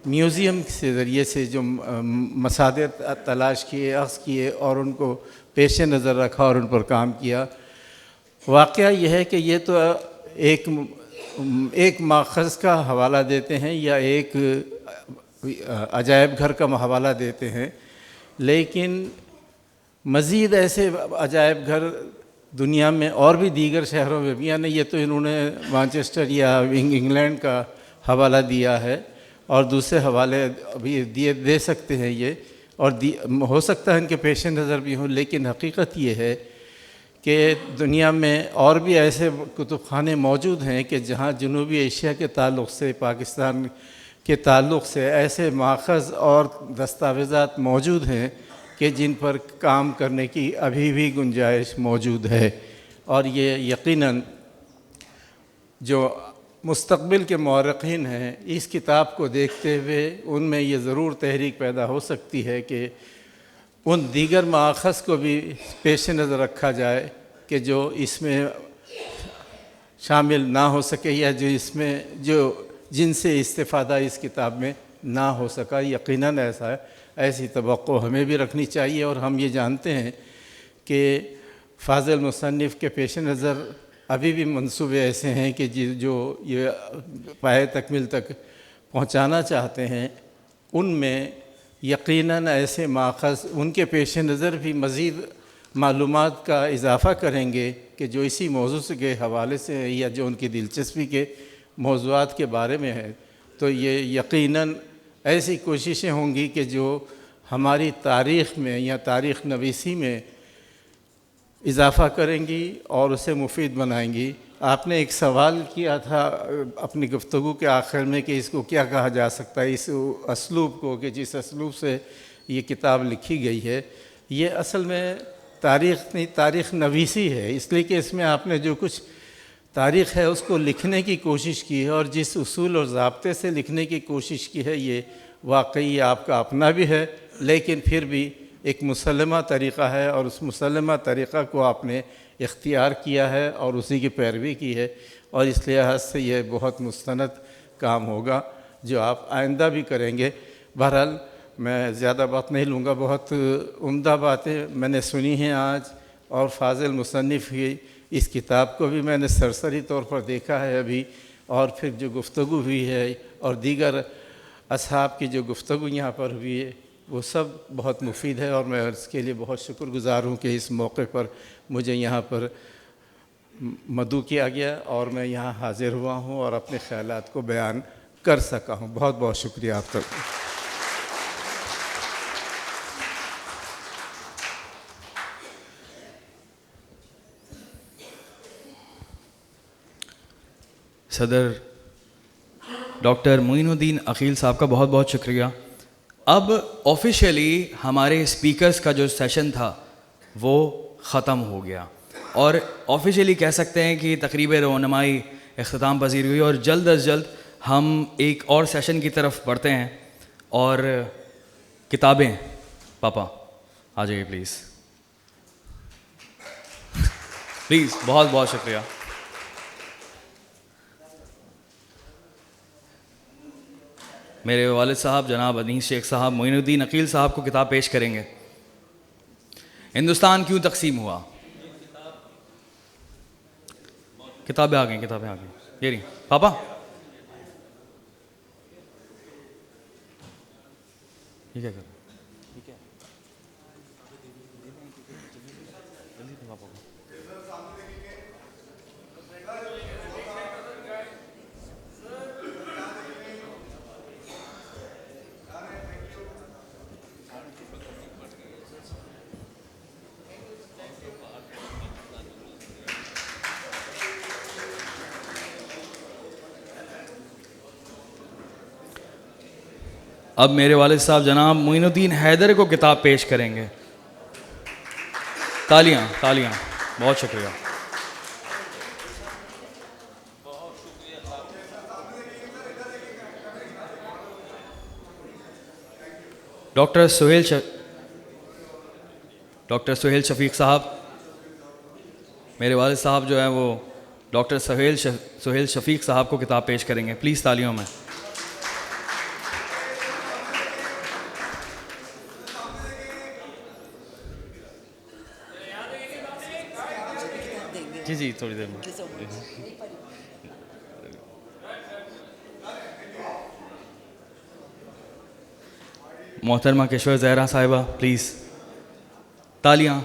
میوزیم کے ذریعے سے جو مصادر تلاش کیے، اخذ کیے اور ان کو پیش نظر رکھا اور ان پر کام کیا۔ واقعہ یہ ہے کہ یہ تو ایک ماخذ کا حوالہ دیتے ہیں یا ایک عجائب گھر کا حوالہ دیتے ہیں، لیکن مزید ایسے عجائب گھر دنیا میں اور بھی دیگر شہروں میں بھی، یعنی یہ تو انہوں نے مانچسٹر یا انگلینڈ کا حوالہ دیا ہے، اور دوسرے حوالے بھی دے سکتے ہیں یہ، اور ہو سکتا ہے ان کے پیش نظر بھی ہوں، لیکن حقیقت یہ ہے کہ دنیا میں اور بھی ایسے کتب خانے موجود ہیں کہ جہاں جنوبی ایشیا کے تعلق سے، پاکستان کے تعلق سے ایسے ماخذ اور دستاویزات موجود ہیں کہ جن پر کام کرنے کی ابھی بھی گنجائش موجود ہے، اور یہ یقیناً جو مستقبل کے مورخین ہیں اس کتاب کو دیکھتے ہوئے ان میں یہ ضرور تحریک پیدا ہو سکتی ہے کہ ان دیگر ماخذ کو بھی پیش نظر رکھا جائے کہ جو اس میں شامل نہ ہو سکے یا جن سے استفادہ اس کتاب میں نہ ہو سکا۔ یقیناً ایسی توقع ہمیں بھی رکھنی چاہیے، اور ہم یہ جانتے ہیں کہ فاضل مصنف کے پیش نظر ابھی بھی منصوبے ایسے ہیں کہ جو یہ پائے تکمیل تک پہنچانا چاہتے ہیں، ان میں یقیناً ایسے ماخذ ان کے پیش نظر بھی مزید معلومات کا اضافہ کریں گے کہ جو اسی موضوع کے حوالے سے ہے یا جو ان کی دلچسپی کے موضوعات کے بارے میں ہے، تو یہ یقیناً ایسی کوششیں ہوں گی کہ جو ہماری تاریخ میں یا تاریخ نویسی میں اضافہ کریں گی اور اسے مفید بنائیں گی۔ آپ نے ایک سوال کیا تھا اپنی گفتگو کے آخر میں کہ اس کو کیا کہا جا سکتا ہے، اس اسلوب کو، کہ جس اسلوب سے یہ کتاب لکھی گئی ہے، یہ اصل میں تاریخ نویسی ہے، اس لیے کہ اس میں آپ نے جو کچھ تاریخ ہے اس کو لکھنے کی کوشش کی ہے، اور جس اصول اور ضابطے سے لکھنے کی کوشش کی ہے یہ واقعی آپ کا اپنا بھی ہے، لیکن پھر بھی ایک مسلمہ طریقہ ہے، اور اس مسلمہ طریقہ کو آپ نے اختیار کیا ہے اور اسی کی پیروی کی ہے، اور اس لحاظ سے یہ بہت مستند کام ہوگا جو آپ آئندہ بھی کریں گے۔ بہرحال میں زیادہ بات نہیں لوں گا، بہت عمدہ باتیں میں نے سنی ہیں آج، اور فاضل مصنف کی اس کتاب کو بھی میں نے سرسری طور پر دیکھا ہے ابھی، اور پھر جو گفتگو ہوئی ہے اور دیگر اصحاب کی جو گفتگو یہاں پر ہوئی ہے وہ سب بہت مفید ہے، اور میں اس کے لیے بہت شکر گزار ہوں کہ اس موقع پر مجھے یہاں پر مدعو کیا گیا اور میں یہاں حاضر ہوا ہوں اور اپنے خیالات کو بیان کر سکا ہوں۔ بہت بہت شکریہ آپ کا۔ صدر ڈاکٹر معین الدین عقیل صاحب کا بہت بہت شکریہ۔ اب آفیشیلی ہمارے اسپیکرز کا جو سیشن تھا وہ ختم ہو گیا، اور آفیشیلی کہہ سکتے ہیں کہ تقریب رونمائی اختتام پذیر ہوئی، اور جلد از جلد ہم ایک اور سیشن کی طرف بڑھتے ہیں۔ اور کتابیں، پاپا آ جائیے پلیز پلیز، بہت بہت شکریہ۔ میرے والد صاحب جناب انیس شیخ صاحب معین الدین عقیل صاحب کو کتاب پیش کریں گے، ہندوستان کیوں تقسیم ہوا۔ کتابیں آ گئیں، کتابیں آ گئیں، یہ رہی پاپا۔ یہ کیا کر رہے ہیں؟ اب میرے والد صاحب جناب معین الدین حیدر کو کتاب پیش کریں گے۔ تالیاں تالیاں، بہت شکریہ۔ ڈاکٹر سہیل شفیق صاحب، میرے والد صاحب جو ہیں وہ ڈاکٹر سہیل شفیق صاحب کو کتاب پیش کریں گے، پلیز تالیوں میں۔ جی جی، تھوڑی دیر میں۔ محترمہ کشور زہرا صاحبہ پلیز تالیاں۔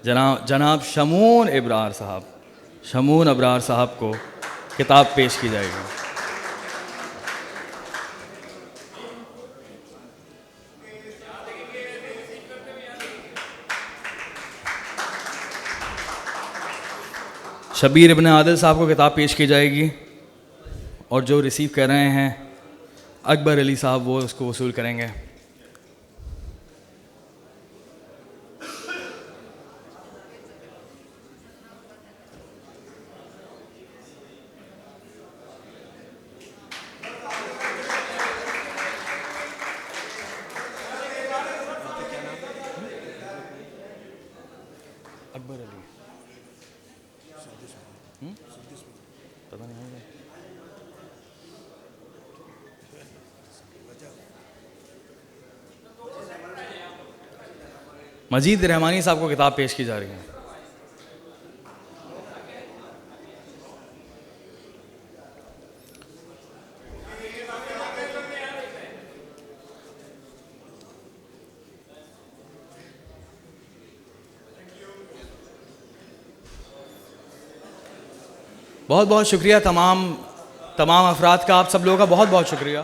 جناب شمون ابرار صاحب کو کتاب پیش کی جائے گی۔ شبیر ابن عادل صاحب کو کتاب پیش کی جائے گی، اور جو ریسیو کر رہے ہیں اکبر علی صاحب وہ اس کو وصول کریں گے۔ اکبر علی پتہ نہیں مجید رحمانی صاحب کو کتاب پیش کی جا رہی ہے. بہت بہت شکریہ تمام افراد کا، آپ سب لوگوں کا بہت بہت شکریہ.